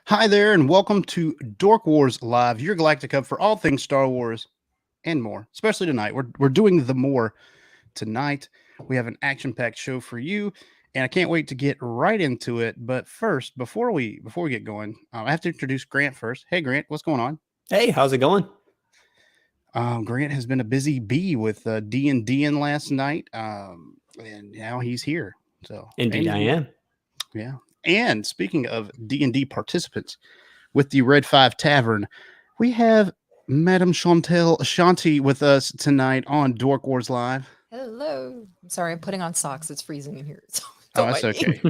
Hi there, and welcome to Dork Wars Live, your Galactic Hub for all things Star Wars and more. Especially tonight, we're doing the more tonight. We have an action-packed show for you, and I can't wait to get right into it. But first, before we get going, I have to introduce Grant first. Hey, Grant, what's going on? Hey, how's it going? Grant has been a busy bee with D&D last night, and now he's here. So Indeed, I am. Yeah. And speaking of D&D participants, with the Red 5 Tavern, we have Madame Chantal Ashanti with us tonight on Dork Wars Live. Hello. I'm sorry, I'm putting on socks. It's freezing in here. So Oh, that's okay.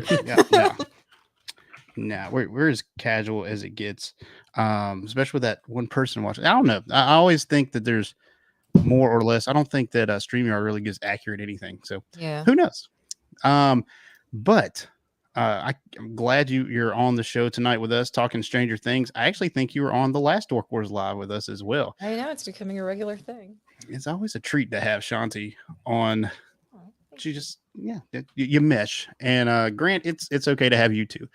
We're as casual as it gets, especially with that one person watching. I don't know. I always think that there's more or less. I don't think that StreamYard really gives accurate anything. So yeah, who knows? But I'm glad you're on the show tonight with us talking Stranger Things. I actually think you were on the last Dork Wars Live with us as well. I know, it's becoming a regular thing. It's always a treat to have Shanti on. She just, you mesh. And Grant, it's okay to have you too.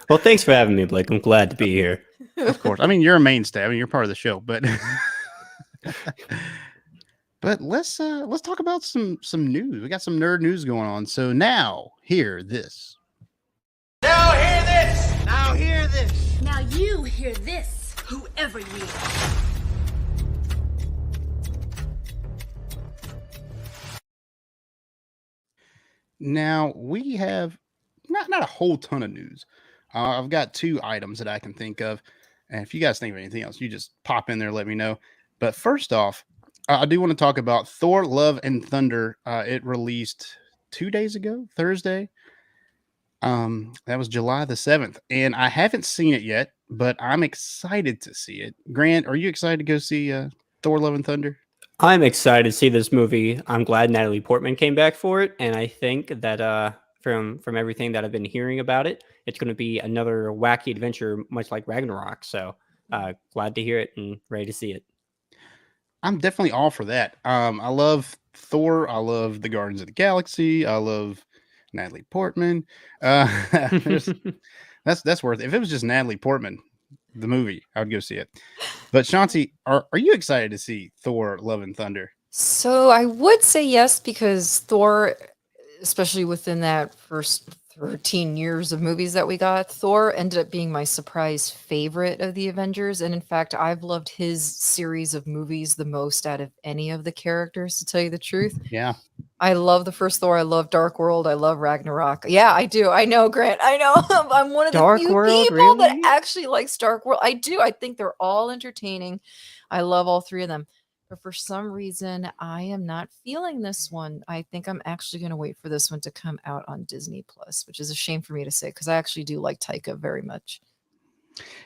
Well, thanks for having me, Blake. I'm glad to be here. Of course. I mean, you're a mainstay. I mean, you're part of the show, but but let's talk about some news. We got some nerd news going on. So now hear this. Now hear this. Now hear this. Now you hear this, whoever you are. Now we have not a whole ton of news. I've got two items that I can think of, and if you guys think of anything else, you just pop in there, let me know. But first off, I do want to talk about Thor: Love and Thunder. It released 2 days ago, Thursday. That was July the 7th, and I haven't seen it yet, but I'm excited to see it. Grant, are you excited to go see Thor: Love and Thunder? I'm excited to see this movie. I'm glad Natalie Portman came back for it, and I think that from everything that I've been hearing about it, it's going to be another wacky adventure, much like Ragnarok. So glad to hear it and ready to see it. I'm definitely all for that. I love Thor. I love the Guardians of the Galaxy. I love Natalie Portman. That's worth it. If it was just Natalie Portman, the movie, I would go see it. But Shanti, are you excited to see Thor: Love and Thunder? So I would say yes, because Thor, especially within that first 13 years of movies that we got, Thor ended up being my surprise favorite of the Avengers. And in fact, I've loved his series of movies the most out of any of the characters, to tell you the truth. Yeah. I love the first Thor. I love Dark World. I love Ragnarok. Yeah, I do. I know, Grant. I know. I'm one of the Dark few World, people really? that actually likes Dark World. I do. I think they're all entertaining. I love all three of them. But for some reason, I am not feeling this one. I think I'm actually going to wait for this one to come out on Disney Plus, which is a shame for me to say because I actually do like Taika very much.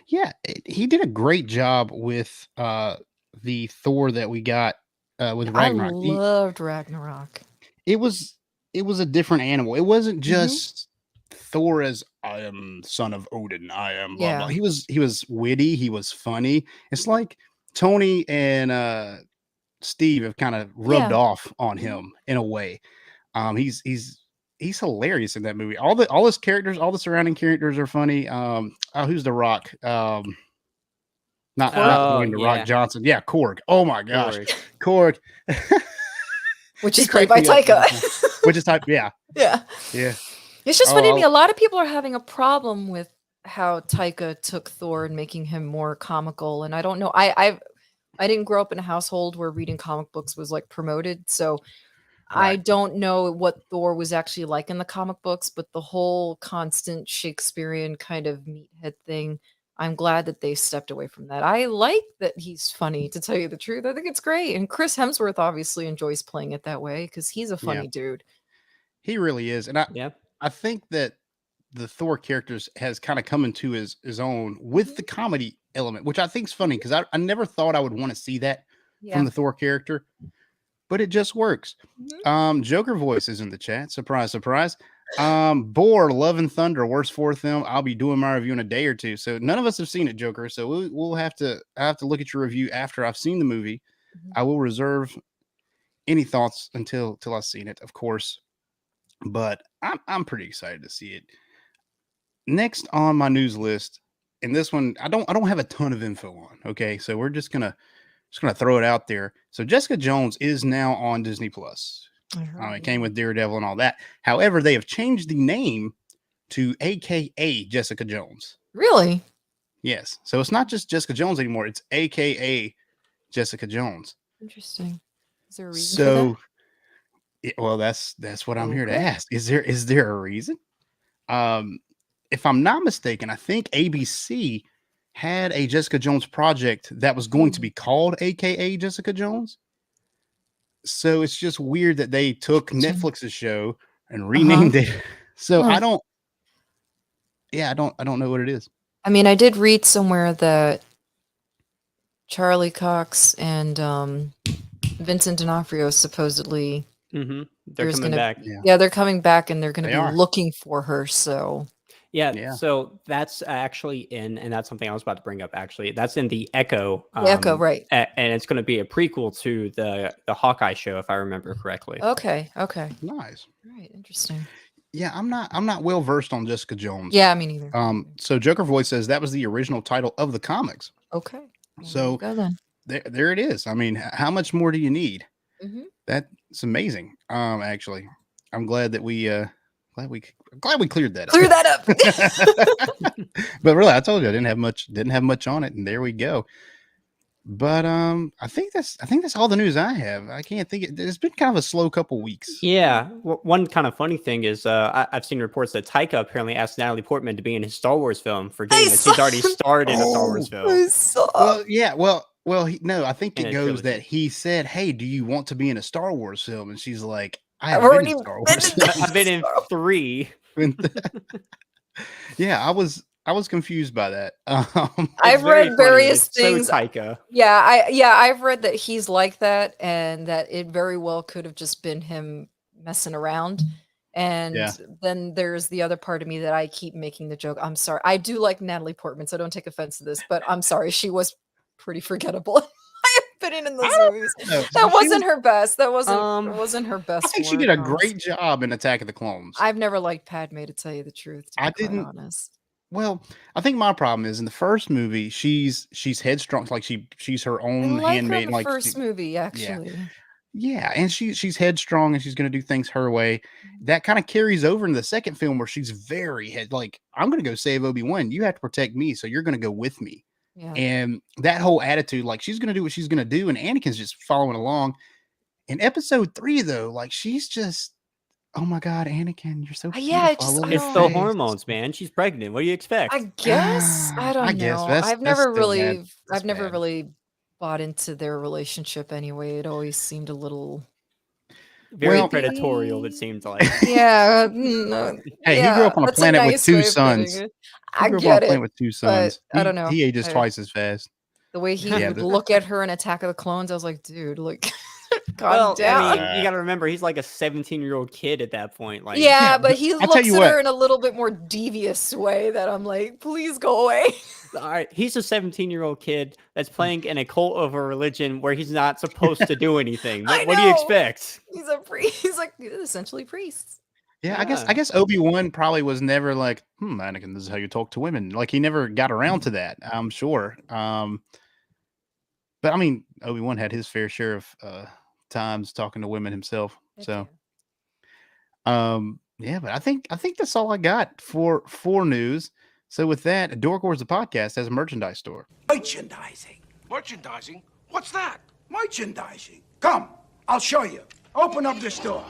Yeah, he did a great job with the Thor that we got with I Ragnarok. loved Ragnarok. It was a different animal. It wasn't Mm-hmm. just Thor as I am son of Odin. I am blah blah. Yeah. He was witty. He was funny. It's like Tony and Steve have kind of rubbed Yeah. off on Mm-hmm. him in a way. He's hilarious in that movie. All his characters, all the surrounding characters are funny. Who's the Rock? Not Oh, Dwayne the Rock yeah. Johnson. Yeah, Korg. Oh my gosh, Korg. Korg. Which He is played cracked by me up every Taika. time. Which is type. Yeah, Yeah. yeah. It's just Oh, funny to me. A lot of people are having a problem with how Taika took Thor and making him more comical. And I don't know. I didn't grow up in a household where reading comic books was like promoted. So I Right. don't know what Thor was actually like in the comic books, but the whole constant Shakespearean kind of meathead thing, I'm glad that they stepped away from that. I like that he's funny, to tell you the truth. I think it's great. And Chris Hemsworth obviously enjoys playing it that way because he's a funny dude. He really is, and Yeah. I think that the Thor characters has kind of come into his own with the comedy element, which I think is funny because I never thought I would want to see that Yeah. from the Thor character, but it just works. Mhm. Joker voice is in the chat. Surprise, surprise. Boar, Love and Thunder, worst fourth film. I'll be doing my review in a day or two. So none of us have seen it, Joker. So we'll have to look at your review after I've seen the movie. Mhm. I will reserve any thoughts until I've seen it, of course. But I'm pretty excited to see it. Next on my news list, and this one I don't have a ton of info on. Okay, so we're just gonna throw it out there. So Jessica Jones is now on Disney Plus. I heard, It came yeah. with Daredevil and all that. However, they have changed the name to AKA Jessica Jones. Really? Yes, so it's not just Jessica Jones anymore. It's AKA Jessica Jones. Interesting. Is there a reason for that? So, well, that's what I'm here to Okay. ask. Is there a reason? If I'm not mistaken, I think ABC had a Jessica Jones project that was going to be called AKA Jessica Jones. So it's just weird that they took Interesting. Netflix's show and renamed it. So Huh. I don't know what it is. I mean, I did read somewhere that Charlie Cox and Vincent D'Onofrio supposedly Mm-hmm. They're there's coming gonna back. yeah, they're coming back and they're gonna They be are. looking for her. So Yeah, Yeah. so that's actually in, and that's something I was about to bring up. Actually, that's in the Echo. The Echo, right? And it's going to be a prequel to the Hawkeye show, if I remember correctly. Okay. Nice. All right, interesting. Yeah, I'm not well versed on Jessica Jones. Yeah, me neither. So Joker Voice says that was the original title of the comics. Okay. Well, So there you go then. there it is. I mean, how much more do you need? Mhm. That's amazing. Actually, I'm glad that we cleared that Clear up. that up. But really, I told you I didn't have much on it, and there we go. But I think that's all the news I have. I can't think. It's been kind of a slow couple weeks. Yeah, one kind of funny thing is I've seen reports that Taika apparently asked Natalie Portman to be in his Star Wars film, forgetting that she's already starred in a Star Wars film. I saw. Well, yeah. Well. No. I think In it a goes trilogy. that he said, "Hey, do you want to be in a Star Wars film?" And she's like, "I I've have been already in Star been Wars." in I've been in 3. Yeah, I was confused by that. I've It's very read funny. various It's so things. Taika. I've read that he's like that, and that it very well could have just been him messing around. And Yeah. then there's the other part of me that I keep making the joke. I'm sorry. I do like Natalie Portman, so don't take offense to this, but I'm sorry. She was pretty forgettable. I opinion in those movies. know. That She wasn't her best. That wasn't her I best. think she did a work, great job in Attack of the Clones. I've never liked Padme, to tell you the truth. To be I quite didn't- honest. Well, I think my problem is in the first movie, she's headstrong, like she's her I own like her handmaid. in the Like first movie, actually. yeah, and she's headstrong and she's going to do things her way. That kind of carries over in the second film where she's very like, I'm going to go save Obi-Wan. You have to protect me, so you're going to go with me. Yeah. And that whole attitude, like she's going to do what she's going to do, and Anakin's just following along. In episode 3, though, like she's just, oh my God, Anakin, you're so Yeah, it beautiful. I just- love I your It's don't- the face." hormones, man. She's pregnant. What do you expect? I guess I don't I guess know. that's I've never still bad. really, That's I've never bad. really bought into their relationship anyway. It always seemed a little Very Well- predatorial, it seems like. yeah, Hey, he grew up on a that's planet with nice 2 way of putting sons. it. He I grew up on a get planet it, with 2 but sons. I don't know. He ages I- twice as fast. The way he Yeah, would the- look at her in Attack of the Clones, I was like, dude, like, calm Well, down. I mean, you got to remember he's like a 17-year-old kid at that point. Like, Yeah, Yeah, but but he I'll tell looks you at her what. in a little bit more devious way that I'm like, please go away. all right, he's a 17-year-old kid that's playing in a cult of a religion where he's not supposed to do anything. I What do you know. expect? He's a priest. He's like essentially priests. Yeah, I Yeah. guess Obi-Wan probably was never like, Anakin, this is how you talk to women. Like he never got around to that, I'm sure. But I mean, Obi-Wan had his fair share of times talking to women himself. Heck So yeah. yeah, but I think that's all I got for news. So with that, Dork Wars the podcast has a merchandise store. Merchandising. Merchandising? What's that? Merchandising. Come, I'll show you. Open up the store.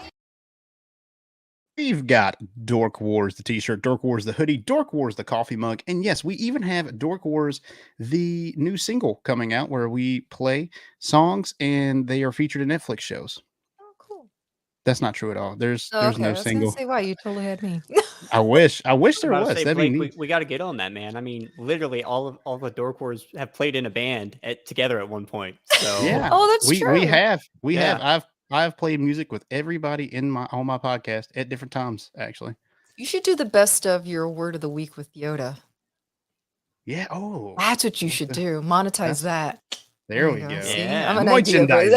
We've got Dork Wars the t-shirt, Dork Wars the hoodie, Dork Wars the coffee mug, and yes, we even have Dork Wars the new single coming out where we play songs and they are featured in Netflix shows. Oh, cool. That's not true at all. There's Oh, okay. no I was single. gonna say, wow, you totally had me. I wish there I was was. about to say, That'd be Blake, neat. we got to get on that, man. I mean, literally all the Dork Wars have played in a band together at one point. So Yeah. Oh, that's we true. have. Yeah. I've played music with everybody on my podcast at different times, actually. You should do the best of your word of the week with Yoda. Yeah. Oh, That's what you should do. Monetize that. there we you go. See, Yeah. I'm an idea for you.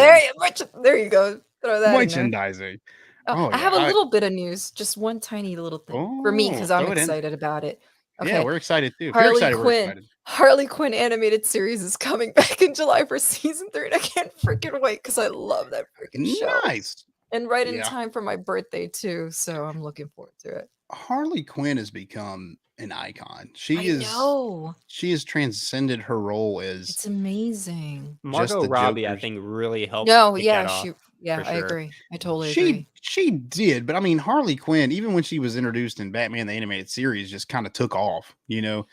There you go. Throw that in there. Merchandising. Oh, Oh, I have yeah, a little bit of news, just one tiny little thing for me because Oh, I'm throw it in. excited about it. Okay. Yeah, we're excited too. If you're Harley excited, we're Quinn. excited. Harley Quinn animated series is coming back in July for season 3, and I can't freaking wait because I love that freaking show. Nice. And right in Yeah. time for my birthday too, so I'm looking forward to it. Harley Quinn has become an icon. I know. She has transcended her role It's as amazing. Margot the Robbie, I Joker's- think, really helped. No, kick yeah, that off. yeah, for I sure. agree. I totally agree. she did, but I mean Harley Quinn, even when she was introduced in Batman the Animated Series, just kind of took off, you know.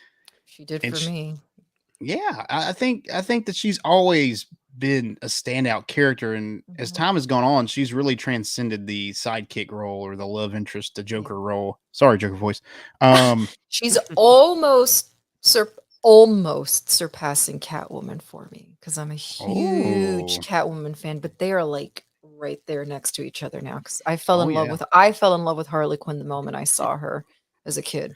She did and for she- me. Yeah, I think that she's always been a standout character, and as Mhm. time has gone on, she's really transcended the sidekick role or the love interest, the Joker role. Sorry, Joker voice. She's almost surpassing Catwoman for me because I'm a huge Oh. Catwoman fan, but they are like right there next to each other now. Because I fell Oh, in love yeah. with Harley Quinn the moment I saw her as a kid.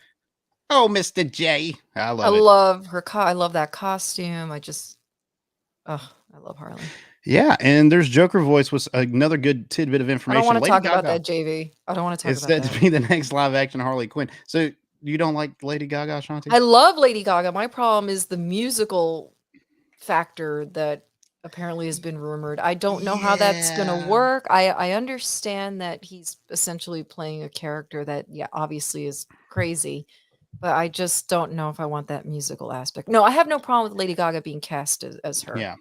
Oh, Mr. J, I love I it. love her. I love that costume. I love Harley. Yeah, and there's Joker voice was another good tidbit of I information. don't want to Lady talk about Gaga that, JV. I don't want to talk is about said that. to be the next live action Harley Quinn. So you don't like Lady Gaga, Shanti? I love Lady Gaga. My problem is the musical factor that apparently has been rumored. I don't know how that's going Yeah. to work. I understand that he's essentially playing a character that, yeah, obviously is crazy, but I just don't know if I want that musical aspect. No, I have no problem with Lady Gaga being cast as her. Yeah.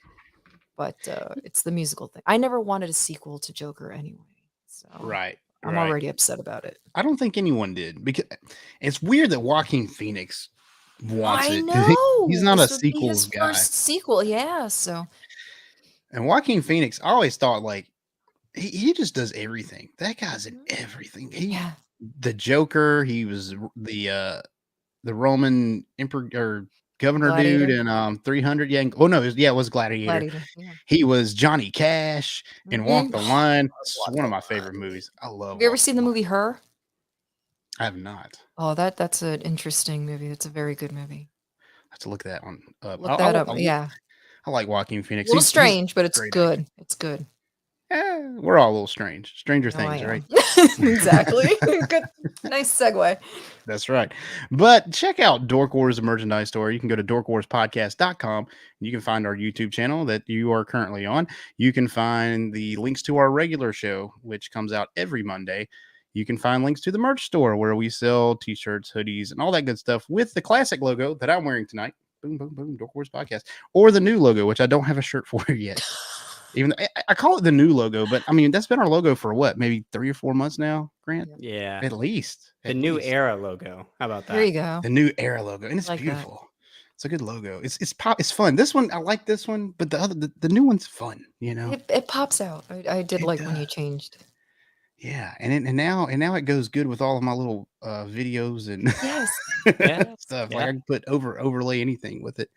But it's the musical thing. I never wanted a sequel to Joker anyway. So Right. I'm right. already upset about it. I don't think anyone did because it's weird that Joaquin Phoenix wants I it. know. He's not a This would be sequels his guy. first sequel, yeah. So And Joaquin Phoenix, I always thought like he just does everything. That guy's in everything. yeah. The Joker, he was the Roman emperor or governor dude Gladiator. in 300. Yeah. Oh no, it was Gladiator. Gladiator. Yeah. He was Johnny Cash in Walk Mhm. the Line. It's Walk one of the my favorite movies. I love. Have you ever Walk seen the movie Her? I have not. Oh, that's an interesting movie. It's a very good movie. I have to look that one up. Look that up. I Yeah. I like Joaquin A Phoenix. little He's strange, but it's great good. It's good. we're all a little strange. Stranger No, I Things, am. right? Exactly. Good. Nice segue. That's right. But check out Dork Wars, the merchandise store. You can go to dorkwarspodcast.com. You can find our YouTube channel that you are currently on. You can find the links to our regular show, which comes out every Monday. You can find links to the merch store where we sell t-shirts, hoodies, and all that good stuff with the classic logo that I'm wearing tonight. Boom, boom, boom, Dork Wars Podcast. Or the new logo, which I don't have a shirt for yet. Even though I call it the new logo, but I mean, that's been our logo for what, maybe 3 or 4 months now, Grant? Yeah. At least. The At new least. era logo. How about that? There you go. The new era logo. And it's Like that. beautiful. It's a good logo. It's pop. It's fun. This one I like this one, but the new one's fun. You know, It pops out. I did it like when does. you changed. Yeah, and now it goes good with all of my little videos and Yes. Yeah. stuff. Like Yeah. I can put overlay anything with it.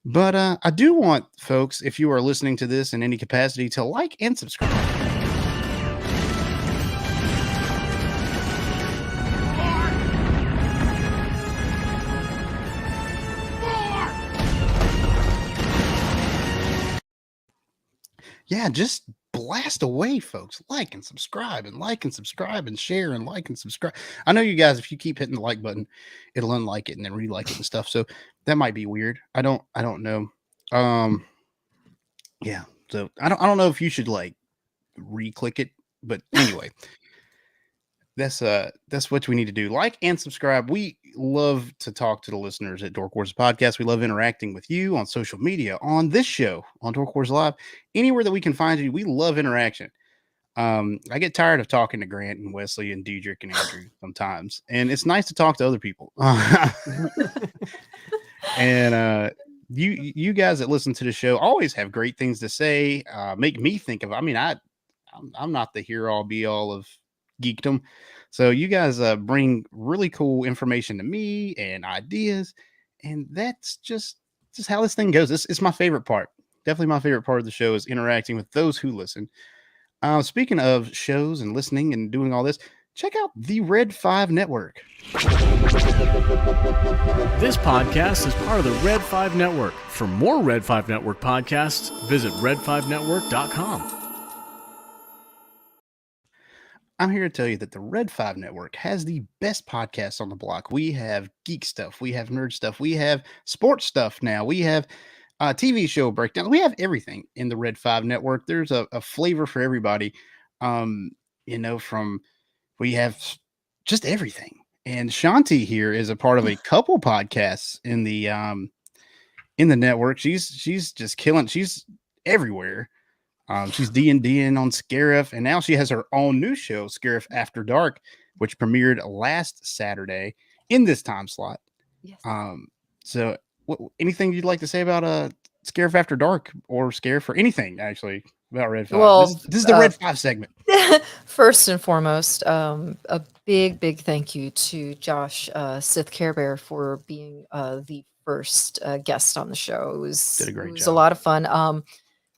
But I do want folks, if you are listening to this in any capacity, to like and subscribe. Yeah, just blast away, folks. Like and subscribe and like and subscribe and share and like and subscribe. I know you guys, if you keep hitting the like button, it'll unlike it and then re-like it and stuff. So that might be weird. I don't know. Yeah. So I don't know if you should like re-click it, but anyway. That's what we need to do. Like and subscribe. We love to talk to the listeners at Dork Wars Podcast. We love interacting with you on social media, on this show, on Dork Wars Live, anywhere that we can find you. We love interaction. I get tired of talking to Grant and Wesley and Diedrich and Andrew sometimes, and it's nice to talk to other people. And you guys that listen to the show always have great things to say. Make me think of. I mean, I'm not the here all be all of geekdom. So you guys bring really cool information to me and ideas, and that's just how this thing goes. It's my favorite part. Definitely my favorite part of the show is interacting with those who listen. Speaking of shows and listening and doing all this, check out the Red 5 Network. This podcast is part of the Red 5 Network. For more Red 5 Network podcasts, visit red5network.com. I'm here to tell you that the Red 5 Network has the best podcasts on the block. We have geek stuff, we have nerd stuff, we have sports stuff now, we have TV show breakdowns, we have everything in the Red 5 Network. There's a flavor for everybody. From we have just everything. And Shanti here is a part of a couple podcasts in the network. She's just killing. She's everywhere. She's D&Ding on Scarif, and now she has her own new show, Scarif After Dark, which premiered last Saturday in this time slot. Yes. So anything you'd like to say about Scarif After Dark or Scarif or anything actually about Red 5? Well, this is the Red 5 segment. First and foremost, a big thank you to Josh Sith Care Bear for being the first guest on the show. It was Did a great it was job. a lot of fun.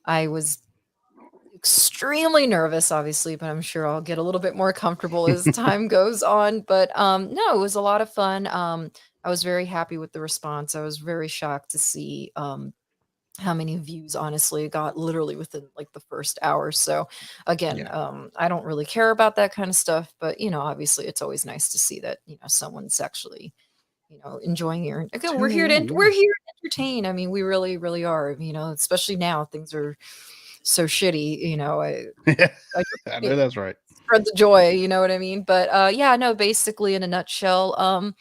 I was extremely nervous, obviously, but I'm sure I'll get a little bit more comfortable as time goes on. But no, it was a lot of fun. I was very happy with the response. I was very shocked to see how many views honestly got literally within like the first hour. So again, I don't really care about that kind of stuff, but obviously it's always nice to see that someone's actually enjoying your again, we're here to entertain. I mean, we really are, especially now things are so shitty, I know that's right. spread the joy, you know what I mean? But yeah, no, basically in a nutshell,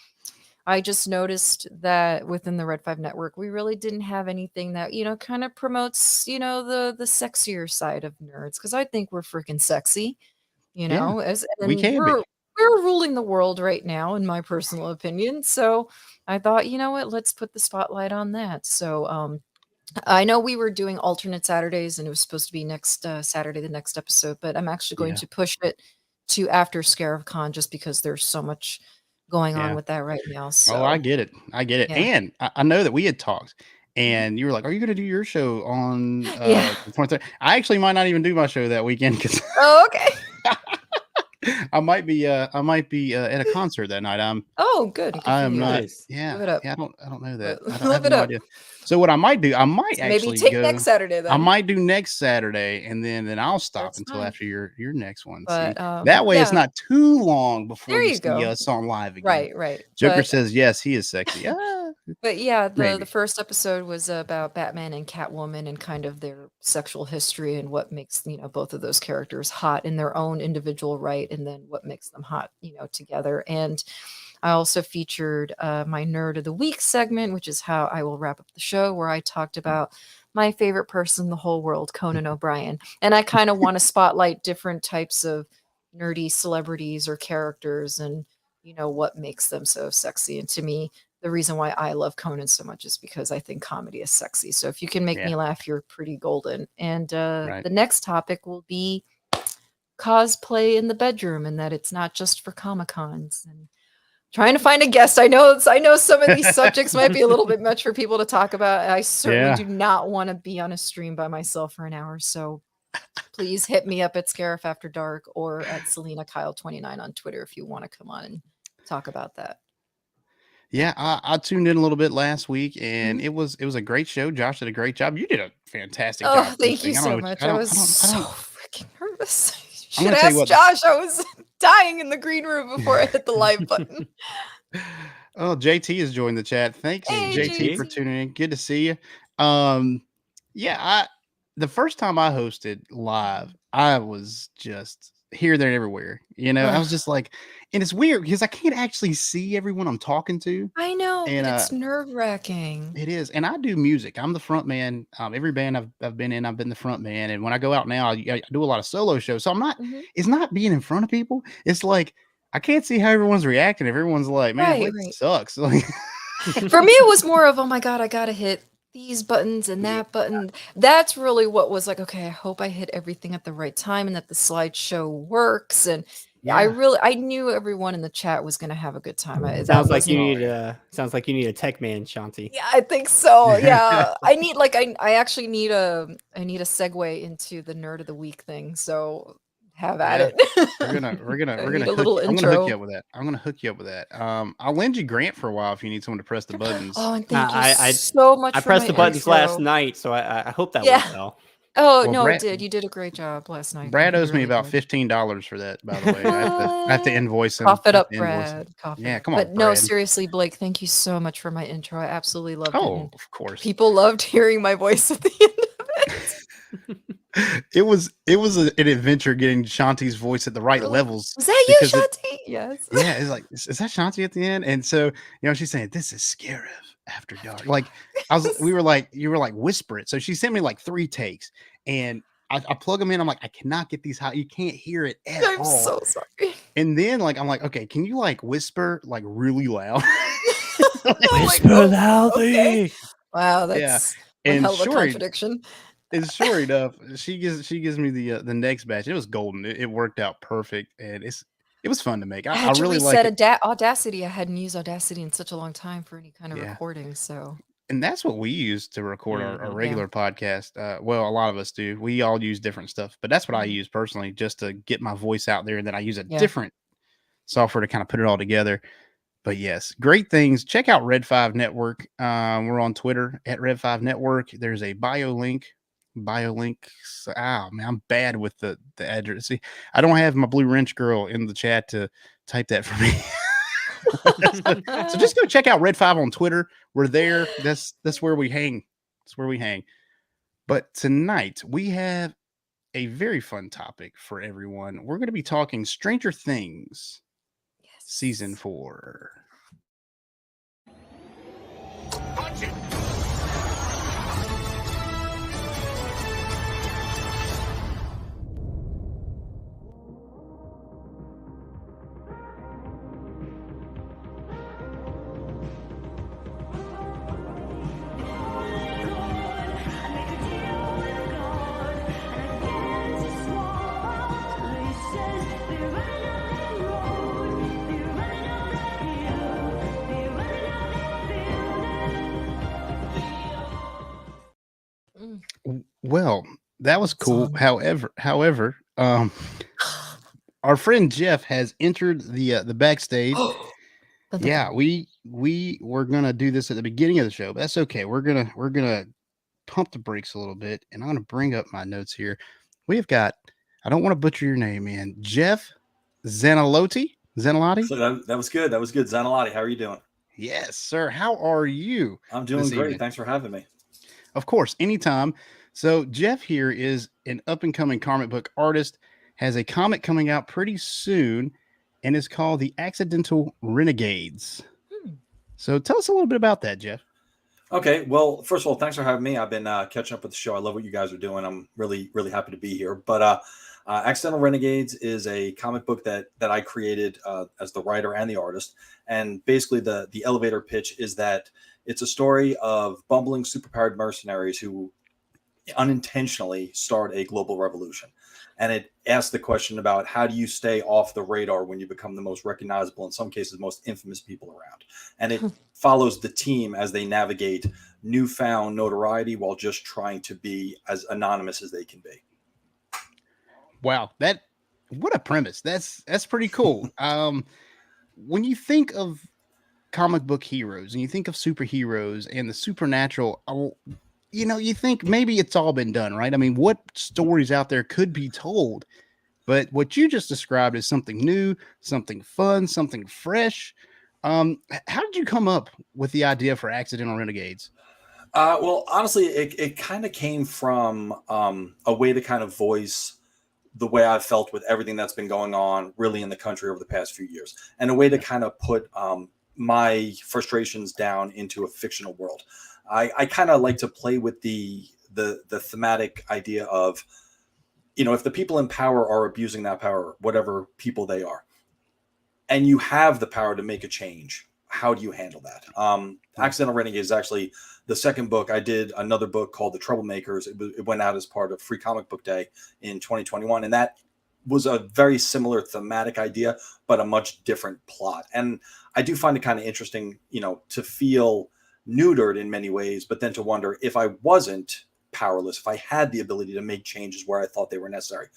I just noticed that within the Red 5 Network, we really didn't have anything that, kind of promotes, the sexier side of nerds. Cause I think we're freaking sexy, as We can be. we're ruling the world right now, in my personal opinion. So I thought, you know what, let's put the spotlight on that. So I know we were doing alternate Saturdays and it was supposed to be next Saturday, the next episode, but I'm actually going to push it to after ScarifCon just because there's so much going on with that right now. So Oh, I get it. Yeah. And I know that we had talked and you were like, are you going to do your show on the 23rd? I actually might not even do my show that weekend because Oh, okay. I might be at a concert that night. Oh, good. Good I for am you. not. Nice. Yeah. Look it up. Yeah. I don't know that. I Look have it no up. idea. So what I might do, I might So maybe actually take go. next Saturday then. I might do next Saturday, and then I'll stop That's until fine. after your next one. But See, that way it's yeah. not too long before There you you see go. us on live again. Right. Joker But says yes, he is sexy. But yeah, the Maybe. first episode was about Batman and Catwoman and kind of their sexual history and what makes, both of those characters hot in their own individual right, and then what makes them hot, together. And I also featured my Nerd of the Week segment, which is how I will wrap up the show, where I talked about my favorite person in the whole world, Conan O'Brien. And I kind of want to spotlight different types of nerdy celebrities or characters and, what makes them so sexy. And to me, the reason why I love Conan so much is because I think comedy is sexy. So if you can make Yeah. me laugh, you're pretty golden. And Right. the next topic will be cosplay in the bedroom, and that it's not just for Comic-Cons. And trying to find a guest. I know some of these subjects might be a little bit much for people to talk about. I certainly Yeah. do not want to be on a stream by myself for an hour. So please hit me up at Scarif After Dark or at Selena Kyle 29 on Twitter if you want to come on and talk about that. Yeah, I tuned in a little bit last week, and Mhm. it was a great show. Josh did a great job. You did a fantastic Oh, job. thank you hosting. I don't know so what much. I I don't, was I don't, I so don't. freaking nervous. You I'm should gonna tell you ask what. Josh. I was dying in the green room before I hit the live button. Oh, JT has joined the chat. Thanks, Hey, JT, for JT. tuning in. Good to see you. Yeah, the first time I hosted live, I was just here, there, and everywhere. I was just like, and it's weird because I can't actually see everyone I'm talking to, I know, and but it's nerve-wracking. it is. And I do music. I'm the front man. Every band I've been in, I've been the front man. And when I go out now, I do a lot of solo shows. So I'm not. Mhm. It's not being in front of people. It's like I can't see how everyone's reacting. If everyone's like, man, Right, what right. sucks. Like, For me, it was more of, oh my God, I gotta hit these buttons and Yeah. that button. That's really what was like, okay, I hope I hit everything at the right time and that the slideshow works. And Yeah. I knew everyone in the chat was gonna have a good time. That Sounds like you wasn't. need sounds like you need a tech man, Shanti. Yeah, I think so. Yeah, I need I actually need a segue into the nerd of the week thing. So have at Yeah. it. We're gonna I hook need a little you. I'm gonna hook intro. you up with that. I'm gonna hook you up with that. I'll lend you Grant for a while if you need someone to press the buttons. Oh, and thank you I so much I for pressed my the buttons last intro. night, so I hope that Yeah. went well. Oh Well, no, it did. You did a great job last night. Brad You owes me really about did. $15 for that, by the way. I have to invoice him. Cough it I have up, to invoice him. Brad. Cough it Yeah, up. come on, But no, Brad. seriously, Blake, thank you so much for my intro. I absolutely loved it. Oh, And of course. people loved hearing my voice at the end of it. It was an adventure getting Shanti's voice at the right Really? levels. Was that you, because it- Shanti? Yes. Yeah, it's like, is that Shanti at the end? And so, she's saying, this is Scarif After Dark. Like, you were like, whisper it. So she sent me like 3 takes, and I plug them in. I'm like, I cannot get these high. You can't hear it at I'm all. so sorry. And then I'm like, okay, can you like whisper like really loud? I'm like, oh, loudly. okay. Wow, Yeah. that's one And hell of a sure, contradiction. and sure enough, she gives me the next batch. It was golden. It worked out perfect, and it was fun to make. I I had to really like reset it. Audacity. I hadn't used Audacity in such a long time for any kind of Yeah. recording. So And that's what we use to record our Mhm. regular podcast. Well, a lot of us do. We all use different stuff, but that's what I Mhm. use personally, just to get my voice out there. And then I use a Yeah. different software to kind of put it all together. But yes, great things. Check out Red 5 Network. We're on Twitter at Red 5 Network. There's a bio link. Oh man, I'm bad with the address. See, I don't have my Blue Wrench girl in the chat to type that for me. So just go check out Red 5 on Twitter. We're there. That's where we hang. That's where we hang. But tonight we have a very fun topic for everyone. We're going to be talking Stranger Things season 4. Punch it! Well, that was cool. song. However, our friend Jeff has entered the backstage. Yeah, we were gonna do this at the beginning of the show, but that's okay. We're gonna pump the brakes a little bit, and I'm gonna bring up my notes here. We've got, I don't want to butcher your name, man. Jeff Zanalotti. So that was good. That was good. Zanalotti, how are you doing? Yes, sir. How are you? I'm doing this great. evening? Thanks for having me. Of course, anytime. So Jeff here is an up-and-coming comic book artist, has a comic coming out pretty soon, and is called The Accidental Renegades. So tell us a little bit about that, Jeff. Okay. Well, first of all, thanks for having me. I've been catching up with the show. I love what you guys are doing. I'm really, really happy to be here. But Accidental Renegades is a comic book that I created as the writer and the artist. And basically the elevator pitch is that it's a story of bumbling superpowered mercenaries who unintentionally start a global revolution. And it asks the question about how do you stay off the radar when you become the most recognizable, in some cases, most infamous people around. And it follows the team as they navigate newfound notoriety while just trying to be as anonymous as they can be. Wow, what a premise. That's pretty cool. When you think of comic book heroes and you think of superheroes and the supernatural, you think maybe it's all been done, right? I mean, what stories out there could be told? But what you just described is something new, something fun, something fresh. How did you come up with the idea for Accidental Renegades? Well, honestly, it kind of came from a way to kind of voice the way I've felt with everything that's been going on really in the country over the past few years, and a way to kind of put my frustrations down into a fictional world. I kind of like to play with the thematic idea of, if the people in power are abusing that power, whatever people they are, and you have the power to make a change, how do you handle that? Accidental Renegade is actually the second book. I did another book called The Troublemakers. It went out as part of Free Comic Book Day in 2021. And that was a very similar thematic idea, but a much different plot. And I do find it kind of interesting, to feel neutered in many ways, but then to wonder if I wasn't powerless, if I had the ability to make changes where I thought they were necessary,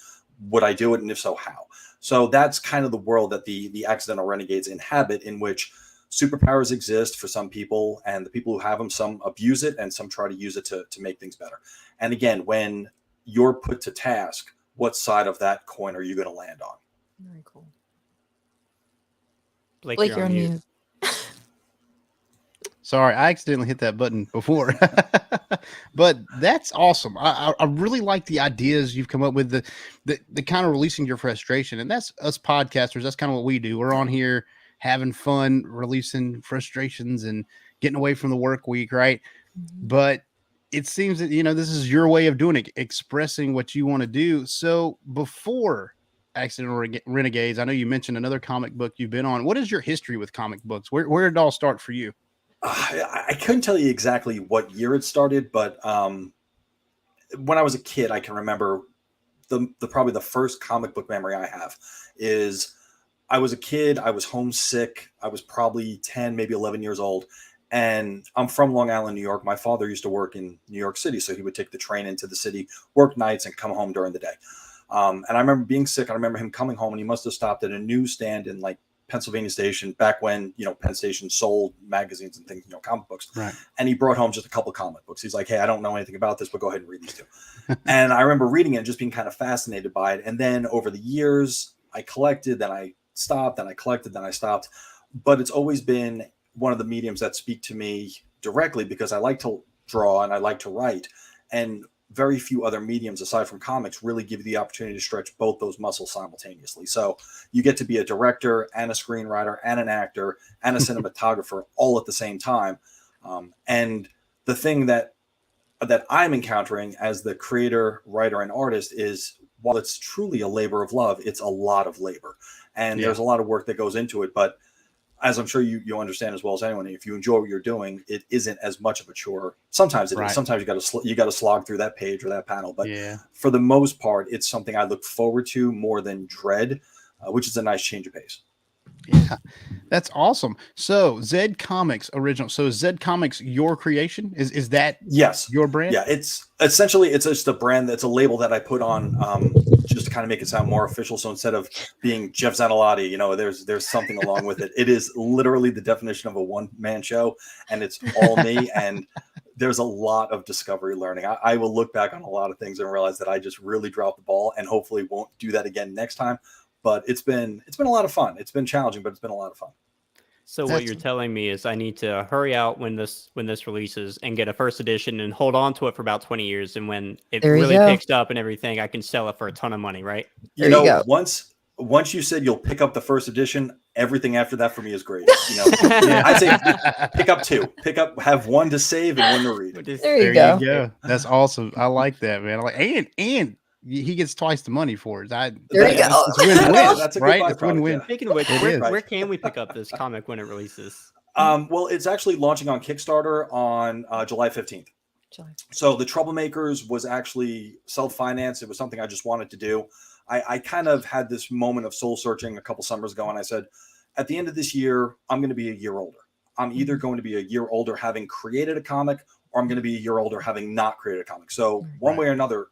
would I do it? And if so, how? So that's kind of the world that the Accidental Renegades inhabit, in which superpowers exist for some people, and the people who have them, some abuse it and some try to use it to make things better. And again, when you're put to task, what side of that coin are you going to land on? Very cool. Blake, Blake, you're on mute. Sorry, I accidentally hit that button before. But that's awesome. I really like the ideas you've come up with, the kind of releasing your frustration. And that's us podcasters. That's kind of what we do. We're on here having fun, releasing frustrations and getting away from the work week, right? Mm-hmm. But it seems that, this is your way of doing it, expressing what you want to do. So before Accidental Renegades, I know you mentioned another comic book you've been on. What is your history with comic books? Where did it all start for you? I couldn't tell you exactly what year it started, but when I was a kid, I can remember the probably the first comic book memory I have is I was a kid. I was homesick. I was probably 10, maybe 11 years old. And I'm from Long Island, New York. My father used to work in New York City, so he would take the train into the city, work nights, and come home during the day. And I remember being sick. I remember him coming home, and he must have stopped at a newsstand in Pennsylvania Station, back when Penn Station sold magazines and things, comic books. Right. And he brought home just a couple comic books. He's like, "Hey, I don't know anything about this, but go ahead and read these two." And I remember reading it and just being kind of fascinated by it. And then over the years, I collected, then I stopped, then I collected, then I stopped. But it's always been one of the mediums that speak to me directly, because I like to draw and I like to write. And very few other mediums aside from comics really give you the opportunity to stretch both those muscles simultaneously. So you get to be a director and a screenwriter and an actor and a cinematographer all at the same time. And the thing that I'm encountering as the creator, writer, and artist is, while it's truly a labor of love, it's a lot of labor. And there's a lot of work that goes into it. But as I'm sure you understand as well as anyone, if you enjoy what you're doing, it isn't as much of a chore. Sometimes it is. Sometimes you got to slog through that page or that panel. But for the most part, it's something I look forward to more than dread, which is a nice change of pace. Yeah, that's awesome. So Zed Comics original. So is Zed Comics your creation? Is that your brand? Yeah, it's essentially just a brand. That's a label that I put on just to kind of make it sound more official. So instead of being Jeff Zanalotti, there's something along with it. It is literally the definition of a one-man show, and it's all me. And there's a lot of discovery learning. I will look back on a lot of things and realize that I just really dropped the ball, and hopefully won't do that again next time. But it's been a lot of fun. It's been challenging, but it's been a lot of fun. So what you're telling me is I need to hurry out when this releases and get a first edition and hold on to it for about 20 years. And when it really picks up and everything, I can sell it for a ton of money, right? Once you said you'll pick up the first edition, everything after that for me is great. I'd say pick up two. Have one to save and one to read. There you go. That's awesome. I like that, man. And he gets twice the money for it. There you go. It's win-win, That's a good right? byproduct, It's win-win. yeah. Speaking of which, It where, is. where can we pick up this comic when it releases? Well, it's actually launching on Kickstarter on July 15th. So the Troublemakers was actually self-financed. It was something I just wanted to do. I kind of had this moment of soul searching a couple summers ago, and I said, at the end of this year, I'm going to be a year older. I'm either going to be a year older having created a comic, or I'm going to be a year older having not created a comic. So one way or another,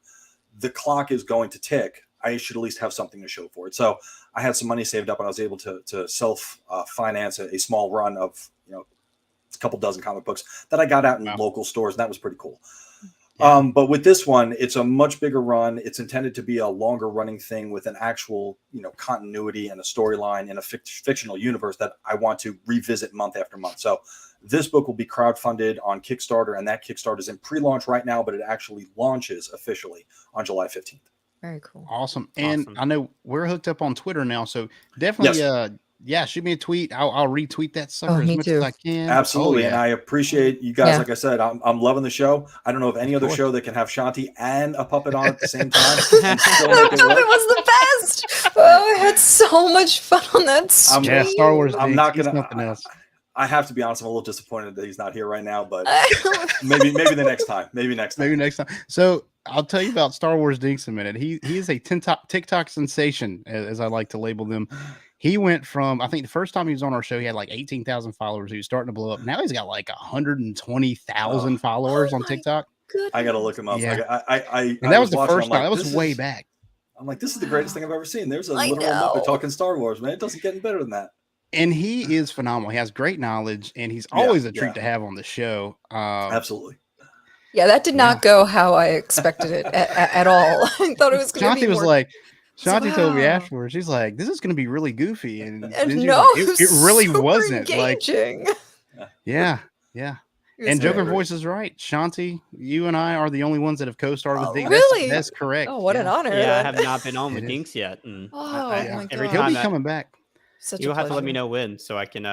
the clock is going to tick. I should at least have something to show for it. So I had some money saved up, and I was able to self-finance a small run of, a couple dozen comic books that I got out in local stores, and that was pretty cool. Yeah. But with this one, it's a much bigger run. It's intended to be a longer running thing with an actual, continuity and a storyline in a fictional universe that I want to revisit month after month. So this book will be crowdfunded on Kickstarter, and that Kickstarter is in pre-launch right now, but it actually launches officially on July 15th. Very cool. Awesome. And I know we're hooked up on Twitter now, so definitely, shoot me a tweet. I'll retweet that sucker as much as I can. Absolutely. And I appreciate you guys. Like I said, I'm loving the show. I don't know of any other show that can have Shanti and a puppet on at the same time. That puppet was the best. Oh, I had so much fun on that stream. Star Wars. I'm not going to. I have to be honest. I'm a little disappointed that he's not here right now, but maybe the next time. Maybe next time. So I'll tell you about Star Wars Dinks in a minute. He is a TikTok sensation, as I like to label them. He went from, I think the first time he was on our show, he had like 18,000 followers. He was starting to blow up. Now he's got like 120,000 followers on TikTok. I got to look him up. Yeah. And that was the first time. That was way back. I'm like, this is the greatest thing I've ever seen. There's a literal Muppet talking Star Wars, man. It doesn't get any better than that. And he is phenomenal. He has great knowledge, and he's always a treat to have on the show. Absolutely. Yeah, that did not go how I expected it at all. I thought it was going to be Shanti was like, Shanti told me afterwards, she's like, this is going to be really goofy. And no, like, it really wasn't. Engaging. Like, yeah. And Joker Voice is right. Shanti, you and I are the only ones that have co-starred with Dinks. Really? That's correct. Oh, what an honor. Yeah, I have not been on with Dinks yet. And my God. He'll be coming back. You'll have to let me know when so I can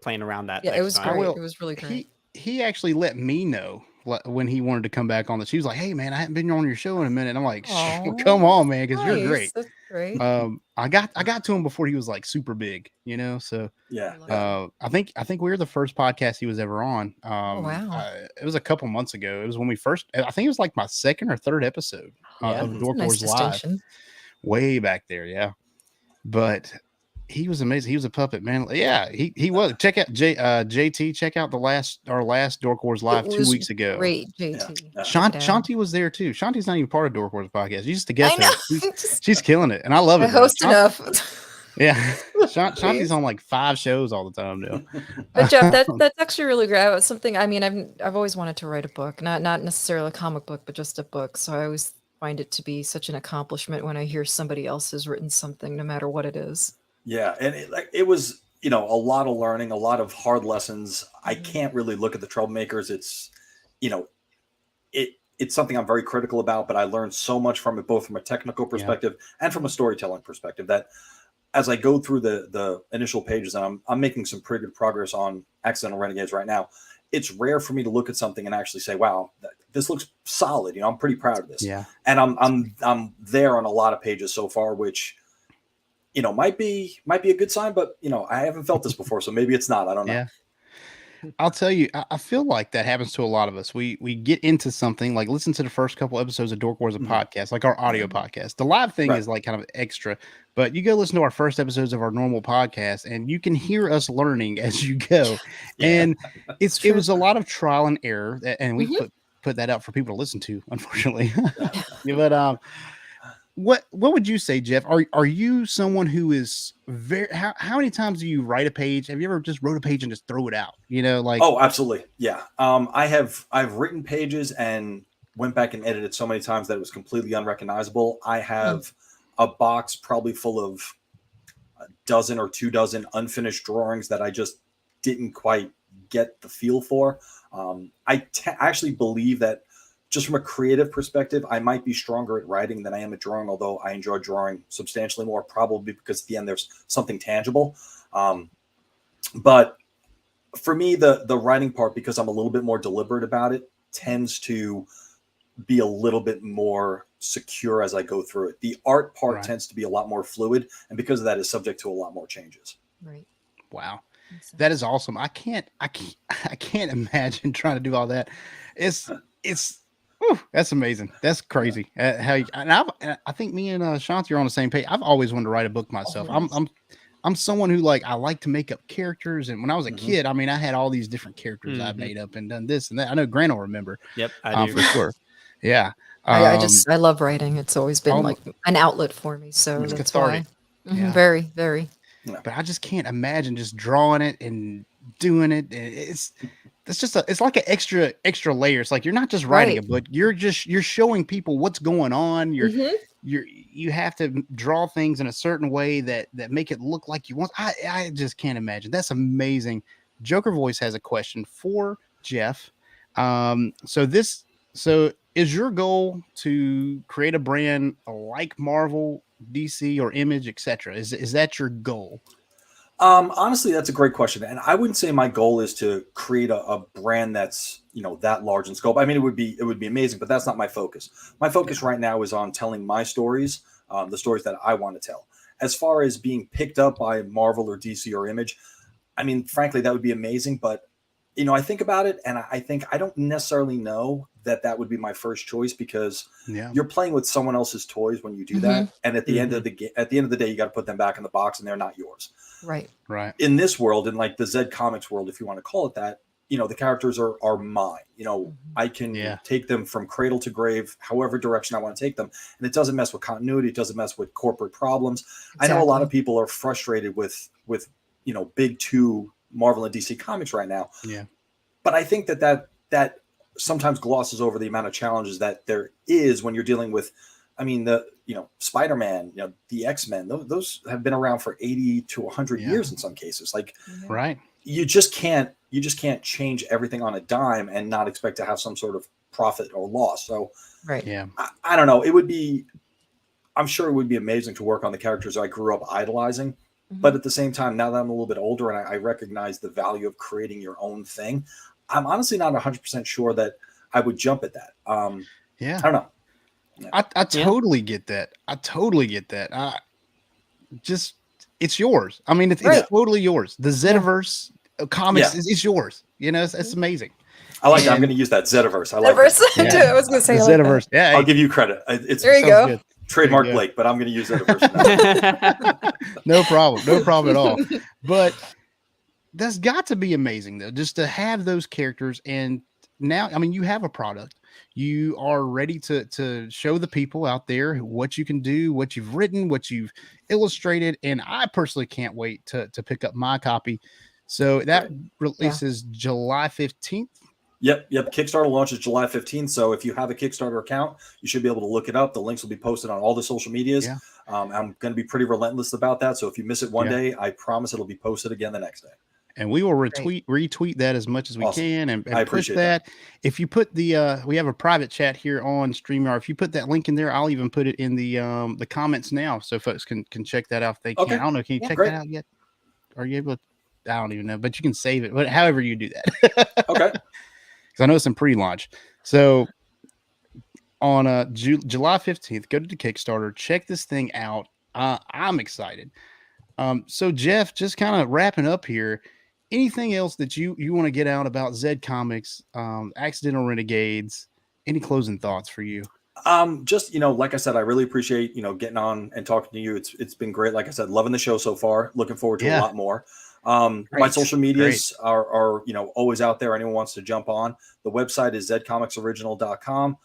plan around that. Yeah, it was time. great. It was really great. He actually let me know when he wanted to come back on. She was like, hey, man, I haven't been on your show in a minute. And I'm like, come on, man, because you're great. That's great. I got to him before he was like super big, so I think we were the first podcast he was ever on. Wow. It was a couple months ago. It was when I think it was like my second or third episode of Dork Wars Live, way back there. But he was amazing. He was a puppet, man. Yeah, he was. Check out JT. Check out our last Dork Wars Live 2 weeks ago. Great, JT. Shanti was there too. Shanti's not even part of Dork Wars podcast. She's just a guest host. She's killing it, and I love it. I host enough. Yeah, Shanti's on like 5 shows all the time now. But Jeff, that's actually really great. Something. I mean, I've always wanted to write a book, not necessarily a comic book, but just a book. So I always find it to be such an accomplishment when I hear somebody else has written something, no matter what it is. Yeah, and it was, a lot of learning, a lot of hard lessons. I can't really look at the Troublemakers. It's, it's something I'm very critical about, but I learned so much from it, both from a technical perspective and from a storytelling perspective, that as I go through the initial pages, and I'm making some pretty good progress on Accidental Renegades right now. It's rare for me to look at something and actually say, wow, this looks solid. I'm pretty proud of this. Yeah. And I'm there on a lot of pages so far, which, might be a good sign, but I haven't felt this before, so maybe it's not. I don't know. Yeah. I'll tell you, I feel like that happens to a lot of us. We get into something, like listen to the first couple episodes of Dork Wars, a podcast, like our audio podcast. The live thing is like kind of extra, but you go listen to our first episodes of our normal podcast, and you can hear us learning as you go. And it was a lot of trial and error, and we put that out for people to listen to, unfortunately. But what would you say, Jeff? Are you someone who is very? How many times do you write a page? Have you ever just wrote a page and just throw it out? Oh, absolutely, yeah. I've written pages and went back and edited so many times that it was completely unrecognizable. I have a box probably full of a dozen or 2 dozen unfinished drawings that I just didn't quite get the feel for. I actually believe that, just from a creative perspective, I might be stronger at writing than I am at drawing, although I enjoy drawing substantially more, probably because at the end there's something tangible. But for me, the writing part, because I'm a little bit more deliberate about it, tends to be a little bit more secure as I go through it. The art part Right. tends to be a lot more fluid, and because of that, is subject to a lot more changes. Right. Wow. Makes sense. That is awesome. I can't I can't imagine trying to do all that. It's whew, that's amazing. That's crazy. How you, and I think me and Shanti are on the same page. I've always wanted to write a book myself. Always. I'm someone who like I like to make up characters, and when I was a Mhm. kid, I mean, I had all these different characters I Mhm. made up and done this and that. I know Grant will remember Yep, I do. for sure. Yeah. I love writing. It's always been um, like an outlet for me. So It's that's cathartic. why. Yeah. Very, very. But I just can't imagine just drawing it and doing it. It's just it's like an extra layer. It's like you're not just writing a Right. book, you're showing people what's going on. Mhm. You have to draw things in a certain way that make it look like you want. I just can't imagine. That's amazing. Joker Voice has a question for Jeff. So is your goal to create a brand like Marvel, DC, or Image, etc.? Is that your goal? Honestly, that's a great question, and I wouldn't say my goal is to create a brand that's that large in scope. I mean, it would be amazing, but that's not my focus. My focus right now is on telling my stories, the stories that I want to tell. As far as being picked up by Marvel or DC or Image, I mean, frankly, that would be amazing. But I think about it, and I think I don't necessarily know that would be my first choice, because Yeah. you're playing with someone else's toys when you do that, and at the end of the day, you got to put them back in the box, and they're not yours. Right. Right. In this world, in like the Zed Comics world, if you want to call it that, the characters are mine. I can take them from cradle to grave, however direction I want to take them, and it doesn't mess with continuity. It doesn't mess with corporate problems. I know a lot of people are frustrated with big two Marvel and DC comics right now. Yeah. But I think that sometimes glosses over the amount of challenges that there is when you're dealing with, I mean, Spider-Man, the X-Men, those have been around for 80 to 100 years in some cases. Like, right. You just can't change everything on a dime and not expect to have some sort of profit or loss. So right. Yeah. I don't know. I'm sure it would be amazing to work on the characters I grew up idolizing. But at the same time, now that I'm a little bit older and I recognize the value of creating your own thing, I'm honestly not 100% sure that I would jump at that. Yeah. I don't know. I totally get that. I totally get that. Just it's yours. I mean, it's totally yours. The Zediverse comics is yours. It's amazing. I like that. I'm going to use that Zediverse. I like Zediverse. it. I was going to say the like Zediverse. that. Yeah, I'll give you credit. It's There you go. good. Trademark There you go. Blake, but I'm going to use Zediverse. No problem. No problem at all. But that's got to be amazing, though, just to have those characters. And now, I mean, you have a product. You are ready to show the people out there what you can do, what you've written, what you've illustrated. And I personally can't wait to pick up my copy. So that releases July 15th. Yep. Kickstarter launches July 15th. So if you have a Kickstarter account, you should be able to look it up. The links will be posted on all the social medias. Yeah. I'm going to be pretty relentless about that. So if you miss it one day, I promise it'll be posted again the next day. And we will retweet that as much as we can and I push appreciate that. If you put the we have a private chat here on StreamYard. If you put that link in there, I'll even put it in the comments now so folks can check that out if they can. I don't know. Can you check that out yet? Are you able to? I don't even know, but you can save it. But however you do that. Okay. Because I know it's in pre-launch. So on July 15th, go to the Kickstarter, check this thing out. I'm excited. So Jeff, just kind of wrapping up here. Anything else that you want to get out about Zed Comics, Accidental Renegades? Any closing thoughts for you? Just like I said, I really appreciate getting on and talking to you. It's been great. Like I said, loving the show so far. Looking forward to a lot more. My social medias are always out there. Anyone wants to jump on. The website is zcomicsoriginal.com.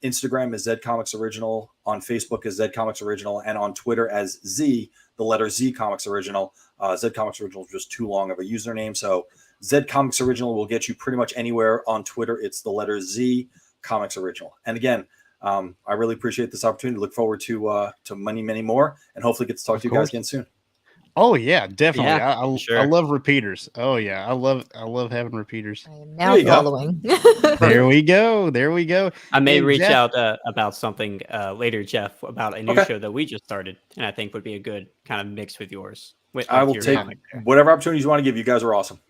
Instagram is zcomicsoriginal. On Facebook is zcomicsoriginal, and on Twitter as the letter Z Comics Original. Z Comics Original is just too long of a username, so Z Comics Original will get you pretty much anywhere on Twitter. It's the letter Z Comics Original. And again, I really appreciate this opportunity. Look forward to many, many more, and hopefully get to talk to you guys again soon. Oh yeah, definitely. Yeah, I love repeaters. Oh yeah, I love having repeaters. I am now following. There we go. I may And reach Jeff- out about something later, Jeff, about a new show that we just started, and I think would be a good kind of mix with yours. I will take whatever opportunities you want to give. You guys are awesome.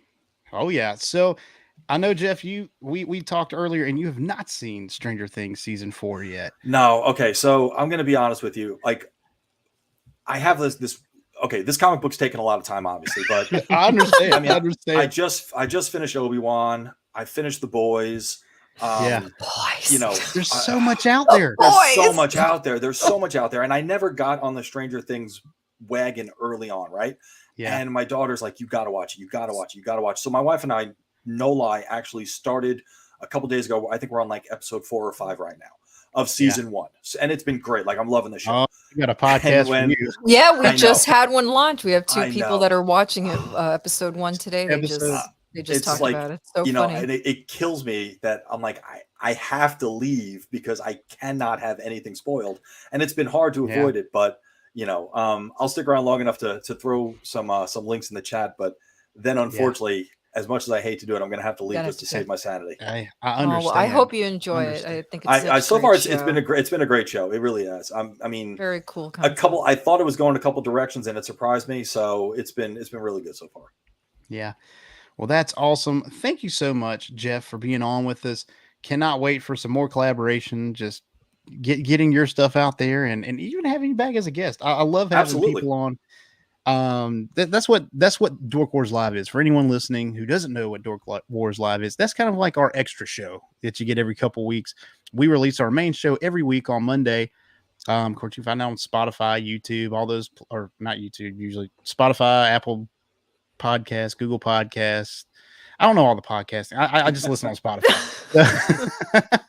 Oh yeah. So I know, Jeff, we talked earlier, and you have not seen Stranger Things season 4 yet. No, okay. So I'm going to be honest with you. Like, I have this. Okay, this comic book's taken a lot of time, obviously, but I understand. I mean, I understand. I just finished Obi-Wan. I finished The Boys. Yeah. Boys. You know, There's so much out there. there's so Boys! much out there. There's so much out there, and I never got on the Stranger Things wagon early on, right? Yeah. And my daughter's like, "You got to watch it. You got to watch it. You got to watch." So my wife and I, no lie, actually started a couple days ago. I think we're on like episode 4 or 5 right now of season 1, and it's been great. Like, I'm loving the show. Oh, you got a podcast for you. Yeah, we I just know. had one launch. We have 2 I people know. that are watching it, episode 1 today. They Episode- just It's talked like, about it. It's so you know, funny. and it kills me that I'm like, I have to leave because I cannot have anything spoiled, and it's been hard to avoid it. But you know, I'll stick around long enough to throw some links in the chat. But then, unfortunately, as much as I hate to do it, I'm going to have to leave just to save my sanity. I Oh, understand. well, I hope you enjoy it. I think it's such so a far great it's been a great show. It really has. I mean, very cool. I thought it was going a couple directions, and it surprised me. So it's been really good so far. Yeah. Well, that's awesome. Thank you so much, Jeff, for being on with us. Cannot wait for some more collaboration. Just getting your stuff out there, and even having you back as a guest. I love having people on. That's what Dork Wars Live is. For anyone listening who doesn't know what Dork Wars Live is, that's kind of like our extra show that you get every couple weeks. We release our main show every week on Monday. Of course, you can find out on Spotify, YouTube, all those, or not YouTube, usually Spotify, Apple Podcasts, Google Podcasts. I don't know all the podcasting. I just listen on Spotify.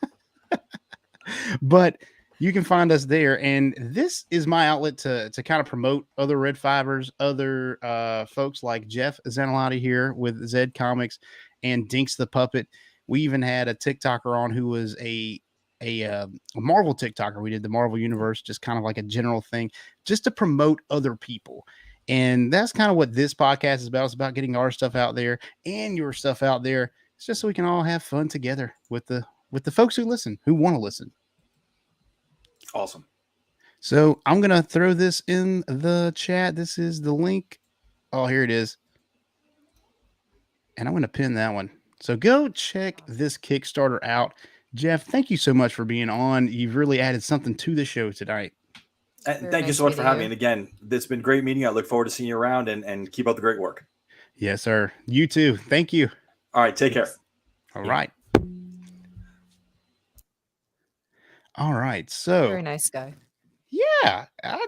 But you can find us there, and this is my outlet to kind of promote other Red Fivers, other folks like Jeff Zanalotti here with Zed Comics and Dinks the Puppet. We even had a TikToker on who was a Marvel TikToker. We did the Marvel Universe, just kind of like a general thing, just to promote other people. And that's kind of what this podcast is about. It's about getting our stuff out there and your stuff out there. It's just so we can all have fun together with the folks who listen, who want to listen. Awesome. So I'm going to throw this in the chat. This is the link. Oh, here it is. And I'm going to pin that one. So go check this Kickstarter out. Jeff, thank you so much for being on. You've really added something to the show tonight. And thank you so much for having me. And again, it's been great meeting you. I look forward to seeing you around, and keep up the great work. Yes, sir. You too. Thank you. All right. Take care. All right. All right. So Very nice guy. Yeah. I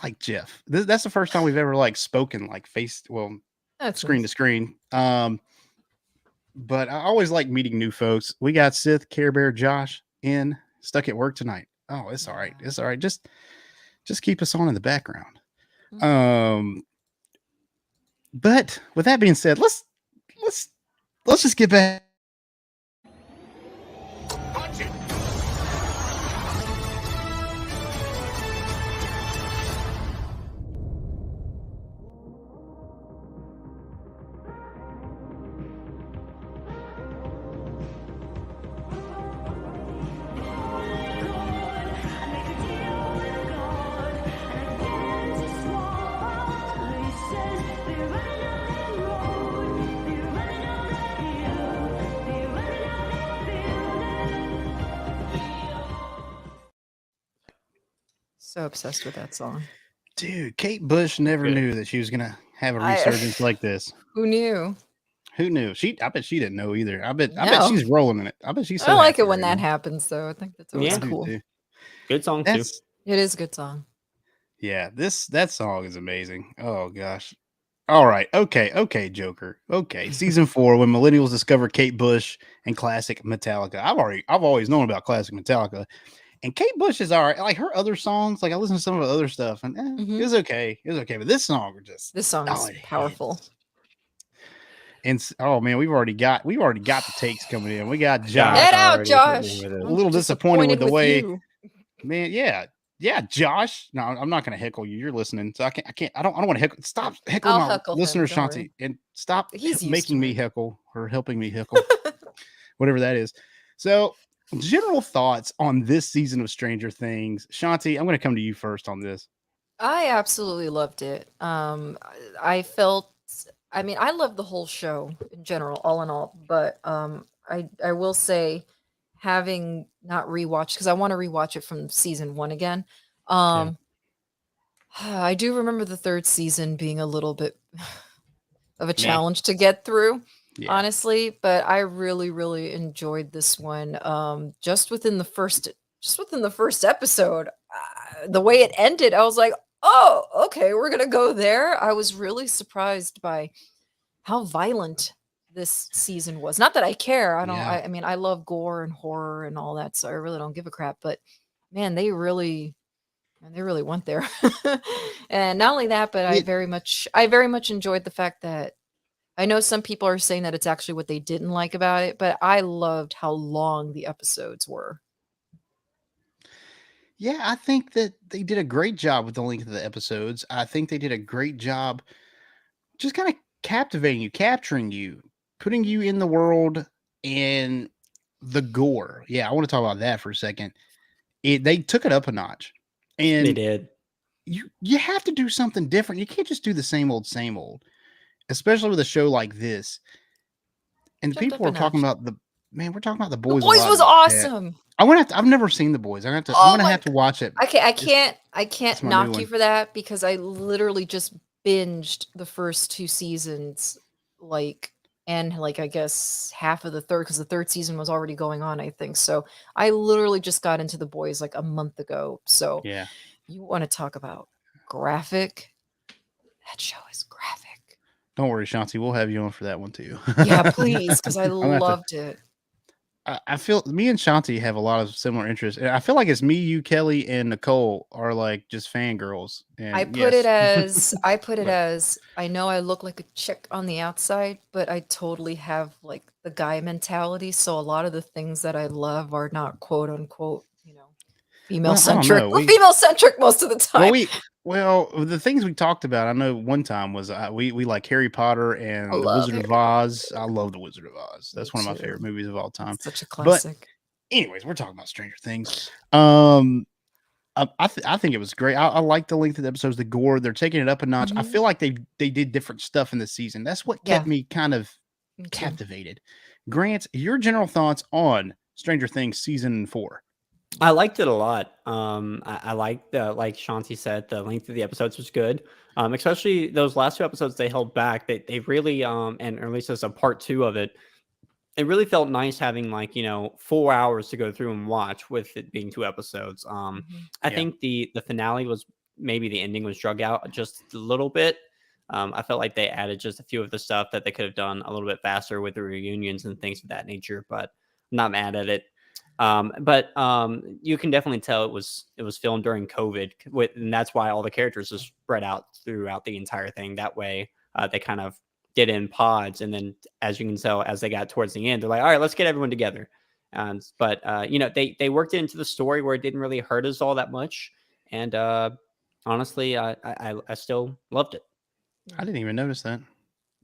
like Jeff. That's the first time we've ever like spoken like screen to screen. But I always like meeting new folks. We got Sith, Care Bear, Josh stuck at work tonight. Oh, it's all right. It's all right. Just keep us on in the background. But with that being said, let's just get back. So obsessed with that song. Dude, Kate Bush never knew that she was going to have a resurgence like this. Who knew? Who knew? I bet she didn't know either. I bet she's rolling in it. I bet she's so I like happy it when right that now. happens, though. I think that's always cool. Good song too. It is a good song. Yeah, that song is amazing. Oh gosh. All right. Okay, Joker. Okay. Season 4, when millennials discover Kate Bush and classic Metallica. I've always known about classic Metallica. And Kate Bush is all right. Like her other songs, like I listen to some of her other stuff, and it was okay. It was okay. But this song is powerful. And oh man, we've already got the takes coming in. We got Josh. Get out, Josh. A little disappointed with the way, man. Yeah, Josh. No, I'm not going to heckle you. You're listening, so I can't. I don't want to heckle. Stop heckling my listener, Shanti, and stop making me heckle or helping me heckle, whatever that is. So, general thoughts on this season of Stranger Things, Shanti. I'm going to come to you first on this. I absolutely loved it. I felt I mean, I love the whole show in general, all in all, but I will say, having not rewatched, because I want to rewatch it from season one again. Yeah. I do remember the third season being a little bit of a Meh. challenge to get through, Yeah. honestly, but I really, really enjoyed this one. Just within the first episode, the way it ended, I was like, oh, okay, we're gonna go there. I was really surprised by how violent this season was. Not that I care. I don't. Yeah. I mean, I love gore and horror and all that, so I really don't give a crap. But man, they really went there. And not only that, but It- I very much enjoyed the fact that I know some people are saying that it's actually what they didn't like about it, but I loved how long the episodes were. Yeah, I think that they did a great job with the length of the episodes. I think they did a great job just kind of captivating you, capturing you, putting you in the world and the gore. Yeah, I want to talk about that for a second. They took it up a notch. They And did. you have to do something different. You can't just do the same old, especially with a show like this. And Jumped people up are a talking notch. about we're talking about the The boys. Boys was awesome. I've never seen the boys. I'm Oh gonna my have to watch it. I can't it's my new knock you one. for that because I literally just binged the first two seasons, and I guess half of the third, because the third season was already going on, I think. So I literally just got into the boys like a month ago. So Yeah. you want to talk about graphic? That show is graphic. Don't worry, Shanti. We'll have you on for that one too. Yeah, please, because I I'm gonna have to- loved it. I feel me and Shanti have a lot of similar interests. And I feel like it's me, you, Kelly, and Nicole are like just fangirls. And I put it But- as I know I look like a chick on the outside, but I totally have like the guy mentality. So a lot of the things that I love are not quote unquote, female centric. know. We're female centric most of the time. Well, the things we talked about, I know one time was we like Harry Potter I and the love Wizard of Harry Oz. I love the Wizard of Oz. That's Me one of my too. favorite movies of all time. It's such a But classic. anyways, we're talking about Stranger Things. I think it was great. I like the length of the episodes, the gore. They're taking it up a notch. I Mhm. feel like they did different stuff in the season. That's what kept me kind of Me too. captivated. Grant, your general thoughts on Stranger Things season 4? I liked it a lot. I liked like Shanti said, the length of the episodes was good. Especially those last two episodes they held back. They really and or at least as a part 2 of it, it really felt nice having 4 hours to go through and watch with it being 2 episodes. I Yeah. think the finale was maybe the ending was drug out just a little bit. I felt like they added just a few of the stuff that they could have done a little bit faster with the reunions and things of that nature, but I'm not mad at it. But you can definitely tell it was filmed during COVID, and that's why all the characters are spread out throughout the entire thing. That way, they kind of did it in pods, and then as you can tell, as they got towards the end, they're like, "All right, let's get everyone together." But they worked it into the story where it didn't really hurt us all that much, and honestly, I still loved it. I didn't even notice that.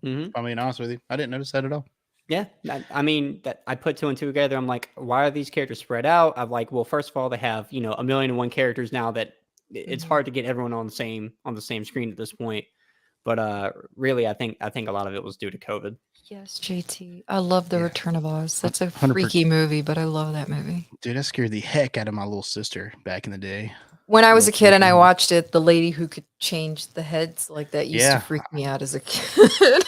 Mm-hmm. If I'm being honest with you, I didn't notice that at all. Yeah, I mean that I put 2 and 2 together. I'm like, why are these characters spread out? I'm like, well, first of all, they have 1,000,001 characters now that it's hard to get everyone on the same screen at this point. But really, I think a lot of it was due to COVID. Yes, JT. I love The Yeah. Return of Oz. That's a 100%. freaky movie, but I love that movie. Dude, that scared the heck out of my little sister back in the day. When I was a Little kid and I freaky. watched it, the lady who could change the heads like that used Yeah. to freak me out as a kid.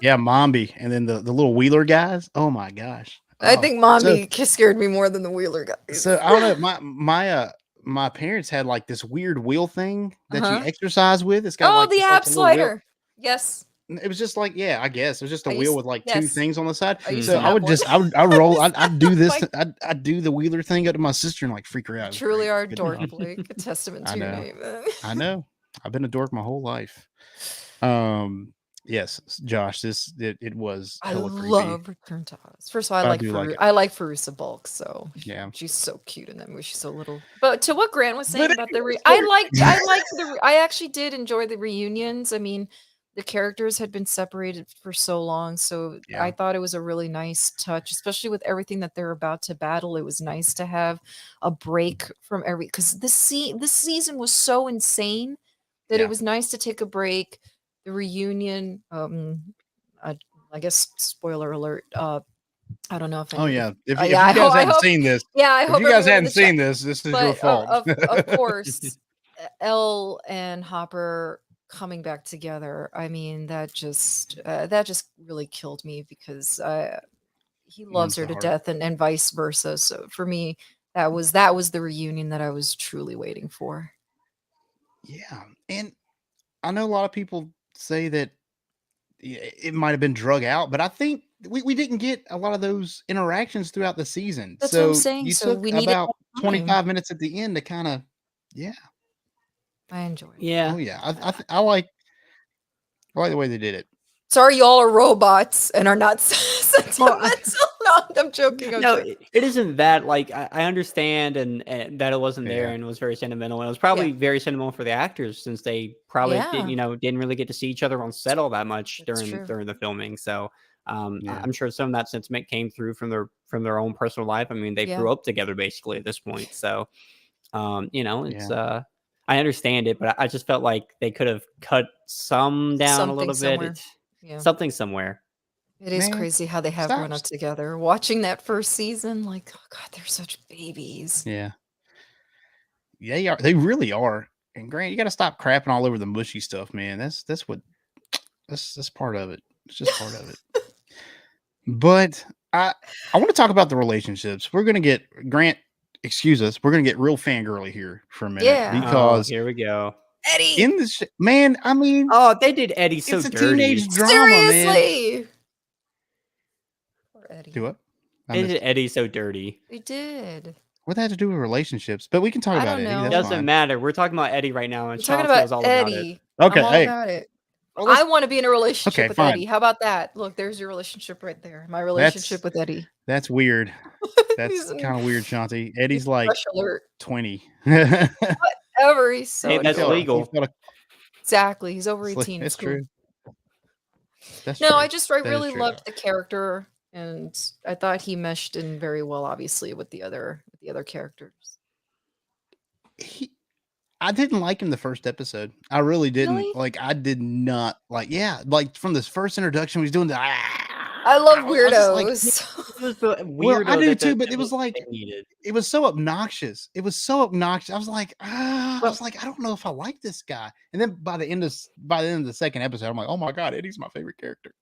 Yeah, Mombi, and then the little Wheeler guys. Oh my gosh! I Oh. think Mommy scared me more than the Wheeler guys. So I don't know. My parents had like this weird wheel thing that Uh-huh. you exercise with. It's got Oh, like the it's app like a little wheel. slider. Yes. It was just like, yeah, I guess it was just a I wheel used- with like yes. 2 things on the side. I used So to I have would one. just, I roll, I'd do this, Like- I'd do the Wheeler thing up to my sister and like freak her out. It was Truly great. are Good dork, times. Blake. A testament I to your know. name. I know. I've been a dork my whole life. Yes, Josh, it was I hella creepy. love Return to Oz. First of all, I do like it. I like Farousa Bulk, so Yeah. she's so cute in that movie. She's so little. But to what Grant was saying But about the anyways, I actually did enjoy the reunions. I mean, the characters had been separated for so long, so Yeah. I thought it was a really nice touch, especially with everything that they're about to battle. It was nice to have a break from because this season was so insane that Yeah. it was nice to take a break. the reunion. I guess spoiler alert. I don't know if Oh any. yeah. If Yeah, you guys I hadn't hope. seen this, Yeah, I if hope you guys everyone in hadn't the chat. seen this, this is your But fault. of course, Elle and Hopper coming back together. I mean, that just really killed me because he loves her so to hard. death, and vice versa. So for me, that was the reunion that I was truly waiting for. Yeah, and I know a lot of people say that it might have been drug out, but I think we didn't get a lot of those interactions throughout the season. That's what I'm So saying. you So took we needed about that time. 25 minutes at the end to kind of, yeah. I enjoyed it. Yeah. Oh yeah, I like the way they did it. Sorry, y'all are robots and are not sentimental. No, I'm joking. I'm No, joking. it isn't that. Like I understand and that it wasn't there Yeah. and it was very sentimental. And it was probably very sentimental for the actors since they probably Yeah. didn't really get to see each other on set all that much That's during true. the filming. So Yeah. I'm sure some of that sentiment came through from their own personal life. I mean, they Yeah. grew up together basically at this point. So it's Yeah. I understand it, but I just felt like they could have cut some down a Something little somewhere. bit. Yeah. Something somewhere. It is Man, crazy how they have grown up together. Watching that first season, like, oh God, they're such babies. Yeah. They are. They really are. And Grant, you got to stop crapping all over the mushy stuff, man. That's part of it. It's just part of it. But I want to talk about the relationships. We're gonna get Grant. Excuse us. We're gonna get real fangirly here for a minute. Yeah. Because here we go. Eddie, in this man, I mean, Oh, they did Eddie so it's a dirty. teenage drama, man. seriously. Poor Eddie. Do what? They did Eddie so dirty. They did. What that had to do with relationships? But we can talk I about don't Eddie. know. That's Doesn't fine. matter. We're talking about Eddie right now, and We're talking Chantal's about all about it. Eddie. Okay, I'm all hey. about it. Well, let's- I want to be in a relationship Okay, with fine. Eddie. How about that? Look, there's your relationship right there. My relationship with Eddie. That's weird. That's He's kind of weird, Shanti. Eddie's he's like crush alert. 20. Whatever. He's so Hey, that's adorable. legal. Exactly. He's over 18. That's It's cool. true. That's No, true. I That is really true. loved the character, and I thought he meshed in very well, obviously, with the other characters. I didn't like him the first episode. I really didn't. Really? Like, I did not like. Yeah, like from this first introduction, he's doing the. I love was just like, weirdos. It was the well, I weirdo do that too, the- but that it was like they needed. it was so obnoxious. It was so obnoxious. I was like, I Well- was like, I don't know if I like this guy. And then by the end of the second episode, I'm like, oh my god, Eddie's my favorite character.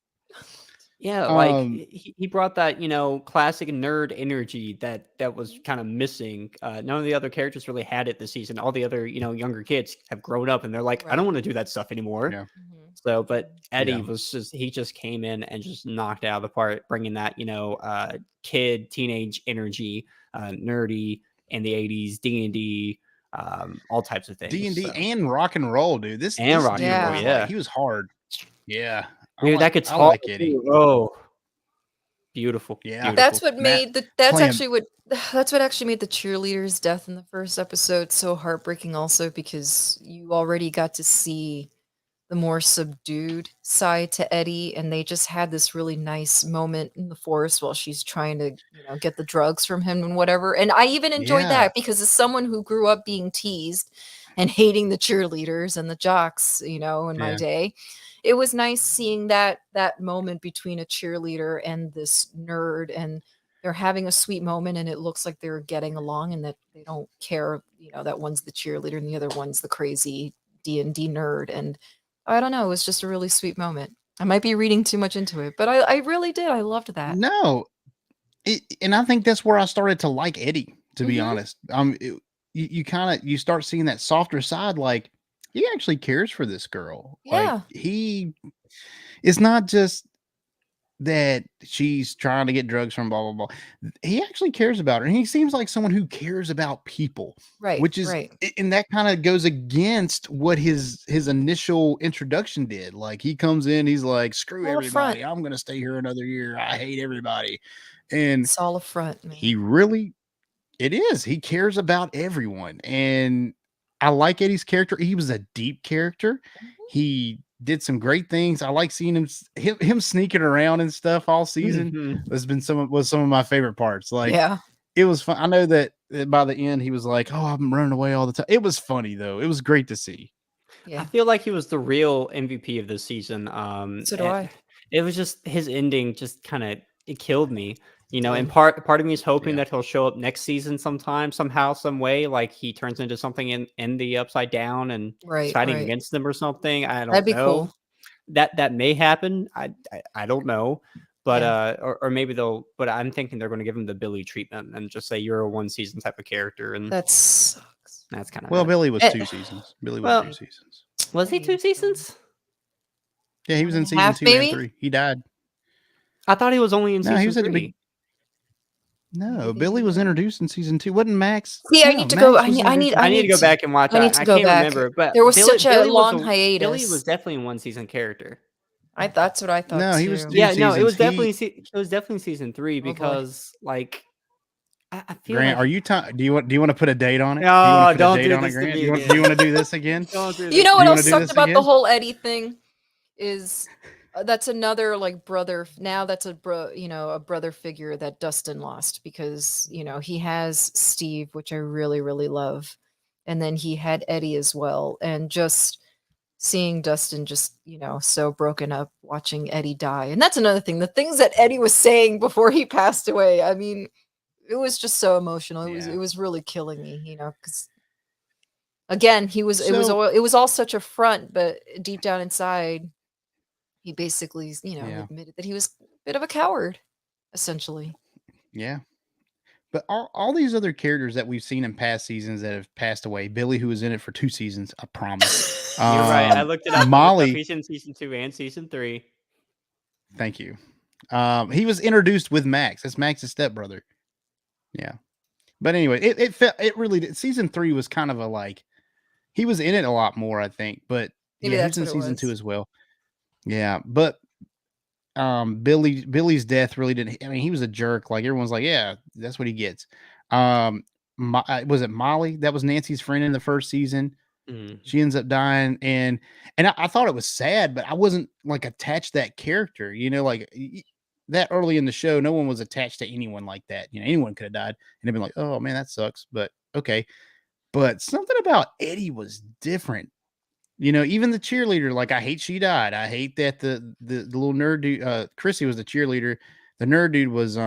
Yeah, like Um, he brought that classic nerd energy that was kind of missing. None of the other characters really had it this season. All the other younger kids have grown up and they're like, I don't Right. want to do that stuff anymore. Yeah. Mhm. So, but Eddie Yeah. was he just came in and just knocked it out of the park, bringing that kid teenage energy, nerdy in the '80s, D&D, all types of things. D&D so. and rock and roll, dude. This And rock dude and roll, was yeah. like, he was hard. Yeah, Dude, that I guitar, like Eddie. too. Oh, beautiful. Yeah. beautiful. That's what Matt, made that's play him. actually what that's what actually made the cheerleader's death in the first episode so heartbreaking also, because you already got to see the more subdued side to Eddie, and they just had this really nice moment in the forest while she's trying to get the drugs from him and whatever. And I even enjoyed Yeah. that because as someone who grew up being teased and hating the cheerleaders and the jocks in my Yeah. day, it was nice seeing that moment between a cheerleader and this nerd, and they're having a sweet moment, and it looks like they're getting along, and that they don't care, that one's the cheerleader and the other one's the crazy D&D nerd. And I don't know, it was just a really sweet moment. I might be reading too much into it, but I really did. I loved that. No, and I think that's where I started to like Eddie. To be Mhm. honest, you start seeing that softer side. Like, he actually cares for this girl. Yeah. Like, he it's not just that she's trying to get drugs from blah blah blah. He actually cares about her, and he seems like someone who cares about people. Right. Which is, right. and that kind of goes against what his initial introduction did. Like, he comes in, he's like, screw All a front. everybody, I'm gonna stay here another year, I hate everybody. And It's all a front, man. he cares about everyone. And I like Eddie's character. He was a deep character. He did some great things. I like seeing him sneaking around and stuff all season. Mhm. Has been some of my favorite parts. Like, yeah. it was fun. I know that by the end he was like, "Oh, I'm running away all the time." It was funny though. It was great to see. Yeah. I feel like he was the real MVP of this season. So do I. It was just his ending just kind of it killed me. And Yeah. part of me is hoping Yeah. that he'll show up next season sometime, somehow, some way, like he turns into something in the Upside Down and is Right. fighting Right. against them or something. I That'd don't be know. cool. That may happen. I don't know. But Yeah. or maybe they'll. But I'm thinking they're going to give him the Billy treatment and just say you're a 1 season type of character, and That sucks. that's kind of Well, it. Billy was Eh, 2 seasons. Billy was Well, 2 seasons. Was he 2 seasons? Yeah, he One was and in a season half, 2 and maybe? 3. He died. I thought he was only in No, he season was at the 3. big. No, Maybe Billy was introduced in season 2. Wasn't Max? See, I No, need to go. Max I was need. I need. introduced- I need to go back and watch. I need to go can't back. remember, but There was Billy, such a Billy was long Billy hiatus. was definitely a 1 season character. That's what I thought No, too. he was two Yeah, no, it was seasons. definitely season 3 Oh, boy. because like I feel Grant, like are you? Do you want to put a date on it? No, do you want to put don't a date do on it, this to Grant? me Do you want? again. Do you want to do this again? Don't do You this. know Do what you wanna else do sucked this about the again? whole Eddie thing is that's another like brother. Now that's a brother figure that Dustin lost because he has Steve, which I really really love, and then he had Eddie as well, and just seeing Dustin just so broken up, watching Eddie die, and that's another thing. The things that Eddie was saying before he passed away. I mean, it was just so emotional. Yeah. It was really killing me, because. Again, it was So- all such a front, but deep down inside, he basically, Yeah. admitted that he was a bit of a coward, essentially. Yeah. But all these other characters that we've seen in past seasons that have passed away, Billy, who was in it for 2 seasons, I promise. You're right. I looked it up. Molly, He's in season 2 and season 3. thank you. He was introduced with Max. That's Max's stepbrother. Yeah. But anyway, it really did. Season 3 was kind of a like, he was in it a lot more, I think. But Maybe yeah, that's he was in what it season was. 2 as well. Yeah, but Billy's death really didn't. I mean, he was a jerk. Like everyone's like, yeah, that's what he gets. Was it Molly that was Nancy's friend in the first season? She ends up dying, and I thought it was sad, but I wasn't like attached to that character. Like that early in the show, no one was attached to anyone like that. Anyone could have died, and they'd been like, oh man, that sucks. But okay, but something about Eddie was different. Even the cheerleader, like I hate she died. I hate that the little nerd dude, Chrissy was the cheerleader. The nerd dude was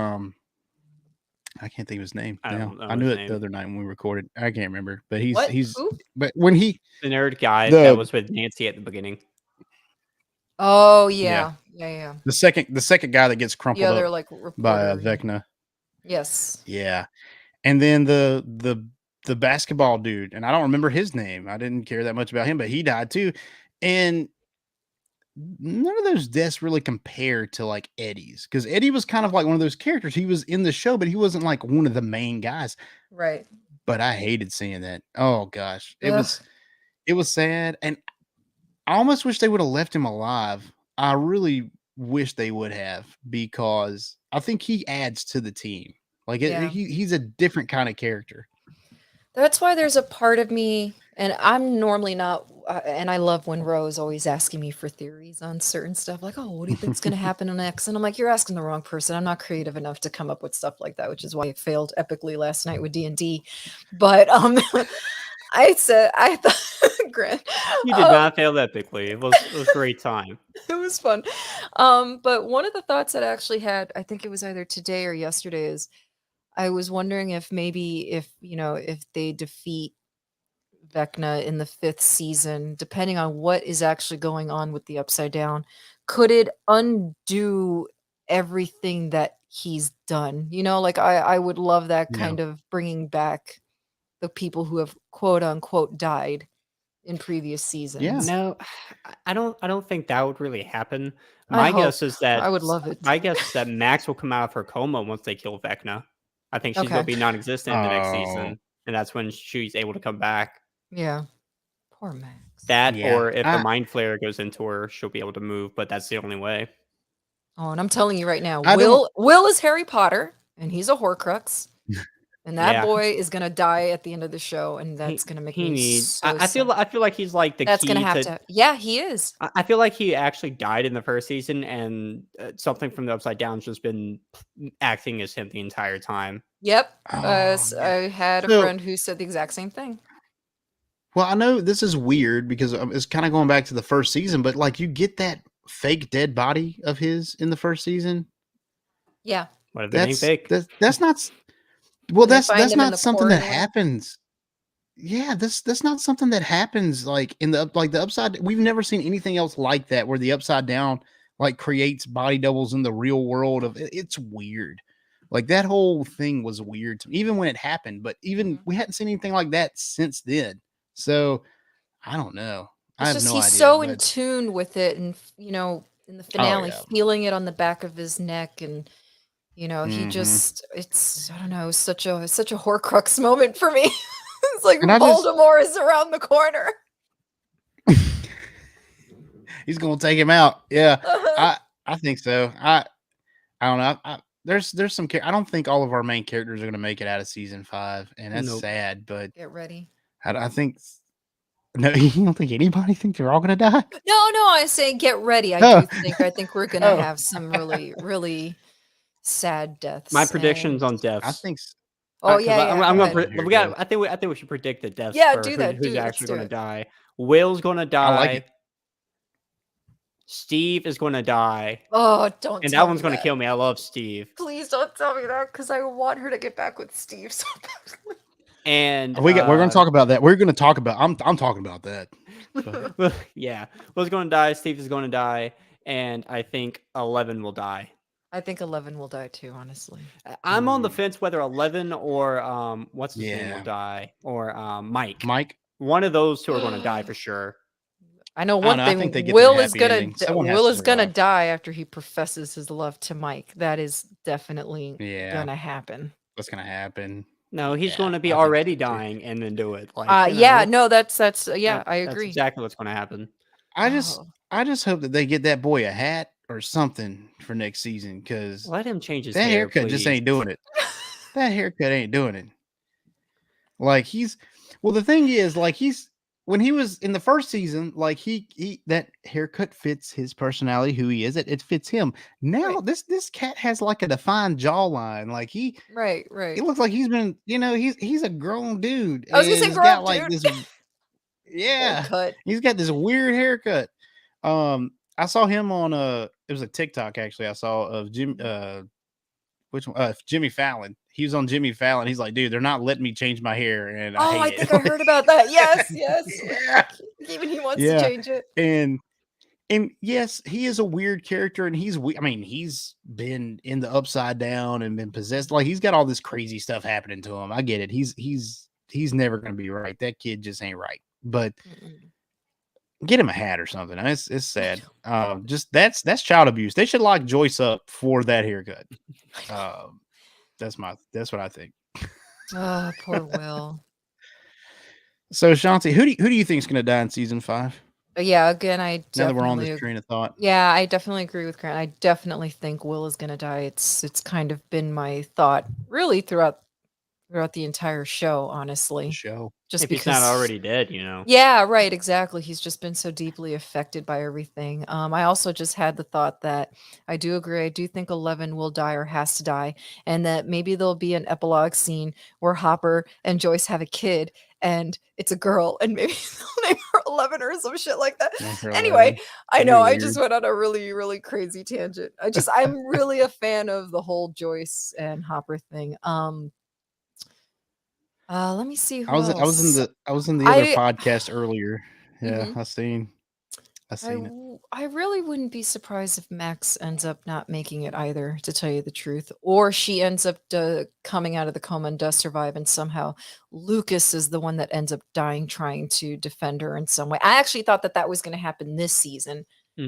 I can't think of his name. I now. don't know I knew his it name. the other night when we recorded. I can't remember, but he's What? he's Who? but when he The nerd guy The- that was with Nancy at the beginning. Oh yeah, yeah. the second guy that gets crumpled The other up like reporter. by Vecna. Yes. Yeah. And then the basketball dude, and I don't remember his name. I didn't care that much about him, but he died too. And none of those deaths really compare to like Eddie's, because Eddie was kind of like one of those characters. He was in the show, but he wasn't like one of the main guys. Right. But I hated seeing that. Oh gosh. It Ugh. was sad. And I almost wish they would have left him alive. I really wish they would have, because I think he adds to the team. Like Yeah. he's a different kind of character. That's why there's a part of me, and I'm normally not, and I love when Ro's always asking me for theories on certain stuff, like, oh, what do you think's going to happen next? And I'm like, you're asking the wrong person. I'm not creative enough to come up with stuff like that, which is why I failed epically last night with D&D. But I thought, Grant, You did not fail epically. It was a great time. it was fun. But one of the thoughts that I actually had, I think it was either today or yesterday, is I was wondering if maybe if they defeat Vecna in the 5th season, depending on what is actually going on with the Upside Down, could it undo everything that he's done? Like I would love that kind of bringing back the people who have quote unquote died in previous seasons. Yeah. No, I don't think that would really happen. I My hope. guess is that I would love it. My guess is that Max will come out of her coma once they kill Vecna. I think she's Okay. going to be non-existent in the next Oh. season, and that's when she's able to come back. Yeah. Poor Max. That, Yeah. or if the mind flare goes into her, she'll be able to move. But that's the only way. Oh, and I'm telling you right now, I Will is Harry Potter, and he's a Horcrux. And that Yeah. boy is gonna die at the end of the show, and that's gonna make He me needs. so I feel like he's like the that's key gonna have to. Yeah, he is. I feel like he actually died in the first season, and something from the Upside Down's just been acting as him the entire time. Yep. Oh, I had a So- friend who said the exact same thing. Well, I know this is weird because it's kind of going back to the first season, but like you get that fake dead body of his in the first season. Yeah. What if it ain't fake? That's not well. When they find That's him in not the something that corridor. happens. Yeah, that's not something that happens like in the upside. We've never seen anything else like that where the upside down like creates body doubles in the real world of it's weird. Like that whole thing was weird to me, even when it happened. But even we hadn't seen anything like that since then. So I don't know. I It's have just no he's idea. so in But tune with it, and in the oh finale, yeah, feeling it on the back of his neck, and he hmm just it's I don't know, such a Horcrux moment for me. It's like and I just Voldemort is around the corner. he's gonna take him out. Yeah, Uh-huh. I think so. I don't know. There's some. I don't think all of our main characters are gonna make it out of season 5, and that's Nope. sad. But Get ready. I think no. You don't think anybody think they're all gonna die? No, I say get ready. Oh, I think we're gonna oh. have some really, really sad My deaths. predictions And on I deaths. think. oh Because yeah, I'm go gonna ahead. Here we it got. goes. I think we should predict the deaths Yeah, for do that. who's Let's actually do going to it. die. Will's going to I like it. die. Steve is going to die, Oh, don't and tell that one's me going to that. kill me. I love Steve. Please don't tell me that because I want her to get back with Steve so badly. And We're gonna talk about that. We're gonna talk about. I'm talking about that. yeah, Will's going to die. Steve is going to die, and I think 11 will die. I think 11 will die too, honestly. I'm on the fence whether 11 or what's his name will Yeah. die, or Mike. Mike. One of those two are going to die for sure. I know I don't one know. I think they thing. get their Will is happy gonna ending. Someone has Will to is gonna survive. die after he professes his love to Mike. That is definitely Yeah, gonna happen. what's gonna happen? No, he's Yeah, going to be I think already so, too. dying and then do it. Like, Yeah, no, that's yeah, I that's agree. exactly what's going to happen. I just Oh, hope that they get that boy a hat or something for next season because Let him change his that hair, haircut just please. ain't doing it. That haircut ain't doing it. Like the thing is, like when he was in the first season, like he that haircut fits his personality, who he is. It fits him. Now Right. this cat has like a defined jawline. Like right. it looks like he's been, he's a grown dude I was and gonna say, he's grow got up, like dude. this. Bowl Yeah, cut. he's got this weird haircut. I saw him on it was a TikTok actually. I saw of which one? Jimmy Fallon. He was on Jimmy Fallon. He's like, dude, they're not letting me change my hair, and I Oh, I hate think it. I heard about that. Yes. Yeah, Even he wants to yeah, change it. and yes, he is a weird character, and I mean, he's been in the upside down and been possessed. Like he's got all this crazy stuff happening to him. I get it. He's never gonna be right. That kid just ain't right. But Mm-mm. get him a hat or something. It's sad. Just that's child abuse. They should lock Joyce up for that haircut. That's what I think. Oh, poor Will. So Shanti, who do you think is gonna die in season 5? But yeah, again, I Now that we're on this definitely train of thought. yeah, I definitely agree with Grant. I definitely think Will is gonna die. It's kind of been my thought really throughout the entire show, The honestly. show. Just If he's not because already dead, you know. yeah, right, exactly. He's just been so deeply affected by everything. I also just had the thought that I do agree. I do think 11 will die or has to die, and that maybe there'll be an epilogue scene where Hopper and Joyce have a kid, and it's a girl, and maybe they'll name her 11 or some shit like that. Number Anyway, 11. I That'd be know I just weird. went on a really, really crazy tangent. I'm really a fan of the whole Joyce and Hopper thing. Let me see who else. I was in the other I podcast earlier. Yeah, mhm. I seen I it. I really wouldn't be surprised if Max ends up not making it either, to tell you the truth, or she ends up coming out of the coma and does survive, and somehow Lucas is the one that ends up dying trying to defend her in some way. I actually thought that that was going to happen this season.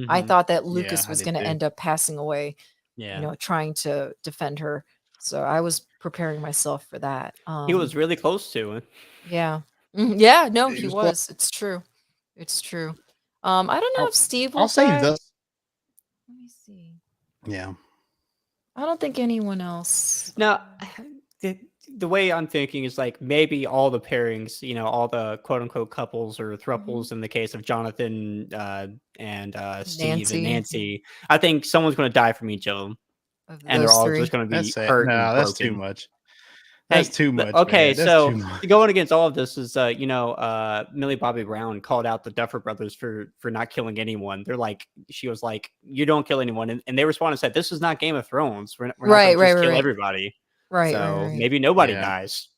I Hmm. thought that Yeah, Lucas I was did going to too. end up passing away, Yeah. trying to defend her. So I was preparing myself for that. He was really close to it. Yeah. Yeah, no, It he was close. was. It's true. It's true. I don't know I'll, if Steve will I'll say die. this. Let me see. Yeah. I don't think anyone else. Now, the way I'm thinking is like maybe all the pairings, all the quote unquote couples or thruples in the case of Jonathan and Steve and Nancy. Nancy. I think someone's going to die from each of them, Of and they're those all three. just going to be That's sad. hurt and No, that's too broken. much. That's Hey, too much. okay, Man. That's so too much. going against all of this is, Millie Bobby Brown called out the Duffer Brothers for not killing anyone. She was like, "You don't kill anyone," and they responded and said, "This is not Game of Thrones. We're not going Right, to right, just right, kill right. everybody. Right, So right. maybe nobody Yeah. dies."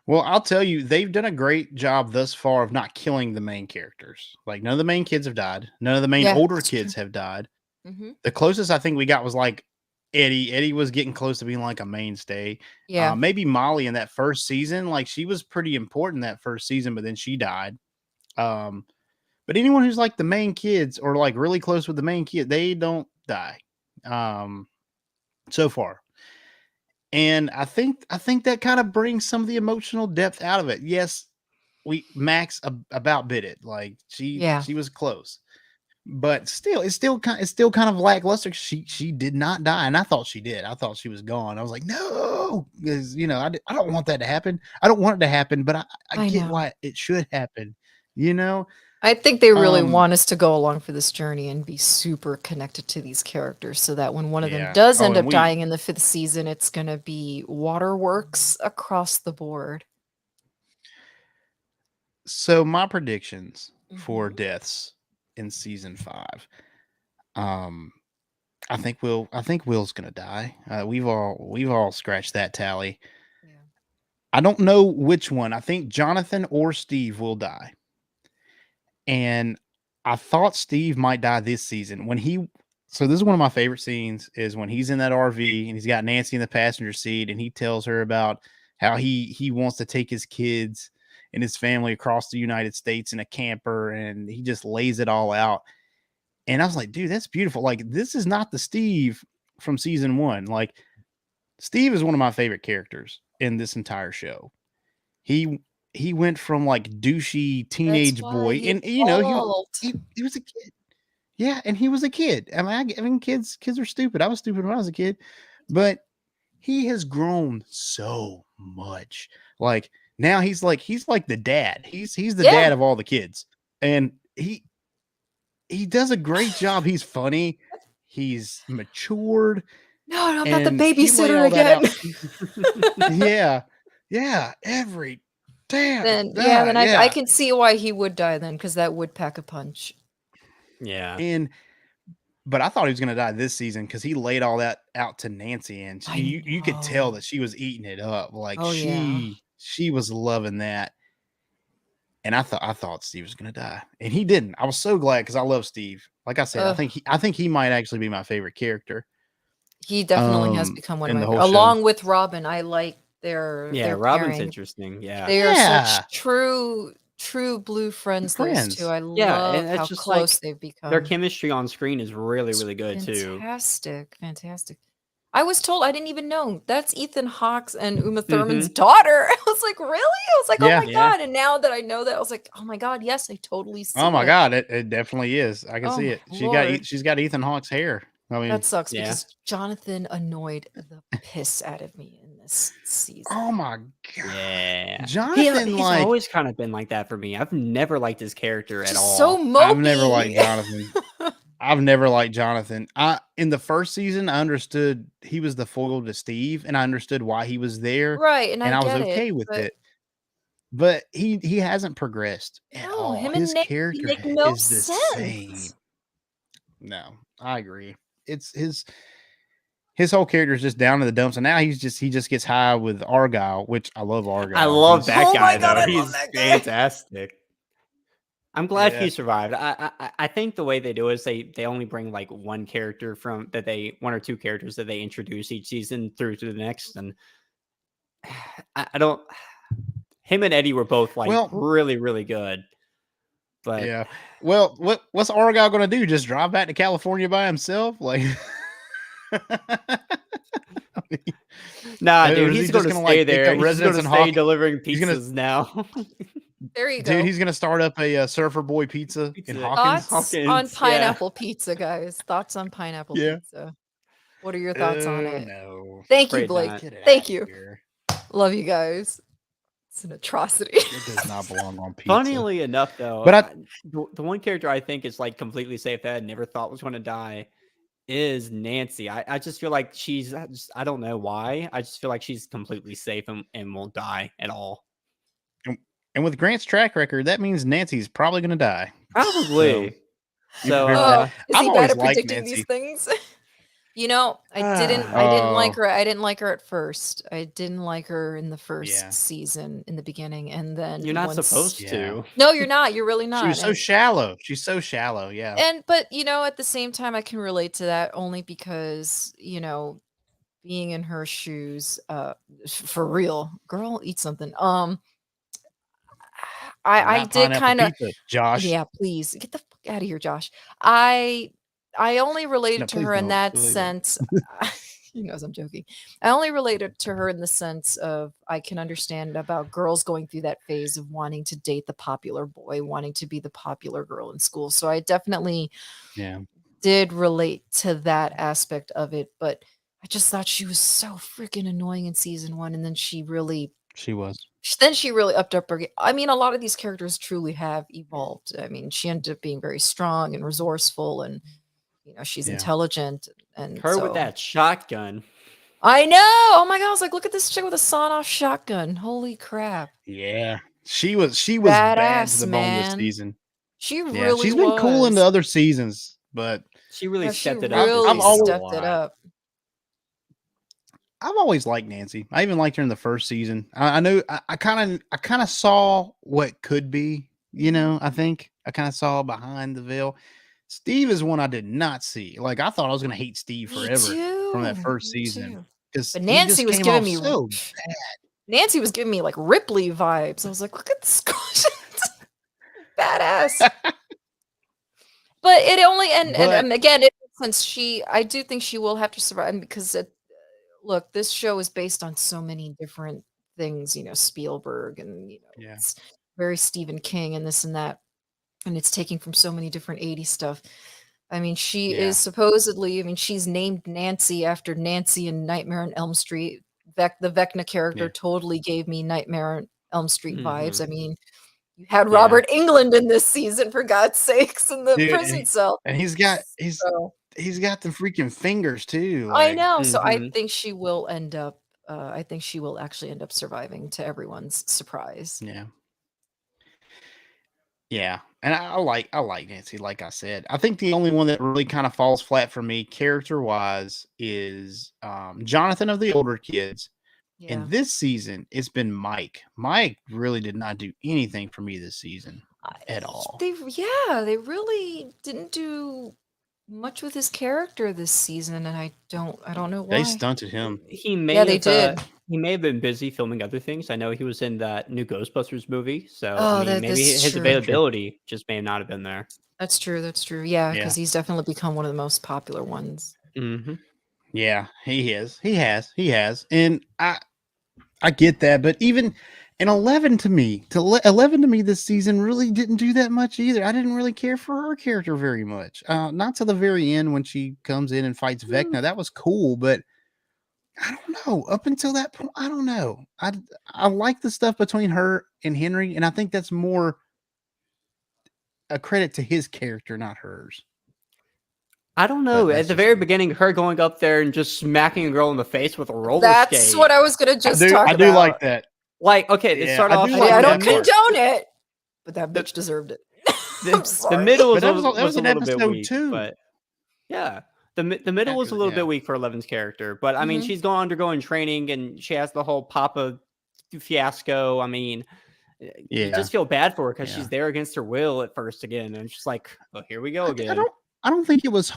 Well, I'll tell you, they've done a great job thus far of not killing the main characters. Like none of the main kids have died. None of the main Yeah, older that's true. kids have died. Mm-hmm. The closest I think we got was like Eddie. Eddie was getting close to being like a mainstay. Yeah. Maybe Molly in that first season. Like she was pretty important that first season, but then she died. But anyone who's like the main kids or like really close with the main kid, they don't die. So far. And I think that kind of brings some of the emotional depth out of it. Yes, Max about bit it. Like she was close. But still, it's still kind of lackluster. She did not die, and I thought she did. I thought she was gone. I was like, no, because I don't want that to happen. I don't want it to happen, but I get know. why it should happen. I think they really want us to go along for this journey and be super connected to these characters, so that when one of them does end up dying in the 5th season, it's going to be waterworks across the board. So my predictions for deaths in season 5. I think Will's gonna die. We've all scratched that tally. Yeah. I don't know which one. I think Jonathan or Steve will die. And I thought Steve might die this season so this is one of my favorite scenes is when he's in that RV and he's got Nancy in the passenger seat and he tells her about how he wants to take his kids and his family across the United States in a camper, and he just lays it all out. And I was like, dude, that's beautiful. Like, this is not the Steve from season 1. Like, Steve is one of my favorite characters in this entire show. He went from like douchey teenage boy, and he was a kid. Yeah, and he was a kid. I mean, kids are stupid. I was stupid when I was a kid, but he has grown so much. Like now he's like the dad. He's the dad of all the kids, and he does a great job. He's funny. He's matured. No, not the babysitter again. Yeah. Every damn. Then I can see why he would die then, because that would pack a punch. Yeah. But I thought he was going to die this season because he laid all that out to Nancy, and you could tell that she was eating it up. Like she was loving that. And I thought Steve was going to die, and he didn't. I was so glad because I love Steve. Like I said, I think he might actually be my favorite character. He definitely has become one of my along with Robin. I like their Robin's pairing. Interesting. Yeah, they are such true blue friends. Those two, I love and how close they've become. Their chemistry on screen is really good too. Fantastic. I was told, I didn't even know, that's Ethan Hawke's and Uma Thurman's daughter. I was like, really? I was like, oh my God. And now that I know that, I was like, oh my God, yes, I totally see Oh my it. God, it definitely is. I can see it. She's got Ethan Hawke's hair. I mean, that sucks because Jonathan annoyed the piss out of me in this season. Oh my God. Yeah. Jonathan, he's always kind of been like that for me. I've never liked his character at all. So mopey. I've never liked Jonathan. I've never liked Jonathan. In the first season, I understood he was the foil to Steve, and I understood why he was there. Right, and I was okay with it. But he hasn't progressed at all. His character is the same. No, I agree. It's his whole character is just down to the dumps, and now he just gets high with Argyle, which I love Argyle. I love that guy though. He's fantastic. I'm glad he survived. I think the way they do is they only bring like one or two characters that they introduce each season through to the next, and I don't. Him and Eddie were both like really good. But yeah, well, what's Argyle going to do? Just drive back to California by himself? Like, nah, dude, he's going to stay there. He's going to stay delivering pizzas now. There you go. Dude, he's going to start up a Surfer Boy pizza in Hawkins. Thoughts on pineapple pizza, guys. Thoughts on pineapple pizza. What are your thoughts on it? No. Thank you, Blake. Thank you. Love you guys. It's an atrocity. It does not belong on pizza. Funnily enough, though, but the one character I think is like completely safe that I never thought was going to die is Nancy. I just feel like I don't know why. I just feel like she's completely safe and won't die at all. And with Grant's track record, that means Nancy's probably going to die. Probably. So, Oh, is I've he bad always at liked predicting these Nancy. things? I didn't like Oh. her. I didn't like her at first. I didn't like her in the first Yeah. season in the beginning, and then You're not once... supposed Yeah. to. No, you're not. You're really She not. was so shallow. She's so shallow. Yeah. But at the same time, I can relate to that only because being in her shoes, for real, girl, eat something. I Not did pineapple kind of... pizza, Josh. Yeah, please get the fuck out of here, Josh. I only related No, to please her in don't. that Please don't. sense. He knows I'm joking. I only related to her in the sense of I can understand about girls going through that phase of wanting to date the popular boy, wanting to be the popular girl in school. So I definitely Yeah. did relate to that aspect of it, but I just thought she was so freaking annoying in season 1, and then she really upped her game. I mean, a lot of these characters truly have evolved. I mean, she ended up being very strong and resourceful, and she's intelligent, and Her with that shotgun. I know. Oh my god! I was like, look at this chick with a sawn-off shotgun. Holy crap! Yeah. She was bad to Badass, the bone this man. season. She Yeah. really She's been cool in the other seasons, but She really Yeah, she stepped it up. really I've always- stepped it up. I've always liked Nancy. I even liked her in the first season. I know I kind of saw what could be. I think I kind of saw behind the veil. Steve is one I did not see. Like I thought I was going to hate Steve Me forever too. from that first Me season. too. Because But Nancy was giving me so Nancy was giving me like Ripley vibes. I was like, look at this badass. But it only and again, since I do think she will have to survive because look, this show is based on so many different things. Spielberg and it's very Stephen King and this and that, and it's taking from so many different 80s stuff. I mean, she is supposedly. I mean, she's named Nancy after Nancy in Nightmare on Elm Street. The Vecna character totally gave me Nightmare on Elm Street vibes. I mean, you had Robert Englund in this season, for God's sakes, in the prison cell, and he's got the freaking fingers too. I Like, know. So I think she will end up. I think she will actually end up surviving, to everyone's surprise. Yeah. Yeah, and I like Nancy. Like I said, I think the only one that really kind of falls flat for me, character wise, is Jonathan of the older kids. Yeah. And this season, it's been Mike. Mike really did not do anything for me this season at all. They really didn't do much with his character this season, and I don't know why. They stunted him. He may they did. He may have been busy filming other things. I know he was in that new Ghostbusters movie, so Oh, maybe that's his true. availability just may not have been there. That's true. Yeah, Yeah. because he's definitely become one of the most popular ones. Mm-hmm. Yeah, he is. He has. And I get that, but even and 11 to me this season really didn't do that much either. I didn't really care for her character very much. Not to the very end when she comes in and fights Vecna. That was cool, but I don't know. Up until that point, I don't know. I like the stuff between her and Henry, and I think that's more a credit to his character, not hers. I don't know. But At the very beginning, her going up there and just smacking a girl in the face with a roller skate. That's what I was gonna just talk about. I do like that. Like, okay, it Yeah, started I off. do like like I that don't part. condone it, but that bitch deserved it. I'm the sorry. middle But was, that was a an little bit episode weak, 2. but yeah, the middle was a little bit weak for Eleven's character. But I mean, Mhm. she's going undergoing training, and she has the whole Papa fiasco. I mean, you just feel bad for her because she's there against her will at first again, and it's just like, oh, here we go again. I don't think it was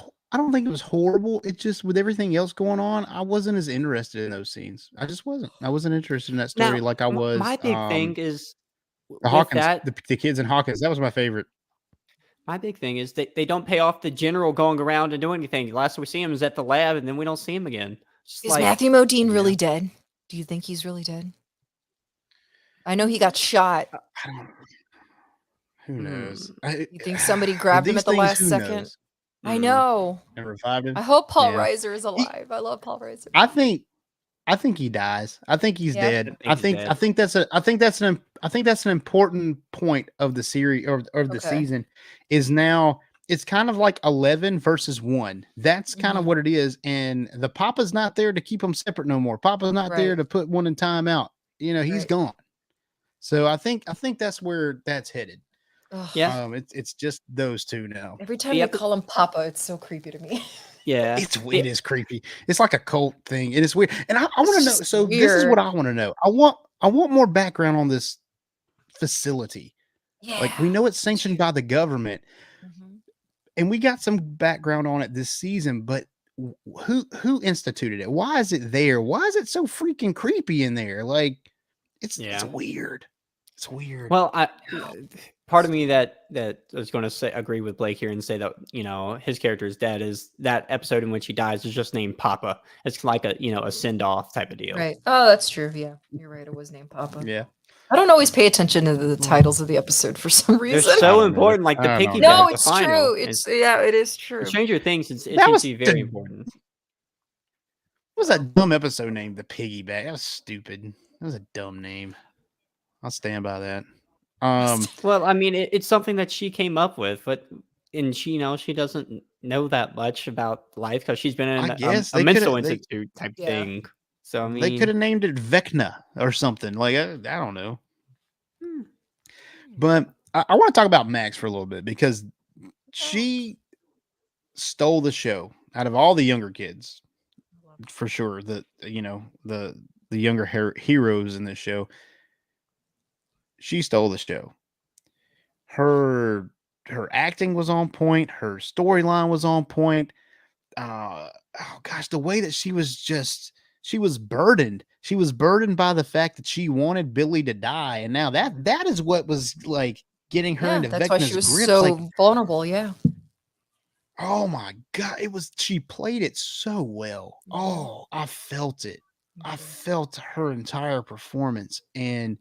horrible. It just, with everything else going on, I wasn't as interested in those scenes. I just wasn't. I wasn't interested in that story Now, like I was. My big thing is the with Hawkins, that. the kids in Hawkins. That was my favorite. My big thing is they don't pay off the general going around and doing anything. The last we see him is at the lab, and then we don't see him again. Just Is like, Matthew Modine really dead? Do you think he's really dead? I know he got shot. I don't. Who knows? You think somebody grabbed him at the last second? I know. And revived him. I hope Paul Yeah. Reiser is alive. I love Paul Reiser. I think he dies. I think he's dead. I think that's an important point of the series or of the season is now it's kind of like 11 versus 1. That's kind of what it is. And the Papa's not there to keep them separate no more. Papa's not there Right. to put one in time out. You know, he's Right. gone. So I think that's where that's headed. Ugh. Yeah. It's just those two now. Every time The they epi- call him Papa, it's so creepy to me. Yeah. It is creepy. It's like a cult thing. It is weird. And I want to know. just So this is what weird. I want to know. I want more background on this facility. Like we Yeah. know it's sanctioned by the government, Mhm. and we got some background on it this season, but who instituted it? Why is it there? Why is it so freaking creepy in there? Like it's Yeah. weird. It's weird. Well, part of me that is going to say agree with Blake here and say that his character is dead is that episode in which he dies is just named Papa. It's like a send off type of deal. Right. Oh, that's true. Yeah, you're right. It was named Papa. Yeah. I don't always pay attention to the titles of the episode for some They're reason. so don't important, really- like the I don't piggyback. know. No, the it's final. true. It is true. In Stranger Things, it That seems was to be very the- important. What was that dumb episode name? The Piggyback. That was stupid. That was a dumb name. I'll stand by that. Well, I mean, it's something that she came up with, but she doesn't know that much about life because she's been in I guess a they mental coulda- they- institute type Yeah. thing. So I mean, they could have named it Vecna or something. Like I don't know. But I want to talk about Max for a little bit because she stole the show out of all the younger kids, for sure. The younger heroes in this show. She stole the show. Her acting was on point. Her storyline was on point. Oh gosh, the way that she was burdened. She was burdened by the fact that she wanted Billy to die, and now that is what was like getting her Yeah, into that's why she Vecna's was grips. so Like, vulnerable. Yeah. oh my god, she played it so well. Oh, I felt it. I felt her entire performance, and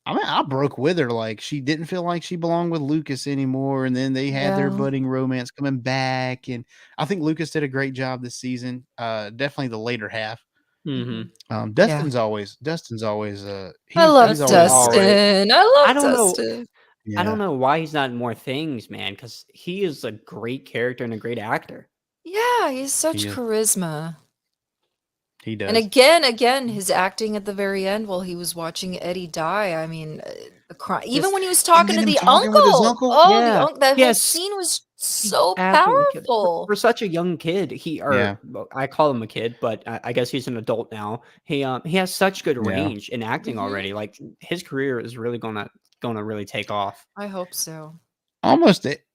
I mean, I broke with her. Like, she didn't feel like she belonged with Lucas anymore, and then they had their Yeah. budding romance coming back, and I think Lucas did a great job this season. Definitely the later half. mhm. Dustin's always I love he's always Dustin. I I love don't know. Dustin. I don't Yeah, know why he's not in more things, man, because he is a great character and a great actor. Yeah, he's such He is. charisma. he does. And again, his acting at the very end while he was watching Eddie die. I mean, the crime. Even Just- when he was talking then to him the talking with his uncle. uncle? Oh, Yeah. the uncle. That whole Yes. scene was so Absolutely kid. powerful. For such a young kid, Yeah. well, I call him a kid, but I guess he's an adult now. He has such good Yeah. range in acting Mhm. already. Like his career is really gonna really take off. I hope so.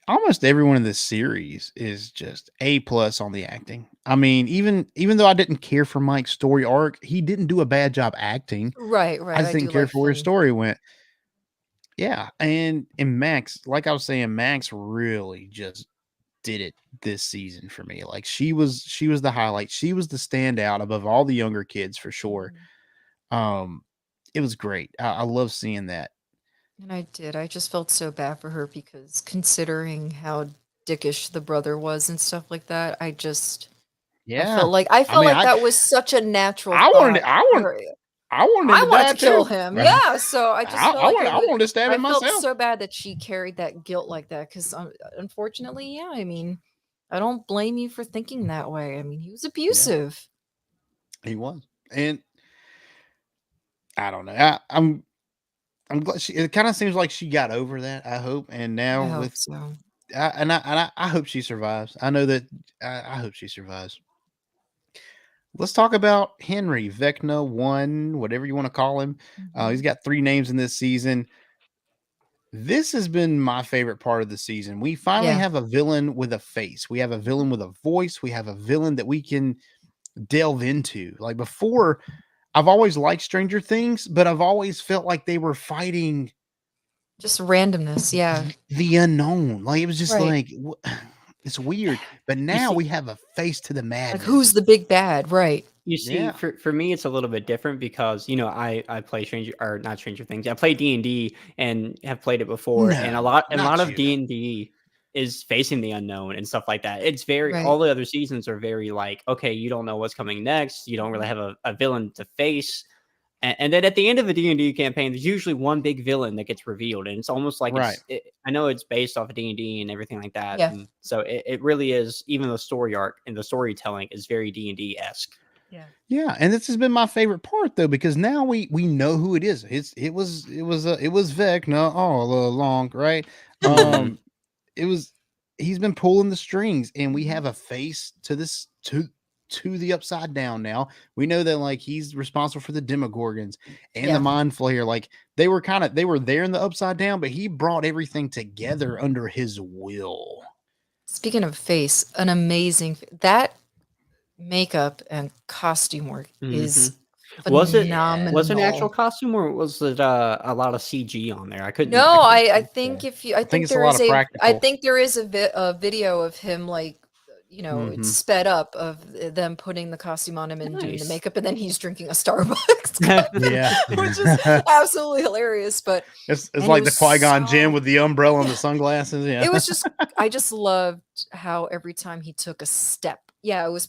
Almost everyone in this series is just A+ on the acting. I mean, even though I didn't care for Mike's story arc, he didn't do a bad job acting. Right. I just do didn't care like for where his Finn. story went. Yeah, and Max, like I was saying, Max really just did it this season for me. Like she was the highlight. She was the standout above all the younger kids for sure. It was great. I love seeing that. And I did. I just felt so bad for her because considering how dickish the brother was and stuff like that, I Yeah, felt like that was such a natural I wanted thought I for wanted her. I wanted I him to wanted die to kill too. him. Yeah, so I just felt like I wanted to stab I him felt myself. so bad that she carried that guilt like that because unfortunately, yeah, I mean, I don't blame you for thinking that way. I mean, he was abusive. He was, and I don't know. I'm glad it kind of seems like she got over that. I hope, and I now hope with so. I hope she survives. I know that I hope she survives. Let's talk about Henry Vecna 1, whatever you want to call him. He's got 3 names in this season. This has been my favorite part of the season. We finally Yeah. have a villain with a face. We have a villain with a voice. We have a villain that we can delve into. Like before, I've always liked Stranger Things, but I've always felt like they were fighting Just randomness, yeah. the unknown. Like it was just Right. like it's weird. But now see- we have a face to the Like madness. who's the big bad, right? You see, Yeah. for me, it's a little bit different because I play not Stranger Things. I play D&D and have played it before, and a No, lot not of you. D&D is facing the unknown and stuff like that. It's very Right. all the other seasons are very like, okay, you don't know what's coming next. You don't really have a villain to face. And then at the end of a D&D campaign, there's usually one big villain that gets revealed, and it's almost like Right. I know it's based off of D&D and everything like that. Yeah. And so it really is. Even the story arc and the storytelling is very D&D esque. Yeah. Yeah, and this has been my favorite part though, because now we know who it is. It was Vecna all along, right? Mhm. It was he's been pulling the strings, and we Mhm. have a face to this to the Upside Down now. We know that like he's responsible for the Demogorgons and Yeah. the Mind Flayer. Like they were there in the Upside Down, but he brought everything together under his will. Speaking of face, an amazing that makeup and costume work is Was it phenomenal. an actual costume, or was it a lot of CG on there? I couldn't. No, I couldn't think say. if you, I think think it's a there lot is of I practical. think there is a video of him like, it's Mhm. sped up of them putting the costume on him and doing the Nice. makeup, and then he's drinking a Starbucks coffee, Yeah. which is absolutely hilarious. But It's and it like the was Qui-Gon Jinn so- with the umbrella and the sunglasses. Yeah. it was just I just loved how every time he took a step, yeah, it was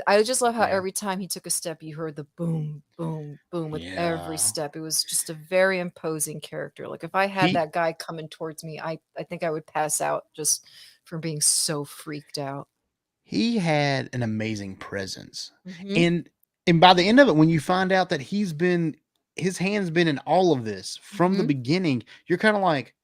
I just love how Yeah. every time he took a step, you heard the boom, boom, boom with Yeah. every step. It was just a very imposing character. Like if I had He- that guy coming towards me, I think I would pass out just from being so freaked out. he had an amazing presence. Mhm. And by the end of it, when you find out that his hand's been in all of this from the Mhm. beginning, you're kind of like,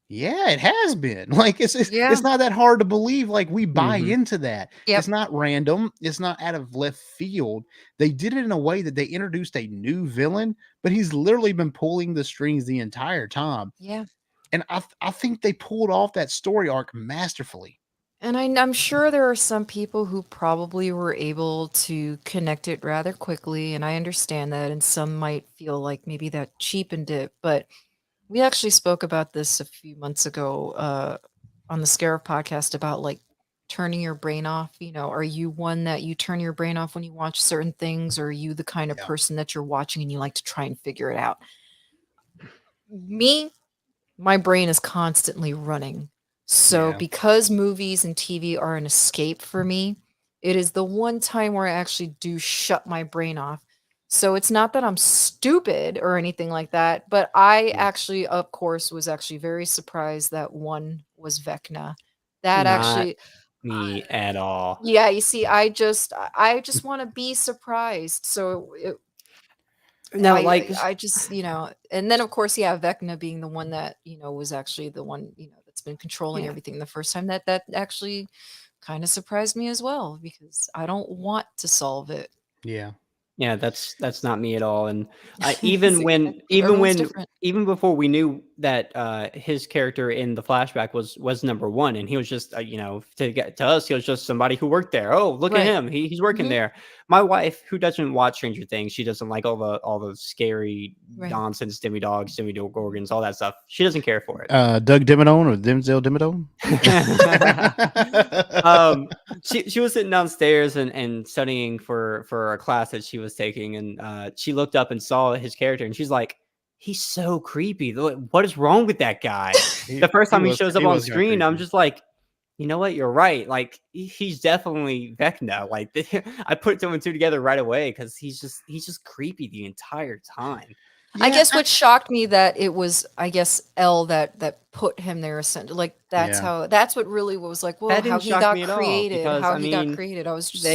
yeah, it has been. Like Yeah. it's not that hard to believe. Like we buy Mhm. into that. Yep. It's not random. It's not out of left field. They did it in a way that they introduced a new villain, but he's literally been pulling the strings the entire time. Yeah. And I think they pulled off that story arc masterfully. And I'm sure there are some people who probably were able to connect it rather quickly, and I understand that, and some might feel like maybe that cheapened it, but we actually spoke about this a few months ago on the Scarab podcast about like turning your brain off. Are you one that you turn your brain off when you watch certain things, or are you the kind of Yeah. person that you're watching and you like to try and figure it out? Me, my brain is constantly running. So Yeah. because movies and TV are an escape for me, it is the one time where I actually do shut my brain off. So it's not that I'm stupid or anything like that, but I Yeah. actually, of course, was actually very surprised that one was Vecna. That Not actually, me at all. yeah, you see, I just want to be surprised. So No, like I just, and then of course, yeah, Vecna being the one that, was actually the one, that's been controlling Yeah. everything the first time, that actually kind of surprised me as well, because I don't want to solve it. Yeah. Yeah, that's not me at all. And See, everyone's different. even before we knew that his character in the flashback was number one, and he was just to get to us, he was just somebody who worked there. Oh, look Right. at him, he's working Mhm. there. My wife, who doesn't watch Stranger Things, she doesn't like all the scary Right. nonsense, Demogorgons, all that stuff. She doesn't care for it. Doug Dimmadome or Denzel Dimmadome? She was sitting downstairs and studying for a class that she was taking, and she looked up and saw his character, and she's like, he's so creepy. What is wrong with that guy? The first time he shows up on screen, I'm just like, you know what, you're right. Like he's definitely Vecna. Like I put two and two together right away, because he's just creepy the entire time. I guess what shocked me that it was, I guess, L that put him there. Like that's Yeah. that's what really was like, well, That how didn't he shock got me at all, created, because, how I he got mean, created. I was just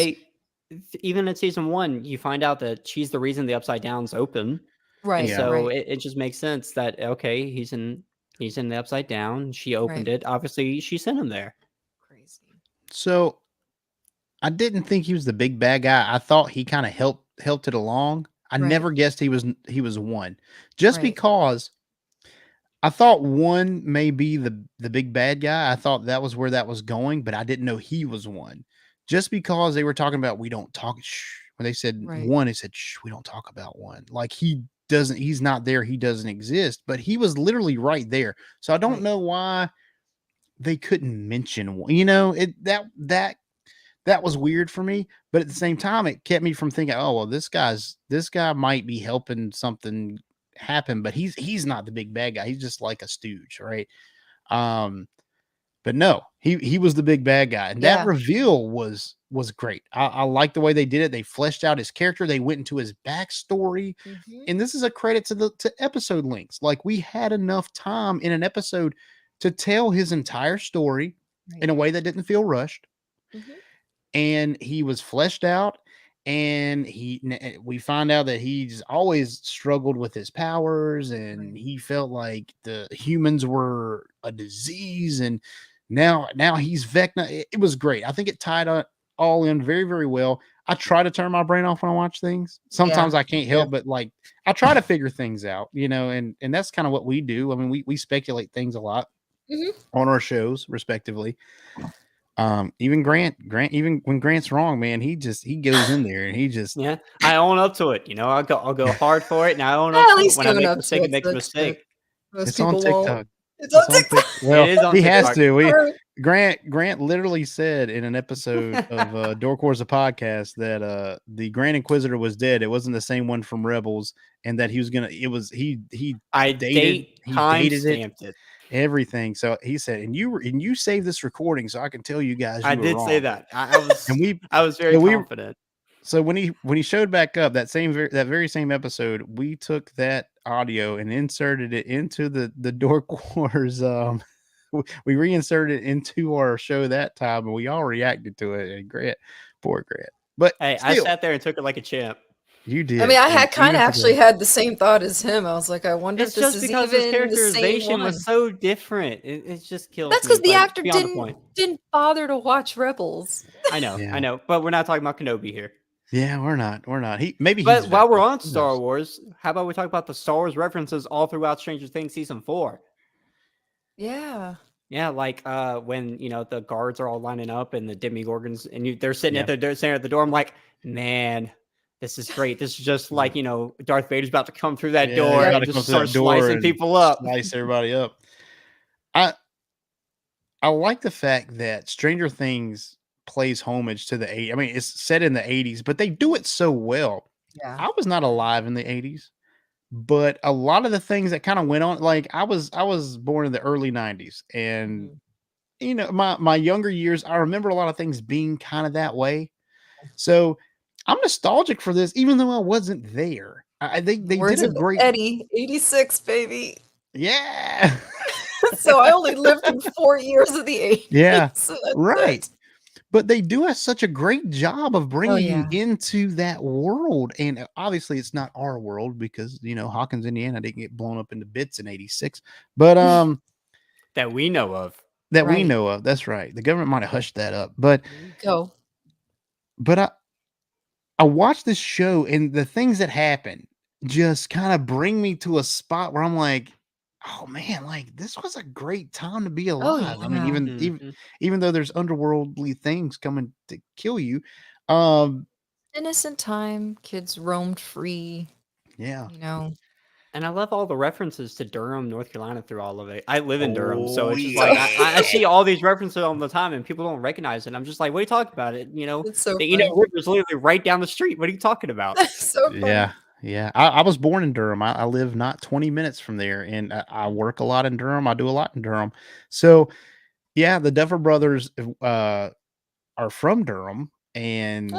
Even in season 1, you find out that she's the reason the Upside Down's open. right. And Yeah. so Right. it just makes sense that, okay, he's in the Upside Down. She opened Right. it. Obviously, she sent him there. Crazy. So I didn't think he was the big bad guy. I thought he kind of helped it along. I Right. never guessed he was one. Just Right. because I thought one may be the big bad guy. I thought that was where that was going, but I didn't know he was one. Just because they were talking about we don't talk when they said Right. one, they said shh, we don't talk about one. Like he's not there, he doesn't exist, but he was literally right there. So I don't Right. know why they couldn't mention one. That was weird for me, but at the same time, it kept me from thinking, oh well, this guy might be helping something happen, but he's not the big bad guy. He's just like a stooge, right? But no, he was the big bad guy, and Yeah. that reveal was was great. I like the way they did it. They fleshed out his character. They went into his backstory, and this is a credit to episode links. Like we had enough time in an episode to tell his entire story in a way that didn't feel rushed, and he was fleshed out. And we find out that he's always struggled with his powers, and he felt like the humans were a disease, and now he's Vecna. It was great. I think it tied all in very, very well. I try to turn my brain off when I watch things. Sometimes I can't help but like I try to figure things out, and that's kind of what we do. I mean, we speculate things a lot on our shows, respectively. Even Grant, even when Grant's wrong, man, he goes in there and he just I own up to it. I'll go hard for it, and I own up to it when I make a mistake. It makes a mistake. It's on TikTok. It's on TikTok. Well, it is on he TikTok. has to. Grant literally said in an episode of Dork Wars, a podcast, that the Grand Inquisitor was dead. It wasn't the same one from Rebels, and that he was gonna. It was he. I dated it. Everything. So he said, and you saved this recording so I can tell you guys. I did say that. I was I was very confident. So when he showed back up that very same episode, we took that audio and inserted it into the Dork Wars. We reinserted it into our show that time, and we all reacted to it. And poor Grant. But hey, still, I sat there and took it like a champ. You did. I mean, I had kind of actually had the same thought as him. I was like, I wonder It's if this just is because even his characterization was so different. It just kills. That's because the actor beyond the point. didn't bother to watch Rebels. I know, but we're not talking about Kenobi here. Yeah, we're not. But while we're on Star Wars, how about we talk about the Star Wars references all throughout Stranger Things season 4? Yeah. Yeah, like when the guards are all lining up and the Demigorgons and they're sitting at the door. I'm like, man, this is great. This is just like Darth Vader's about to come through that door and just start slicing people up, slice everybody up. I like the fact that Stranger Things plays homage to the 80s. I mean, it's set in the 80s, but they do it so well. Yeah, I was not alive in the 80s. But a lot of the things that kind of went on, like I was born in the early 90s, and my younger years, I remember a lot of things being kind of that way. So I'm nostalgic for this, even though I wasn't there. I think they did a great Eddie 86, baby. Yeah. So I only lived in 4 years of the 80s. Yeah, so right. But they do such a great job of bringing you into that world. And obviously it's not our world because, Hawkins, Indiana didn't get blown up into bits in 86. But that we know of. We know of. That's right. The government might have hushed that up. But But I watched this show, and the things that happen just kind of bring me to a spot where I'm like, oh man, like this was a great time to be alive. I mean, even though there's underworldly things coming to kill you, innocent time, kids roamed free. Yeah, And I love all the references to Durham, North Carolina through all of it. I live in Durham, so it's just like I see all these references all the time, and people don't recognize it. I'm just like, what are you talking about? It's so the River's literally right down the street. What are you talking about? So funny. Yeah. I was born in Durham. I live not 20 minutes from there, and I work a lot in Durham. I do a lot in Durham. So, yeah, the Duffer Brothers are from Durham, and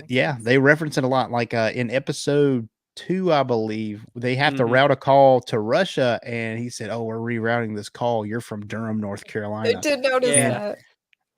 they reference it a lot. Like in episode 2, I believe, they have to route a call to Russia, and he said, "Oh, we're rerouting this call. You're from Durham, North Carolina." I did notice that.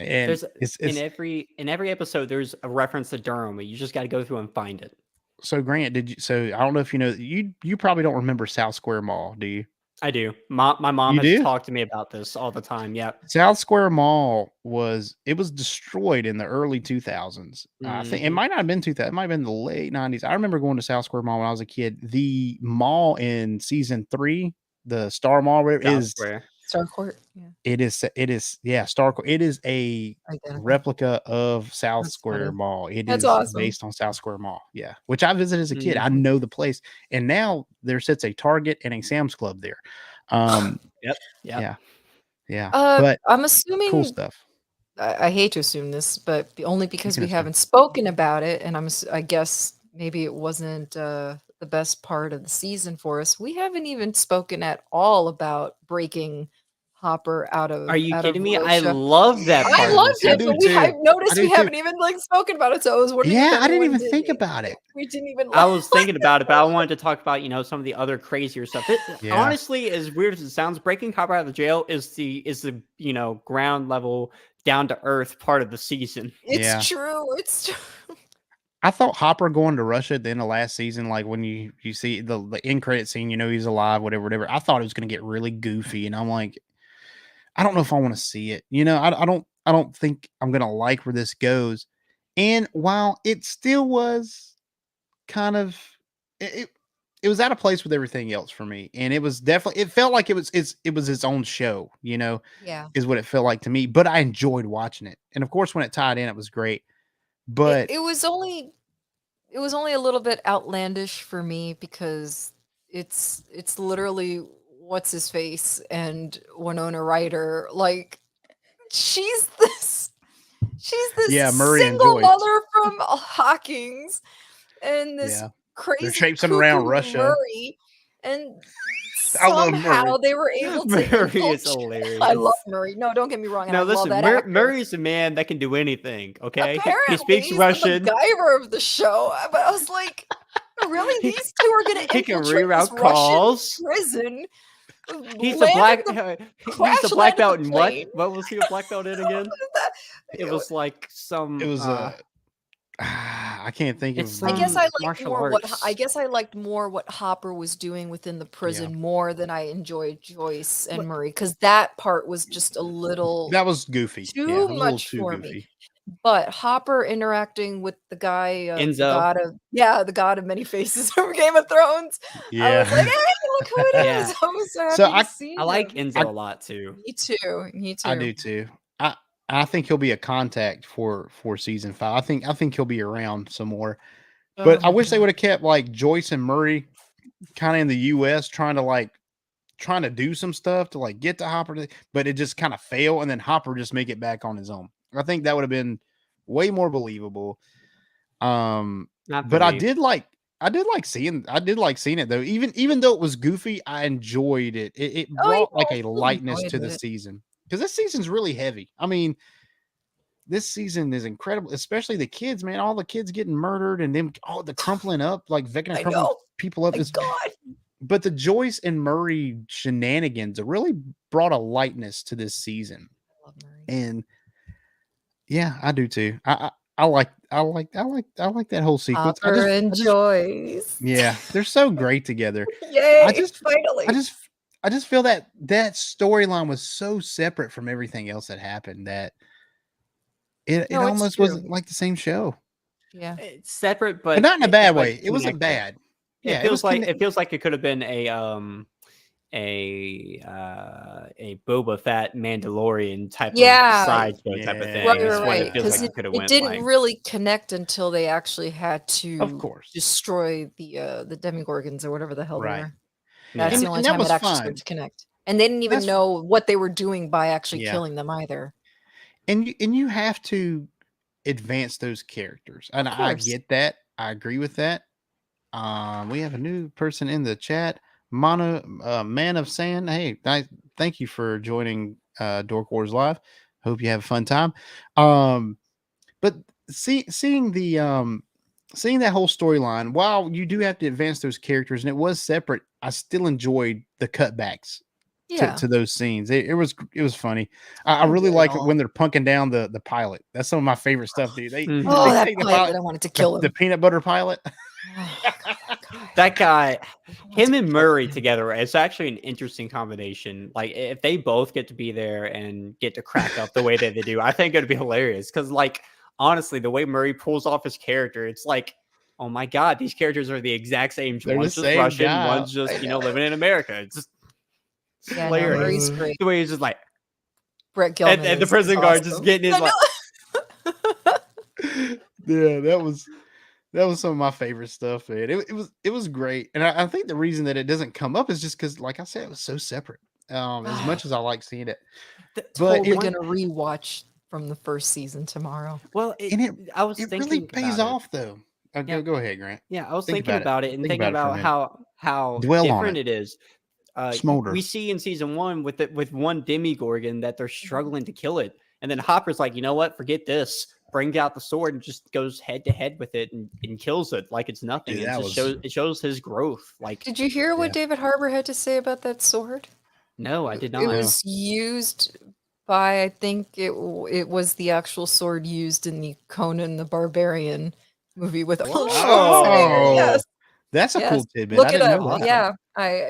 And there's in every episode, there's a reference to Durham, but you just got to go through and find it. So Grant, so I don't know if you probably don't remember South Square Mall, do you? I do. My mom has talked to me about this all the time. Yeah. South Square Mall was destroyed in the early 2000s. I think it might not have been 2000. It might have been the late 90s. I remember going to South Square Mall when I was a kid. The mall in season 3, the Star Mall, Star Court. Yeah. It is Star Court. It is a replica of South Square Mall. That's awesome. Based on South Square Mall. Yeah. Which I visited as a kid. I know the place. And now there sits a Target and a Sam's Club there. Yep. Yeah. But I'm assuming cool stuff. I hate to assume this, but only because we haven't spoken about it, and I guess maybe it wasn't the best part of the season for us. We haven't even spoken at all about breaking Hopper out of Are you kidding me? I Russia. love that part I of the loved I it, do but too. I've noticed I do we too. haven't even like spoken about it. So I was wondering. Yeah, if I didn't anyone even think about it. We didn't even. I was thinking about it, but I wanted to talk about, some of the other crazier stuff. Yeah. Honestly, as weird as it sounds, breaking Hopper out of the jail is the ground level, down to earth part of the season. It's Yeah. true. It's true. I thought Hopper going to Russia at the end of last season, like when you see the end credit scene, he's alive, whatever. I thought it was going to get really goofy, and I'm like, I don't know if I want to see it. I don't think I'm going to like where this goes. And while it still was kind of it was out of place with everything else for me, and it was definitely, it felt like it was its own show, Yeah. is what it felt like to me. But I enjoyed watching it, and of course, when it tied in, it was great. But It was only a little bit outlandish for me because it's literally what's his face and Winona Ryder. Like she's this Yeah, Murray and single Joyce. mother from Hawkins and this Yeah, crazy traipsing around cuckoo Russia. Murray, and I love somehow Murray. they were able to Murray is infiltrate- hilarious. I love Murray. No, don't get me wrong. And Now I love listen, that actor. Murray's a man that can do anything. Okay, Apparently, he speaks he's Russian. the MacGyver of the show. But I was like, really, these two are going to He can infiltrate reroute this Russian calls. prison. He's land the black. at the- He's crash the black landed belt the in what? plane. What was he a black belt in again? It was like some. It was I can't think it's of. I guess I liked martial more arts. I guess I liked more what Hopper was doing within the prison more than I enjoyed Joyce and Murray, because that part was just a little That was goofy. too Yeah, it was a little much too for goofy. me. But Hopper interacting with the guy, the Enzo. god of many faces from Game of Thrones. I Yeah. was like, hey, look who it is! Yeah. I was so happy So to see I like him. Enzo a lot too. Me too. Me too. I do too. I think he'll be a contact for season 5. I think he'll be around some more. But Oh I my wish they God. would have kept like Joyce and Murray kind of in the US trying to do some stuff to like get to Hopper, but it just kind of failed, and then Hopper just make it back on his own. I think that would have been way more believable. Not for But I me. did like seeing it though. Even though it was goofy, I enjoyed it. It Oh, yeah, brought like I a still lightness enjoyed to the it. season, because this season's really heavy. I mean, this season is incredible, especially the kids, man. All the kids getting murdered and them, the crumpling up, like Vecna I crumpling know. people up. My Is, God. but the Joyce and Murray shenanigans really brought a lightness to this season, I love Murray. and yeah, I do too. I like that whole sequence. Hopper and Joyce. Yeah, they're so great together. Yay! I Finally. just feel that storyline was so separate from everything else that happened that it No, it's almost true. wasn't like the same show. Yeah. It's separate, But but not in a bad way. It connected. wasn't bad. Yeah, It feels like connect- it feels like it could have been a Boba Fett Mandalorian type Yeah. of sideshow type of Yeah. thing. Right, is right, what right. it feels Because like it could have it went didn't like. really connect until they actually had to Of course. destroy the Demigorgons or whatever the hell Right. they were. Yeah. That's the only And that time was it actually fine. started to connect. And they didn't even That's- know what they were doing by actually Yeah. killing them either. And you have to advance those characters, and Of I course. get that. I agree with that. We have a new person in the chat, Man of Sand. Hey, thank you for joining Dork Wars Live. Hope you have a fun time. But seeing that whole storyline, while you do have to advance those characters, and it was separate, I still enjoyed the cutbacks Yeah. to those scenes. It was funny. I really enjoyed like it it all. when they're punking down the pilot. That's some of my favorite stuff, dude. They Oh, they that take the pilot! I wanted to kill the him. peanut butter pilot. Oh, God. That guy, him to and kill Murray him. together, it's actually an interesting combination. Like if they both get to be there and get to crack up the way that they do, I think it'd be hilarious. Because like honestly, the way Murray pulls off his character, it's like, oh my God, these characters are the exact same. They're the One's just same Russian, guy. one's just I know. living in America. It's just Yeah, no, hilarious. Murray's great. The way he's just like, Brett Gilman and the is prison guard just awesome. getting his I like. know. Yeah, that was some of my favorite stuff, man. It was great, and I think the reason that it doesn't come up is just because, like I said, it was so separate. As much as I like seeing it, but Totally it, gonna rewatch from the first season tomorrow. Well, it I was really thinking pays about it. off though. Yeah. Go ahead, Grant. Yeah, I was Think thinking about it. about it and Think thinking about it for a about minute. how Dwell on different it. it is. Smolder. we see in season 1 with one Demigorgon that they're struggling to kill it, and then Hopper's like, you know what, forget this, brings out the sword and just goes head to head with it and kills it like it's nothing. Dude, It that just was- shows his growth. Like, Did you hear what Yeah. David Harbour had to say about that sword? no, I did It not. was used by, I think it was the actual sword used in the Conan the Barbarian movie with Arnold Schwarzenegger. Oh, Yes, that's a yes. cool tidbit. Look I it didn't up. know that.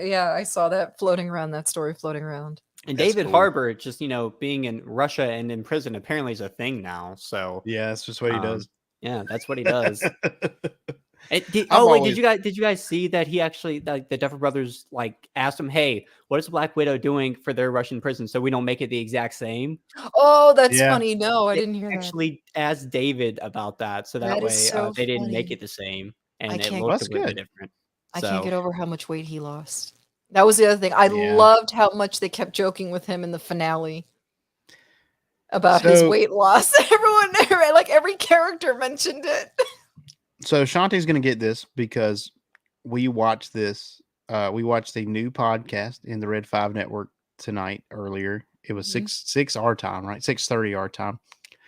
Yeah, I saw that floating around. That story floating around. And That's David cool. Harbour, just being in Russia and in prison apparently is a thing now. So Yeah, that's just what he does. yeah, that's what he does. Did always- you guys see that he actually, like, the Duffer Brothers, like, asked him, hey, what is Black Widow doing for their Russian prison so we don't make it the exact same? Oh, that's Yeah. funny. No, I They didn't hear that. actually asked David about that, so that That is way so they didn't make funny. it the same, I and it can't- looked That's a little bit good. different. I can't So- get over how much weight he lost. That was the other thing. I Yeah. loved how much they kept joking with him in the finale about his So- weight loss. Everyone, like every character mentioned it. So Shanti's going to get this because we watched this. We watched a new podcast in the Red 5 Network tonight earlier. It was Mhm. 6 our time, right? 6:30 our time.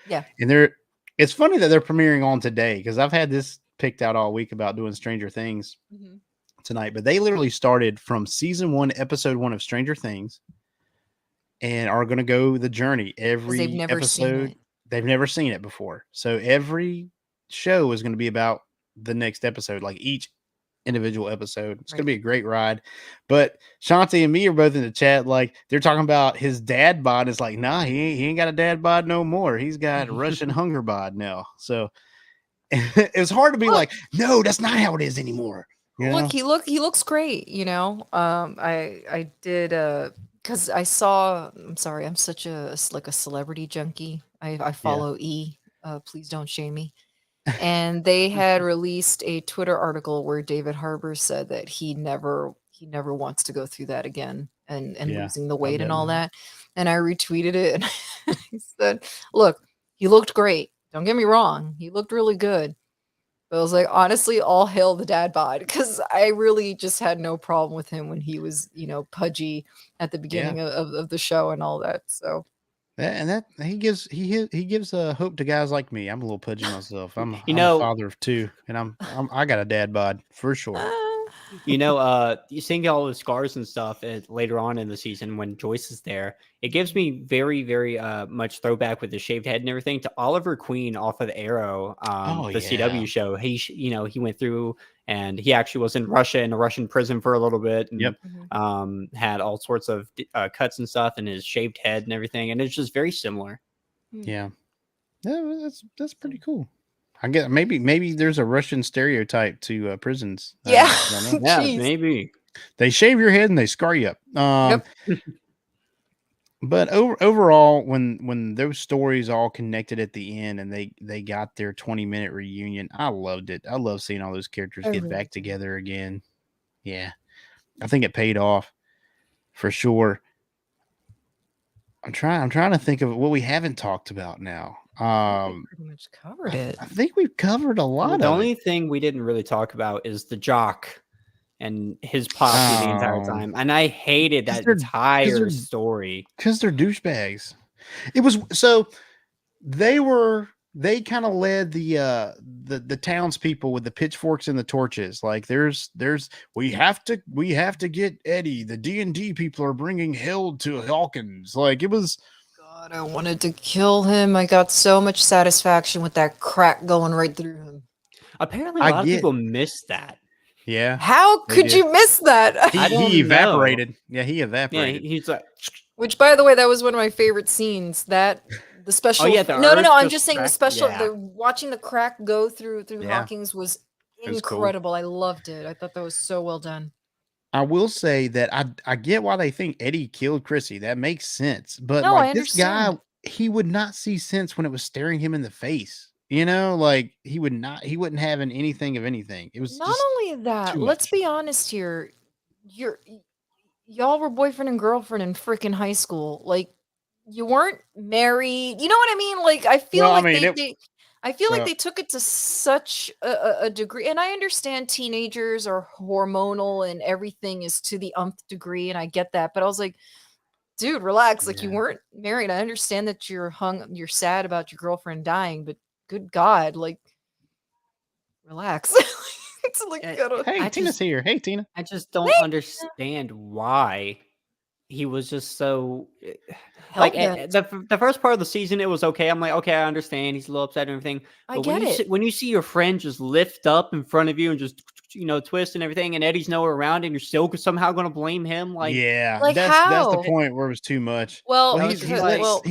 Yeah. And it's funny that they're premiering on today because I've had this picked out all week about doing Stranger Things tonight, but they literally started from season 1, episode 1 of Stranger Things and are going to go the journey every they've never seen episode. it. They've never seen it before. So every show is going to be about the next episode, like each individual episode. It's going to be a great ride. But Shanti and me are both in the chat, like they're talking about his dad bod. It's like, nah, he ain't got a dad bod no more. He's got Russian hunger bod now. So it's hard to be like, no, that's not how it is anymore. You know? Look, he looks great. I did because I saw. I'm sorry, I'm such a celebrity junkie. I follow E. Please don't shame me. And they had released a Twitter article where David Harbour said that he never wants to go through that again and Yeah, losing the I weight bet and all not. that. And I retweeted it and I said, look, he looked great. Don't get me wrong. He looked really good. But I was like, honestly, all hail the dad bod because I really just had no problem with him when he was, pudgy at the beginning of the show and all that. So That he gives hope to guys like me. I'm a little pudgy myself. I'm a father of 2, and I got a dad bod for sure. You seeing all the scars and stuff later on in the season when Joyce is there, it gives me very, very much throwback with the shaved head and everything to Oliver Queen off of Arrow, the CW show. He went through and he actually was in Russia in a Russian prison for a little bit and had all sorts of cuts and stuff and his shaved head and everything. And it's just very similar. Yeah, that's pretty cool. I guess maybe there's a Russian stereotype to prisons. Yeah. I don't know. Yeah, Jeez. maybe. They shave your head and they scar you up. But overall, when those stories all connected at the end and they got their 20-minute reunion, I loved it. I love seeing all those characters get back together again. Yeah, I think it paid off for sure. I'm trying to think of what we haven't talked about now. pretty much covered it. I think we've covered a lot The of only it. thing we didn't really talk about is the jock and his posse the entire time. And I hated that entire story. Because they're douchebags. It was so they kind of led the townspeople with the pitchforks and the torches. Like we have to get Eddie. The D&D people are bringing hell to Hawkins. Like it was. God, I wanted to kill him. I got so much satisfaction with that crack going right through him. Apparently, a lot of people missed that. Yeah. How could you miss that? He evaporated. Yeah, he evaporated. Yeah, he's like. Which, by the way, that was one of my favorite scenes. The special. Oh, yeah, no. I'm just saying crack, the special. yeah. Watching the crack go through Yeah. Hawkins was It was cool. incredible. I loved it. I thought that was so well done. I will say that I get why they think Eddie killed Chrissy. That makes sense. But No, I like this guy, understand. he would not see sense when it was staring him in the face. Like he wouldn't have anything of anything. It was Not just only that, too let's much. be honest here. Y'all were boyfriend and girlfriend in freaking high school. Like you weren't married. You know what I mean? Like I feel Well, I like mean, I feel like So they took it to such a degree, and I understand teenagers are hormonal and everything is to the nth degree, and I get that. But I was like, dude, relax. Like you yeah. weren't married. I understand that you're sad about your girlfriend dying, but good God, like relax. It's like Eh, gotta. Hey, I Tina's just here. Hey, Tina. I just don't understand why he was just so Hell bent. the first part of the season it was okay. I'm like, okay, I understand. He's a little upset and everything. I But when get you it. when you see your friend just lift up in front of you and just twist and everything, and Eddie's nowhere around, and you're still somehow going to blame him, like Yeah, Like that's the how? point where it was too much. Well, Well, I was just he's because let like, well,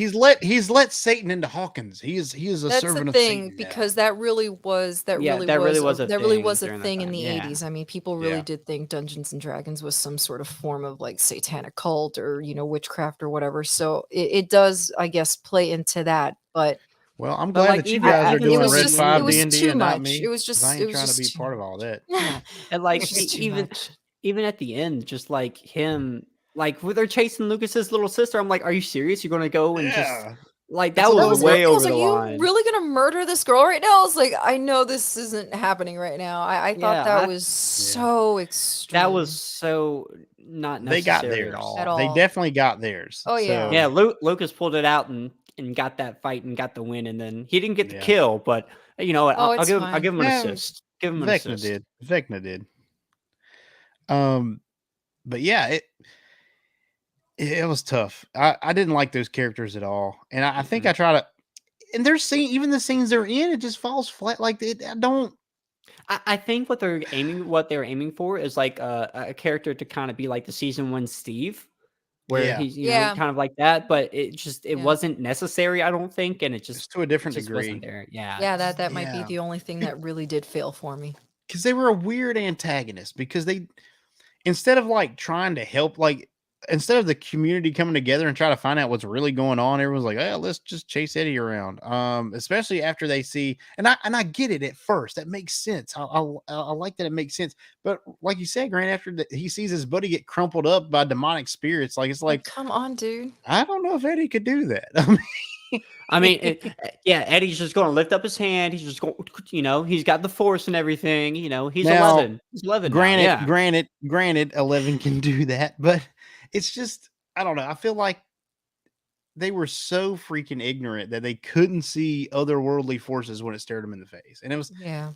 he's let Satan into Hawkins. He is a that's the servant of thing Satan now. because that really yeah, that really was a that really thing was a during that thing in time. the Yeah, 80s. I mean, people really Yeah. did think Dungeons and Dragons was some sort of form of like satanic cult or witchcraft or whatever. So it does, I guess, play into that. But Well, I'm but glad like that you even guys are even it doing was Red towards the just end of it 5 the was D&D too and not much. me, because I It ain't was trying to just be too part of all much. that. yeah, and It like was just too much. even at the end, just like him, like when they're chasing Lucas's little sister, I'm like, are you serious? You're gonna go and just Yeah, like it's that a was That little was another bit. way thing. I was over like, the "You line. really gonna murder this girl right now?" I was like, "I know this isn't happening right now." I thought Yeah, that I was Yeah, so that was extreme so not they got necessary at theirs. at all. They all. definitely got theirs. Oh yeah. Yeah, So Lucas pulled it out and got that fight and got the win, and then he didn't get the yeah, kill, but you know what? Oh, I'll it's I'll fine. give him an yeah. assist. Give him an Vecna assist. did. Vecna did. Um, but yeah, it was tough. I didn't like those characters at all, and I think I Mm-mm. try to. And there's even the scenes they're in, it just falls flat. Like it, I don't. I think what they're aiming for is like a character to kind of be like the season one Steve, where Yeah, he's Yeah. kind of like that, but it Yeah. wasn't necessary, I don't think, and just to a different just wasn't degree. there. Yeah. Yeah, that might be Yeah, the only thing that really did fail for me. because they were a weird antagonist. Because they, instead of like trying to help, like instead of the community coming together and try to find out what's really going on, everyone's like, "Oh, let's just chase Eddie around." Especially after they see, and I get it at first, that makes sense. I like that it makes sense, but like you said, Grant, after he sees his buddy get crumpled up by demonic spirits, like it's Like, like come on, dude. I don't know if Eddie could do that. I mean, yeah, Eddie's just going to lift up his hand. He's just going, he's got the force and everything. He's Now, 11. He's 11 now. Yeah. Granted, 11 can do that, but it's just I don't know. I feel like they were so freaking ignorant that they couldn't see otherworldly forces when it stared them in the face, and it was Yeah.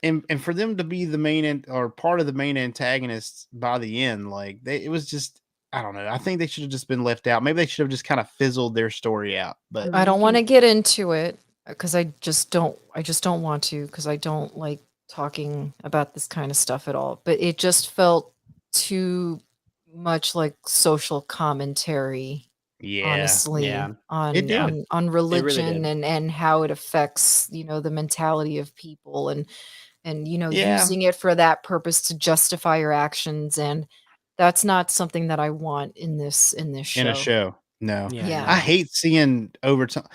and for them to be the main or part of the main antagonists by the end, like it was just I don't know. I think they should have just been left out. Maybe they should have just kind of fizzled their story out. But I We don't want to can, get into it because I just don't want to because I don't like talking about this kind of stuff at all. But it just felt too much like social commentary, yeah, honestly, yeah, it did. on it really religion did. and how it affects, the mentality of people and Yeah, using it for that purpose to justify your actions. And that's not something that I want in this in a show. show. No, Yeah, Yeah. I no. hate seeing overtime.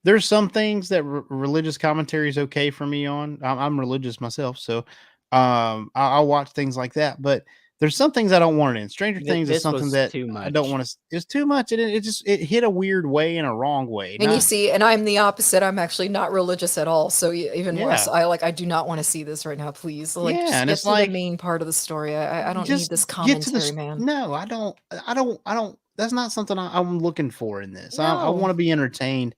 There's some things that religious commentary is okay for me on. I'm religious myself, so I'll watch things like that. But there's some things I don't want it in. Stranger Things is This something was that too I don't much. want to. It's too much. It hit a weird way in a wrong way. And you Not see, and I'm the opposite. I'm actually not religious at all. So even worse, yeah, I do not want to see this right now. Please, like, yeah, just and get it's to the like main part of the story. I don't need just this get to the. commentary, man. No, I don't. I don't. That's not something I'm looking for in this. I No, want to be entertained.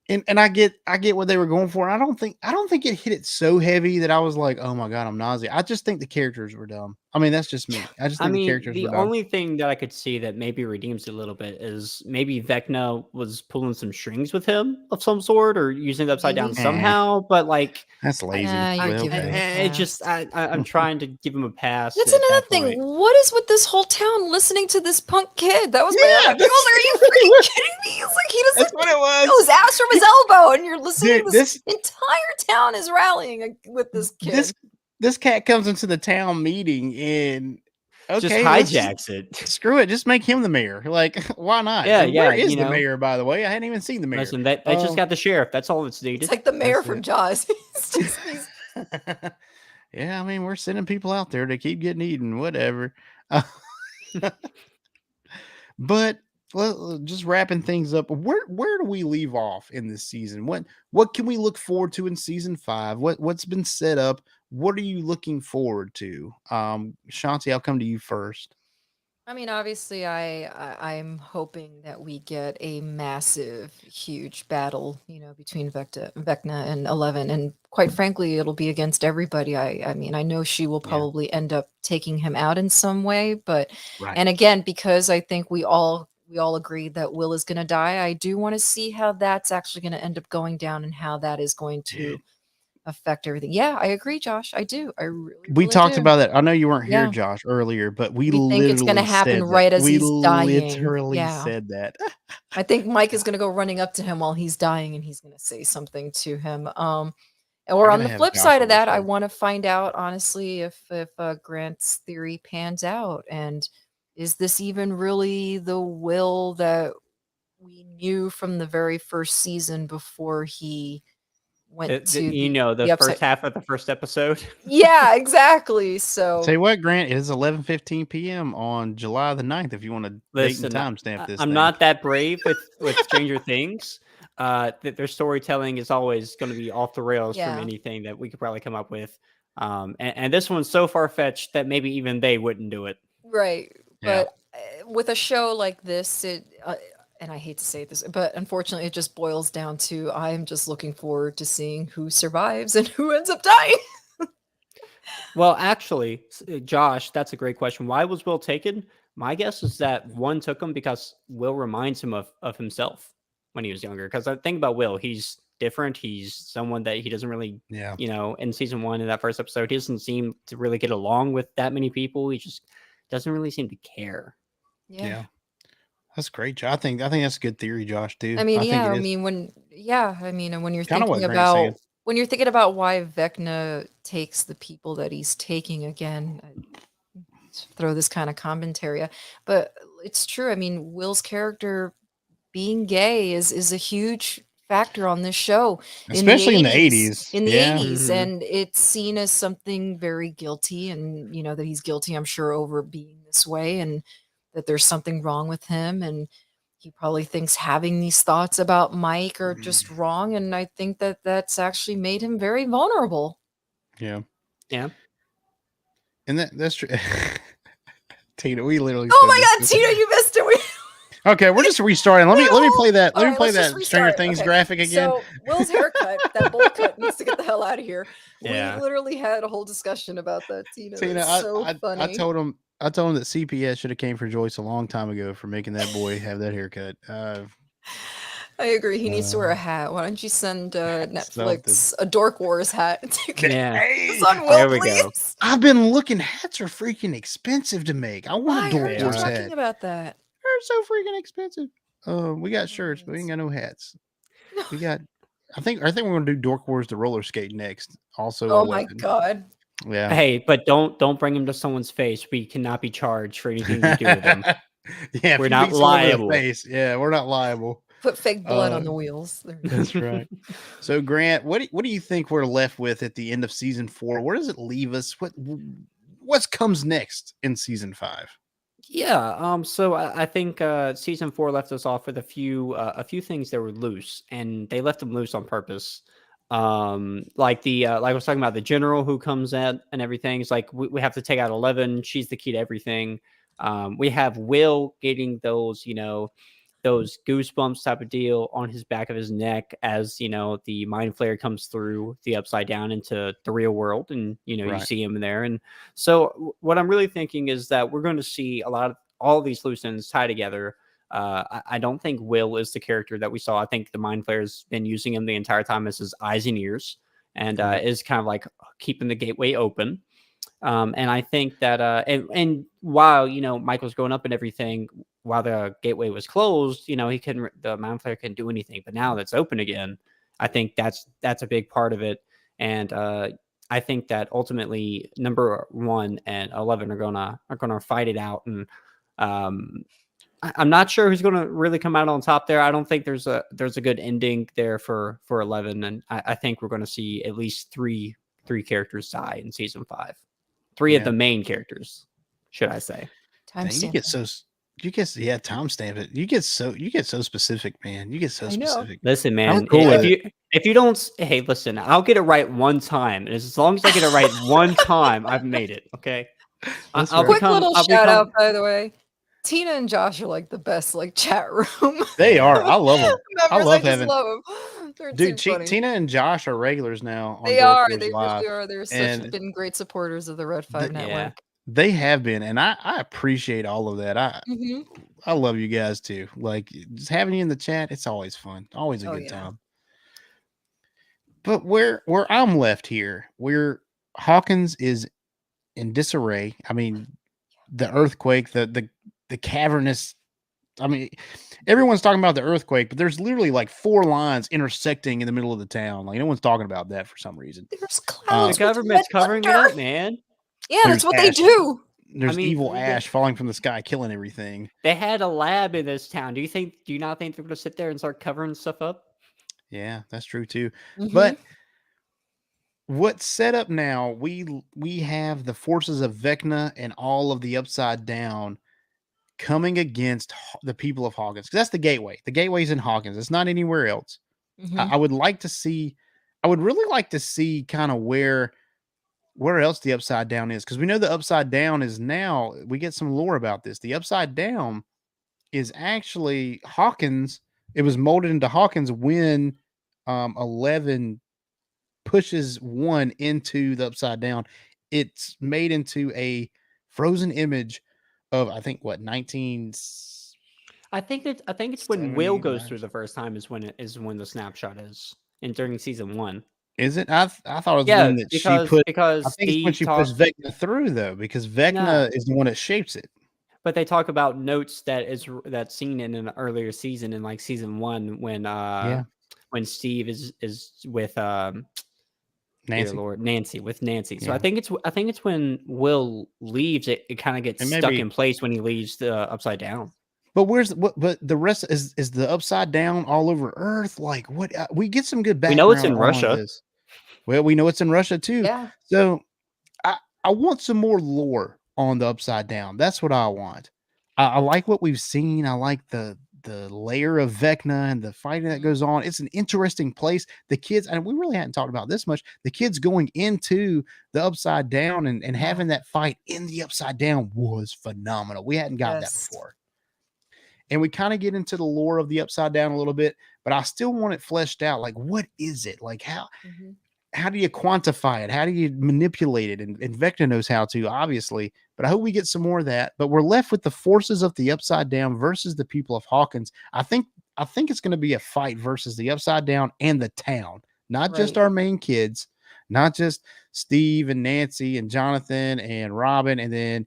And I get what they were going for. I don't think it hit it so heavy that I was like, oh my god, I'm nauseous. I just think the characters were dumb. I mean, that's just me. I just I think the mean, characters the were dumb. only thing that I could see that maybe redeems it a little bit is maybe Vecna was pulling some strings with him of some sort or using the upside down maybe. somehow. But like, That's I, lazy. You're But giving him okay. a it just pass. I'm trying to give him a pass That's at another that thing. point. What is with this whole town listening to this punk kid? That was my Yeah, other thing. I was like, are you freaking kidding me? It's like he that's doesn't what it know was. his ass from his elbow, and you're listening. Dude, This entire town is rallying with this this kid. this cat comes into the town meeting and Just okay, let's just hijacks it. screw it. Just make him the mayor. Like, why not? Yeah, And where yeah. is the mayor, by the way? I hadn't even seen the mayor. Listen, they just got the sheriff. That's all it's It's needed. like the mayor That's from it. Jaws. It's just these. Yeah, I mean, we're sending people out there to keep getting eaten, whatever. But Well, just wrapping things up. Where do we leave off in this season? What can we look forward to in season 5? What's been set up? What are you looking forward to? Shanti, I'll come to you first. I mean, obviously, I'm hoping that we get a massive, huge battle, between Vecna and 11, and quite frankly, it'll be against everybody. I mean, I know she will Yeah. probably end up taking him out in some way, but Right. and again, because I think we all agreed that Will is going to die, I do want to see how that's actually going to end up going down and how that is going to affect everything. Yeah, I agree, Josh. I do. I really, We really talked do. about that. I know you weren't here, Yeah. Josh, earlier, but we We think it's gonna literally happen said that. right as We he's dying. literally Yeah. said that. I think Mike is gonna go running up to him while he's dying, and he's gonna say something to him. Or I on gotta the have flip Josh side on of the that, I show. want to find out honestly if Grant's theory pans out, and is this even really the Will that we knew from the very first season before he went to The the upside? first half of the first episode. Yeah, exactly. Tell So you what, Grant, it is 11:15 p.m. on July the 9th if you want to date and Listen, timestamp this I'm thing. not that brave with Stranger Things. Their storytelling is always going to be off the rails from yeah. anything that we could probably come up with. And this one's so far fetched that maybe even they wouldn't do it. Right. Yeah. But with a show like this, and I hate to say this, but unfortunately, it just boils down to I'm just looking forward to seeing who survives and who ends up dying. Well, actually, Josh, that's a great question. Why was Will taken? My guess is that one took him because Will reminds him of himself when he was younger. Because I think about Will, he's different. He's someone that he doesn't really, Yeah. in season 1, in that first episode, he doesn't seem to really get along with that many people. He just doesn't really seem to care. Yeah. That's great, Josh. I think that's a good theory, Josh, too. I mean, I think yeah, it I is. mean, and when you're Kinda what thinking Grant's saying. about why Vecna takes the people that he's taking again, throw this kind of commentary, but it's true. I mean, Will's character being gay is a huge factor on this show Especially in the 80s. 80s. In the Yeah. 80s, Mhm. and it's seen as something very guilty, and that he's guilty, I'm sure, over being this way, and that there's something wrong with him, and he probably thinks having these thoughts about Mike are just wrong, and I think that that's actually made him very vulnerable. Yeah. Yeah. And that's true. Tina, we literally Oh said my this. god, Tina, you missed it. Okay, we're just restarting. Let me play that. All Let me right, play let's just that Stranger restart. Things Okay, graphic again. So Will's haircut, that bowl cut, needs to get the hell out of here. Yeah. We literally had a whole discussion about that, Tina. Tina, That's so I funny. told him that CPS should have came for Joyce a long time ago for making that boy have that haircut. I agree. He needs to wear a hat. Why don't you send Netflix something. a Dork Wars hat? Yeah. It's on Will, There we go. please. I've been looking. Hats are freaking expensive to make. I want I a Dork heard you Wars talking hat. about that. They're so freaking expensive. We got shirts, but we ain't got no hats. We got. I think we're gonna do Dork Wars the roller skate next. Also, Oh a my weapon. god. Yeah. Hey, but don't bring him to someone's face. We cannot be charged for anything you do with him. Yeah, if We're you not beat someone in the liable. face, yeah, we're not liable. Put fake blood on the wheels. There you go. That's right. So, Grant, what do you think we're left with at the end of season 4? Where does it leave us? What comes next in season 5? Yeah. So I think season 4 left us off with a few things that were loose, and they left them loose on purpose. Like I was talking about, the general who comes in and everything. It's like we have to take out 11. She's the key to everything. We have Will getting those those goosebumps type of deal on his back of his neck as the mind flare comes through the upside down into the real world, and you Right. see him in there. And so what I'm really thinking is that we're going to see all of these loose ends tie together. I don't think Will is the character that we saw. I think the mind flare's been using him the entire time as his eyes and ears, and is kind of like keeping the gateway open. And I think that and while Michael's growing up and everything, while the gateway was closed, the mind flare couldn't do anything. But now that's open again, I think that's a big part of it. And I think that ultimately number 1 and 11 are gonna fight it out. And I'm not sure who's gonna really come out on top there. I don't think there's a good ending there for 11, and I think we're gonna see at least three characters die in season 5. 3 of Yeah. the main characters, should I say. Time Dang, you stamp get that. You get timestamp it. You get so specific, man. You get so I know. specific. Listen, man. cool with If you don't, hey, listen. I'll get it right one time, and as long as I get it right one time, I've made it. Okay. That's I'll right. Quick become. little I'll shout become. out, by the way. Tina and Josh are like the best like chat room. They are. I love them. I members. love just having. love them. They're Dude, too funny. Tina and Josh are regulars now on They are. Dork They Live, really are. They're and been great supporters of the Red 5 yeah. Network. they have been, and I appreciate all of that. Mhm. I love you guys too. Like just having you in the chat, it's always fun, always a Oh, good yeah. time. But where I'm left here, where Hawkins is in disarray. I mean, the earthquake, the cavernous. I mean, everyone's talking about the earthquake, but there's literally like 4 lines intersecting in the middle of the town. Like no one's talking about that for some reason. There's The clouds. with government's red covering it thunder. up, man. Yeah, There's that's what they ash. do. There's mean, evil they- ash falling from the sky, killing everything. They had a lab in this town. Do you not think they're going to sit there and start covering stuff up? Yeah, that's true too. Mhm. But what's set up now, we have the forces of Vecna and all of the Upside Down coming against the people of Hawkins. 'Cause that's the gateway. The gateway's in Hawkins. It's not anywhere else. Mhm. I would like to see. I would really like to see kind of where else the Upside Down is, because we know the Upside Down is now. We get some lore about this. The Upside Down is actually Hawkins. It was molded into Hawkins when 11 pushes 1 into the Upside Down. It's made into a frozen image of, I think, what, 19. I think it's when Will 70, goes through the first time is when the snapshot is, and during season 1. Is it? I thought it was Yeah, when that because she put. because I think it's when Steve she talks, puts Vecna through, though, because Vecna is the one that shapes it. but they talk about notes that's seen in an earlier season, in like season 1, when Steve is with dear Nancy. Lord, Nancy, with Nancy. So Yeah. I think it's when Will leaves, it kind of gets It may stuck be. in place when he leaves the Upside Down. But but the rest is the Upside Down all over Earth? Like what? We get some good We background. know it's in on Russia. this. Well, we know it's in Russia too. Yeah. So I want some more lore on the Upside Down. That's what I want. I like what we've seen. I like the layer of Vecna and the fighting that goes on. It's an interesting place. The kids, and we really hadn't talked about this much. The kids going into the Upside Down and having that fight in the Upside Down was phenomenal. We hadn't got that Yes. before. And we kind of get into the lore of the Upside Down a little bit, but I still want it fleshed out. Like, what is it? Like, how do you quantify it? How do you manipulate it? And Vecna knows how to, obviously, but I hope we get some more of that. But we're left with the forces of the Upside Down versus the people of Hawkins. I think it's going to be a fight versus the Upside Down and the town, not just Right. our main kids, not just Steve and Nancy and Jonathan and Robin, and then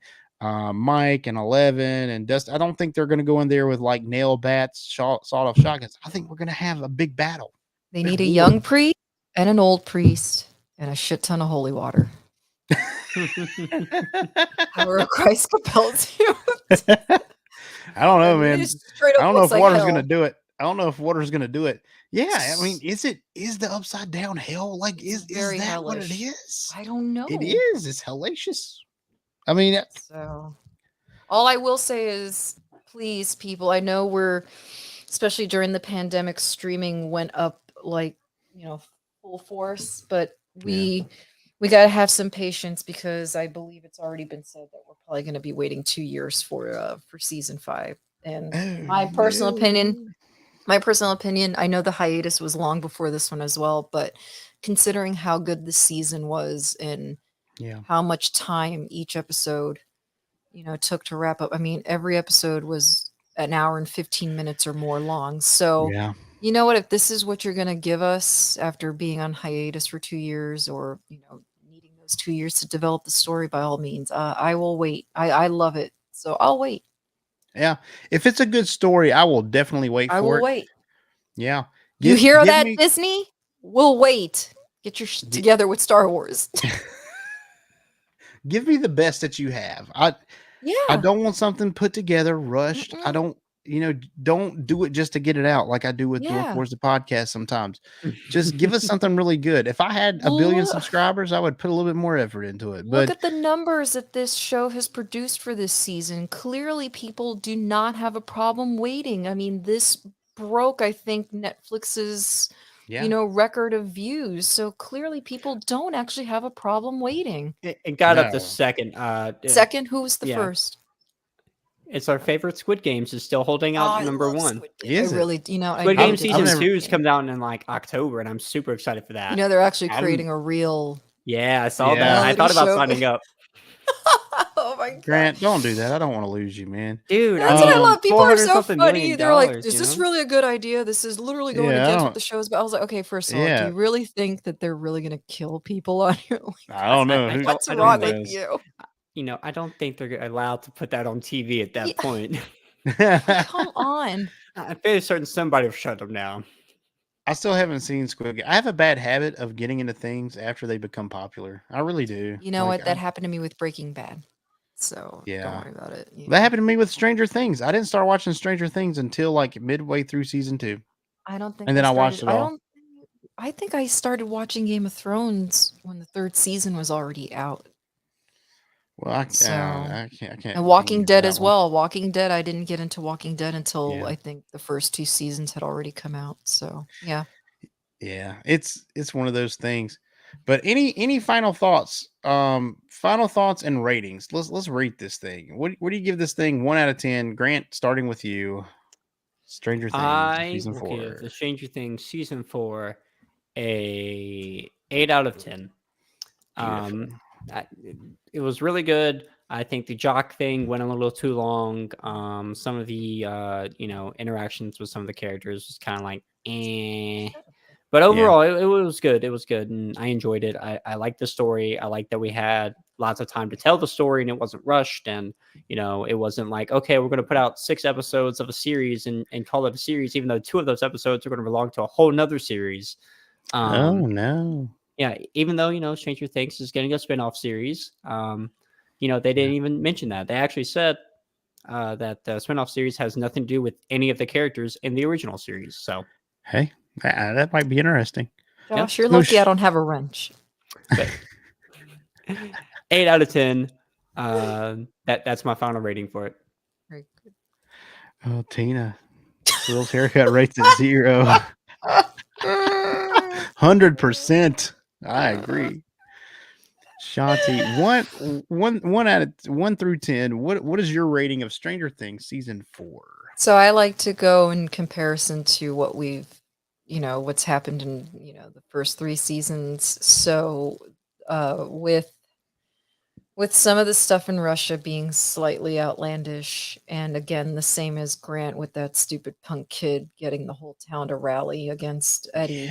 Mike and 11 and Dust. I don't think they're going to go in there with like nail bats, sawed-off shotguns. I think we're going to have a big battle. They need a young priest and an old priest and a shit ton of holy water. However Christ compels you. I don't know, man. It straight I up don't know if looks like water's hell. going to do it. I don't know if water's going to do it. Yeah, I mean, is the Upside Down hell? Like, is very that what it hellish. is? I don't know. It is. It's hellacious. I mean, So, all I will say is, please, people, I know we're, especially during the pandemic, streaming went up like, full force, but we got to have some patience, because I believe it's already been said that we're probably going to be waiting 2 years for season 5. And my personal opinion, I know the hiatus was long before this one as well, but considering how good this season was and how much time each episode, took to wrap up. I mean, every episode was an hour and 15 minutes or more long. So, you know what? If this is what you're going to give us after being on hiatus for 2 years, or, needing those 2 years to develop the story, by all means, I will wait. I love it. So I'll wait. Yeah. If it's a good story, I will definitely wait for it. I will wait. Yeah. You hear give that, me- Disney? We'll wait. Get your shit together with Star Wars. Give me the best that you have. I don't want something put together, rushed. I don't don't do it just to get it out like I do with Dork Yeah. Wars the podcast sometimes. Just give us something really good. If I had a billion subscribers, I would put a little bit more effort into it. Look But at the numbers that this show has produced for this season. Clearly, people do not have a problem waiting. I mean, this broke, I think, Netflix's, yeah, record of views. So clearly, people don't actually have a problem waiting. It got up to No. second. Second, who was the yeah. first? It's our favorite Squid Games is still holding out I number love one. Squid Game. Is I it? really, Squid I Game did season love 2 Squid is Game. coming out in like October, and I'm super excited for that. They're actually I'm- creating a real. Yeah, I saw Yeah. that. I thought Reality about show. signing up. Oh my god. Grant, don't do that. I don't want to lose you, man. Dude, That's what I Um, love. People are 400 so something funny. million They're like, dollars, "Is you this know? really a good idea? This is literally going Yeah, I against don't- what the show's about." I was like, "Okay, first of all, do Yeah. you really think that they're really going to kill people on here? I don't know. I Who- don't- What's I don't wrong know. with you? I don't think they're allowed to put that on TV at that Yeah. point. Come on." I'm fairly certain somebody will shut them down. I still haven't seen Squid Game. I have a bad habit of getting into things after they become popular. I really do. You know Like, what? That happened to me with Breaking Bad. So Yeah. don't worry about it. that happened to me with Stranger Things. I didn't start watching Stranger Things until like midway through season 2. I don't think. And then I watched started- it I all. don't. I think I started watching Game of Thrones when the third season was already out. Well, I So- can't. And Walking get Dead that as one. well. Walking Dead, I didn't get into Walking Dead until Yeah. I think the first 2 seasons had already come out. So yeah. Yeah, it's one of those things. But any final thoughts? Final thoughts and ratings. Let's rate this thing. What do you give this thing 1 out of 10? Grant, starting with you. Stranger Things I season will 4. give the Stranger Things season 4 a 8 out of 10. Beautiful. It was really good. I think the jock thing went a little too long. Some of the interactions with some of the characters was kind of like eh. But overall, it was good. It was good, and I enjoyed it. I liked the story. I liked that we had lots of time to tell the story, and it wasn't rushed. And it wasn't like, okay, we're going to put out 6 episodes of a series and call it a series, even though 2 of those episodes are going to belong to a whole nother series. Oh no. Yeah, even though Stranger Things is getting a spin-off series, they didn't even mention that. They actually said that the spin-off series has nothing to do with any of the characters in the original series. So, Hey, that might be interesting. Josh, you're No lucky I don't have a wrench. but 8 out of 10. That's my final rating for it. Very good. Oh, Tina. Will's haircut rates at 0. 100%. I agree. Shanti, one out of 1 through 10. What is your rating of Stranger Things season 4? So I like to go in comparison to what we've, what's happened in, the first 3 seasons. So with some of the stuff in Russia being slightly outlandish, and again, the same as Grant with that stupid punk kid getting the whole town to rally against Eddie.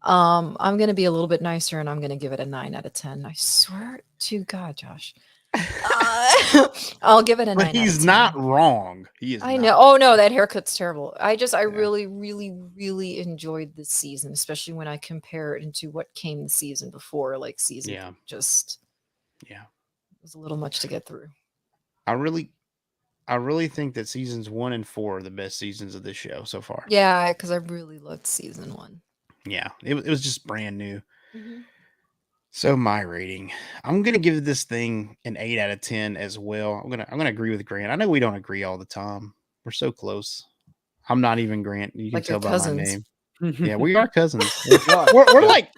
I'm going to be a little bit nicer, and I'm going to give it a 9 out of 10. I swear to God, Josh. I'll give it a 9 But out of he's 10. not wrong. He is. I not. know. Oh no, that haircut's terrible. I really, really, really enjoyed this season, especially when I compare it into what came the season before. Like season, Yeah. just Yeah. it was a little much to get through. I really think that seasons 1 and 4 are the best seasons of this show so far. Yeah, because I really loved season 1. Yeah. It was just brand new. So my rating, I'm gonna give this thing an 8 out of 10 as well. I'm gonna agree with Grant. I know we don't agree all the time. We're so close. I'm not even Grant. You can Like tell your by cousins. my name. Yeah, we are cousins. we're like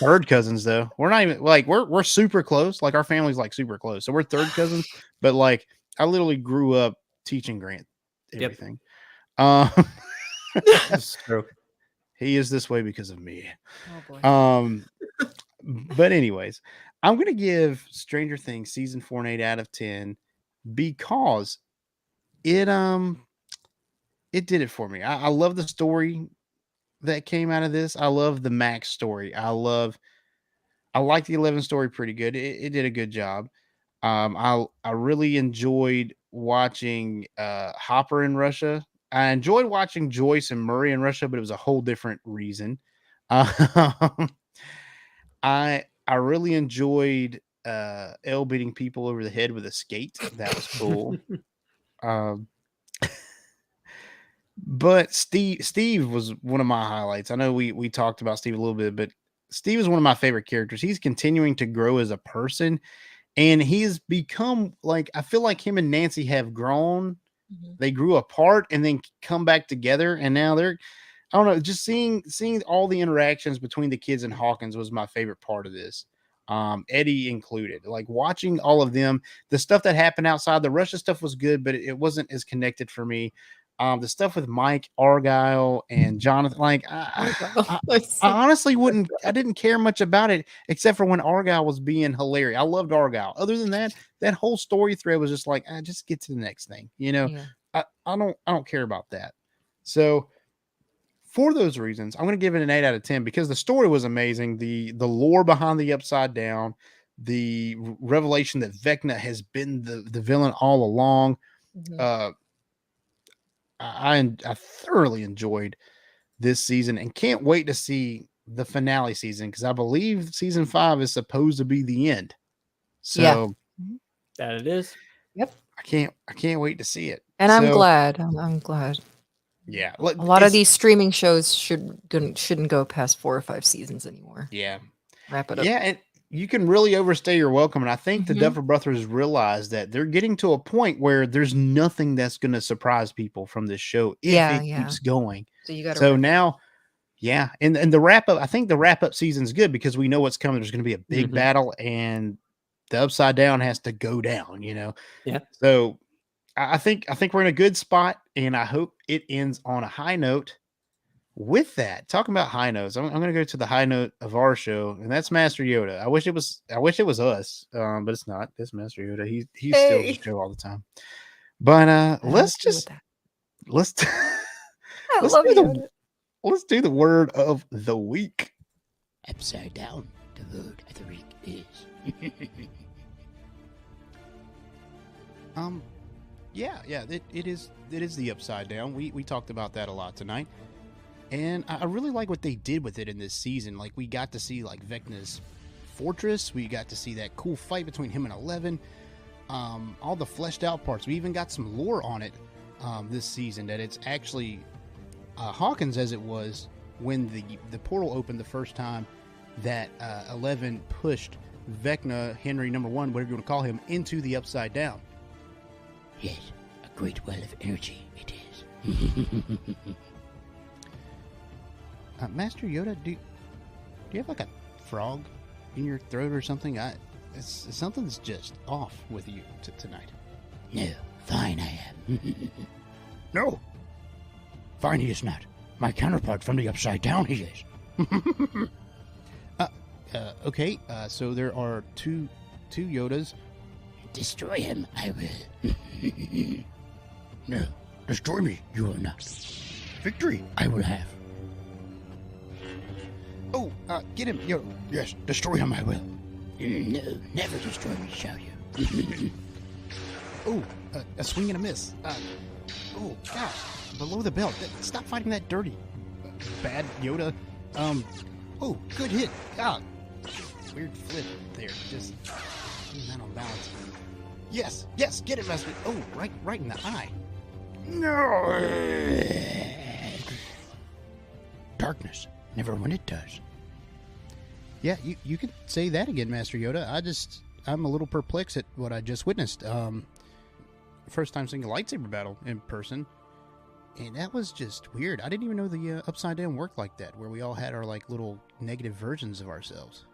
third cousins though. We're not even like we're super close. Like our family's like super close. So we're third cousins. But like I literally grew up teaching Grant everything. It's true. He is this way because of me. Oh boy. But anyways, I'm gonna give Stranger Things season 4 an 8 out of 10 because it did it for me. I love the story that came out of this. I love the Max story. I like the 11 story pretty good. It did a good job. I really enjoyed watching Hopper in Russia. I enjoyed watching Joyce and Murray in Russia, but it was a whole different reason. I really enjoyed Elle beating people over the head with a skate. That was cool. But Steve was one of my highlights. I know we talked about Steve a little bit, but Steve is one of my favorite characters. He's continuing to grow as a person, and he's become like, I feel like him and Nancy have grown. Mhm. They grew apart and then come back together, and now they're, I don't know, just seeing all the interactions between the kids and Hawkins was my favorite part of this. Eddie included. Like watching all of them, the stuff that happened outside, the Russia stuff was good, but it wasn't as connected for me. The stuff with Mike, Argyle, and Jonathan, like I honestly wouldn't, I didn't care much about it except for when Argyle was being hilarious. I loved Argyle. Other than that, that whole story thread was just like, just get to the next thing. Yeah. I don't care about that. So for those reasons, I'm going to give it an 8 out of 10 because the story was amazing. The lore behind the Upside Down, the revelation that Vecna has been the villain all along. Mhm. I thoroughly enjoyed this season and can't wait to see the finale season because I believe season 5 is supposed to be the end. Yeah. So That it is. Yep. I can't wait to see it. And I'm So, glad. I'm glad. Yeah, A lot of these streaming shows shouldn't go past 4 or 5 seasons anymore. Yeah, Wrap it up. yeah, and you can really overstay your welcome. And I think the Mhm. Duffer Brothers realize that they're getting to a point where there's nothing that's going to surprise people from this show if Yeah, it yeah. keeps going. So you got So to. now, yeah, and the wrap up, I think the wrap up season's good because we know what's coming. There's going to be a big Mhm. battle, and the Upside Down has to go down. Yeah. So I think we're in a good spot, and I hope it ends on a high note. With that, talking about high notes, I'm going to go to the high note of our show, and that's Master Yoda. I wish it was us, but it's not. It's Master Yoda. He's still the Hey. show all the time. But I'm let's okay with just that. let's I let's love do you. the let's do the word of the week. Upside down, the word of the week is. Yeah, it is the Upside Down. We talked about that a lot tonight. And I really like what they did with it in this season. Like, we got to see, like, Vecna's fortress. We got to see that cool fight between him and Eleven. All the fleshed out parts. We even got some lore on it this season, that it's actually Hawkins, as it was when the portal opened the first time, that 11 pushed Vecna, Henry number 1, whatever you want to call him, into the Upside Down. Yes, a great well of energy it is. Master Yoda, do you have like a frog in your throat or something? Something's just off with you tonight. No, fine I am. No. Fine, he is not. My counterpart from the Upside Down, he is. Okay, so there are two Yodas. Destroy him, I will. No, destroy me, you will not. Victory, I will have. Oh, get him, Yoda. Yes, destroy him, I will. No, never destroy me, shall you? Oh, a swing and a miss. Oh, gosh, below the belt. Stop fighting that dirty, bad Yoda. Oh, good hit. God, weird flip there. Just not on balance. Yes, get it, Master. Oh, right in the eye. No. Darkness, never when it does. Yeah, you could say that again, Master Yoda. I'm a little perplexed at what I just witnessed. First time seeing a lightsaber battle in person, and that was just weird. I didn't even know the Upside Down worked like that, where we all had our like little negative versions of ourselves.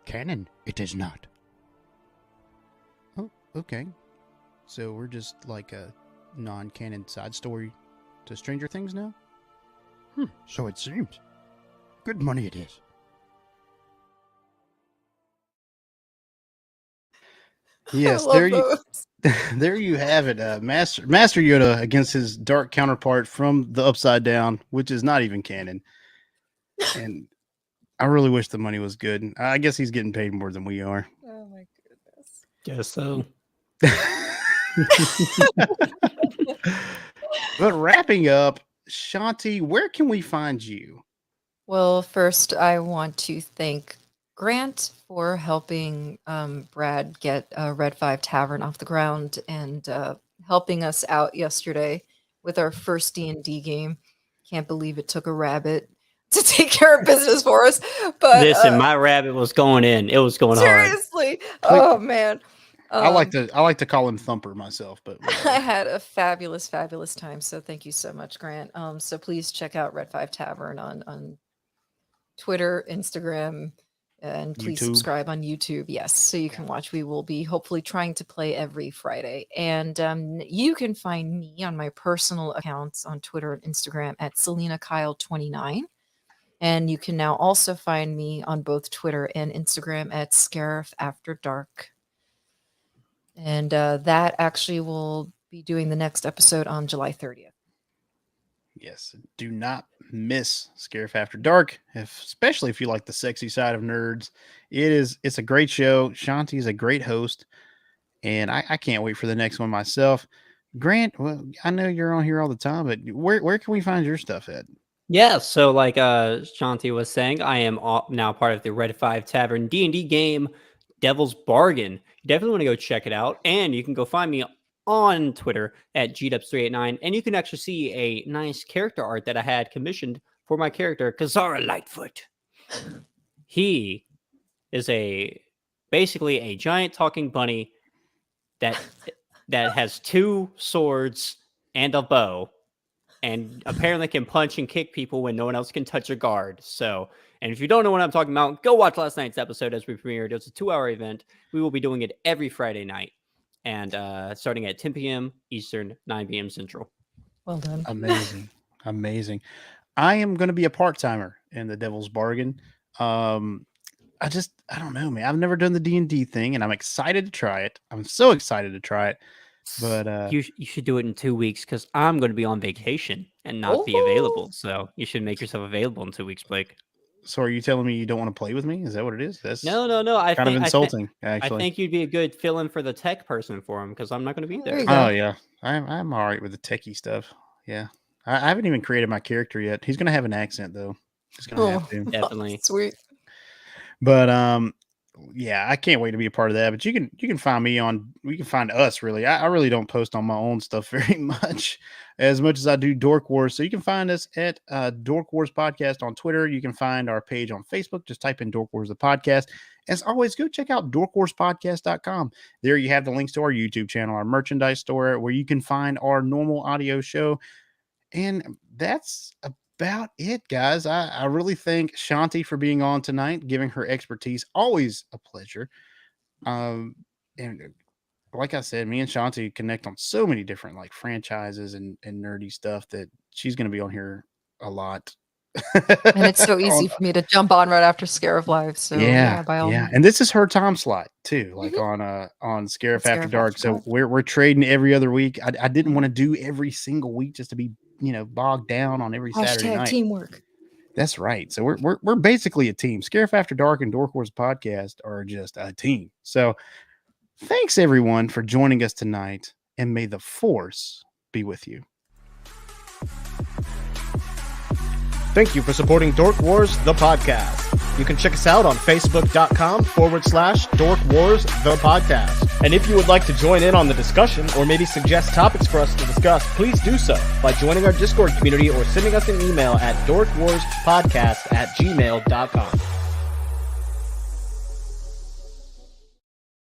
Canon, it is not. Oh, okay. So we're just like a non-canon side story to Stranger Things now? So it seems. Good money it is. Yes, I love there you have it. Master Yoda against his dark counterpart from the Upside Down, which is not even canon. And I really wish the money was good. I guess he's getting paid more than we are. Oh my goodness. Guess so. But wrapping up, Shanti, where can we find you? Well, first, I want to thank Grant for helping Brad get Red 5 Tavern off the ground and helping us out yesterday with our first D&D game. Can't believe it took a rabbit to take care of business for us. But Listen, my rabbit was going in. It was going hard. seriously, oh man. I like to call him Thumper myself, but I had a fabulous time. So thank you so much, Grant. So please check out Red 5 Tavern on Twitter, Instagram, and please YouTube. subscribe on YouTube. Yes, so you can watch. We will be hopefully trying to play every Friday. And you can find me on my personal accounts on Twitter and Instagram at SelenaKyle29. And you can now also find me on both Twitter and Instagram at Scarif After Dark. And that actually will be doing the next episode on July 30th. yes, do not miss Scarif After Dark, especially if you like the sexy side of nerds. It's a great show. Shanti is a great host, and I can't wait for the next one myself. Grant, well, I know you're on here all the time, but where can we find your stuff at? Yeah, so like Shanti was saying, I am now part of the Red 5 Tavern D&D game, Devil's Bargain. You definitely want to go check it out, and you can go find me on Twitter at GDubs389, and you can actually see a nice character art that I had commissioned for my character, Kazara Lightfoot. He is basically a giant talking bunny that has 2 swords and a bow, and apparently can punch and kick people when no one else can touch a guard. So, and if you don't know what I'm talking about, go watch last night's episode as we premiered. It was a 2-hour event. We will be doing it every Friday night, and starting at 10 p.m. Eastern, 9 p.m. Central. Well done. Amazing. I am going to be a part-timer in the Devil's Bargain. I don't know, man. I've never done the D&D thing, and I'm excited to try it. I'm so excited to try it. But you should do it in 2 weeks, because I'm going to be on vacation and not be available. So you should make yourself available in 2 weeks, Blake. So are you telling me you don't want to play with me? Is that what it is? That's No. I think insulting, actually. I think you'd be a good fill-in for the tech person for him, because I'm not going to be there. Oh, yeah. I'm all right with the techie stuff. Yeah. I haven't even created my character yet. He's going to have an accent, though. He's going to have to. Definitely. Sweet. But yeah, I can't wait to be a part of that. But you can find me you can find us really. I really don't post on my own stuff very much as I do Dork Wars. So you can find us at Dork Wars Podcast on Twitter. You can find our page on Facebook. Just type in Dork Wars the podcast. As always, go check out dorkwarspodcast.com. There you have the links to our YouTube channel, our merchandise store, where you can find our normal audio show. And that's about it, guys. I really thank Shanti for being on tonight, giving her expertise. Always a pleasure. And like I said, me and Shanti connect on so many different like franchises and nerdy stuff that she's going to be on here a lot. And it's so easy for me to jump on right after Scarif Live. So yeah, by all means. And this is her time slot too, like on Scarif After Dark. So we're trading every other week. I didn't want to do every single week just to be bogged down on every Saturday night. Teamwork. That's right. So we're basically a team. Scarif After Dark and Dork Wars Podcast are just a team. So thanks everyone for joining us tonight, and may the Force be with you. Thank you for supporting Dork Wars, the podcast. You can check us out on Facebook.com/Dork Wars, the podcast. And if you would like to join in on the discussion or maybe suggest topics for us to discuss, please do so by joining our Discord community or sending us an email at dorkwarspodcast@gmail.com.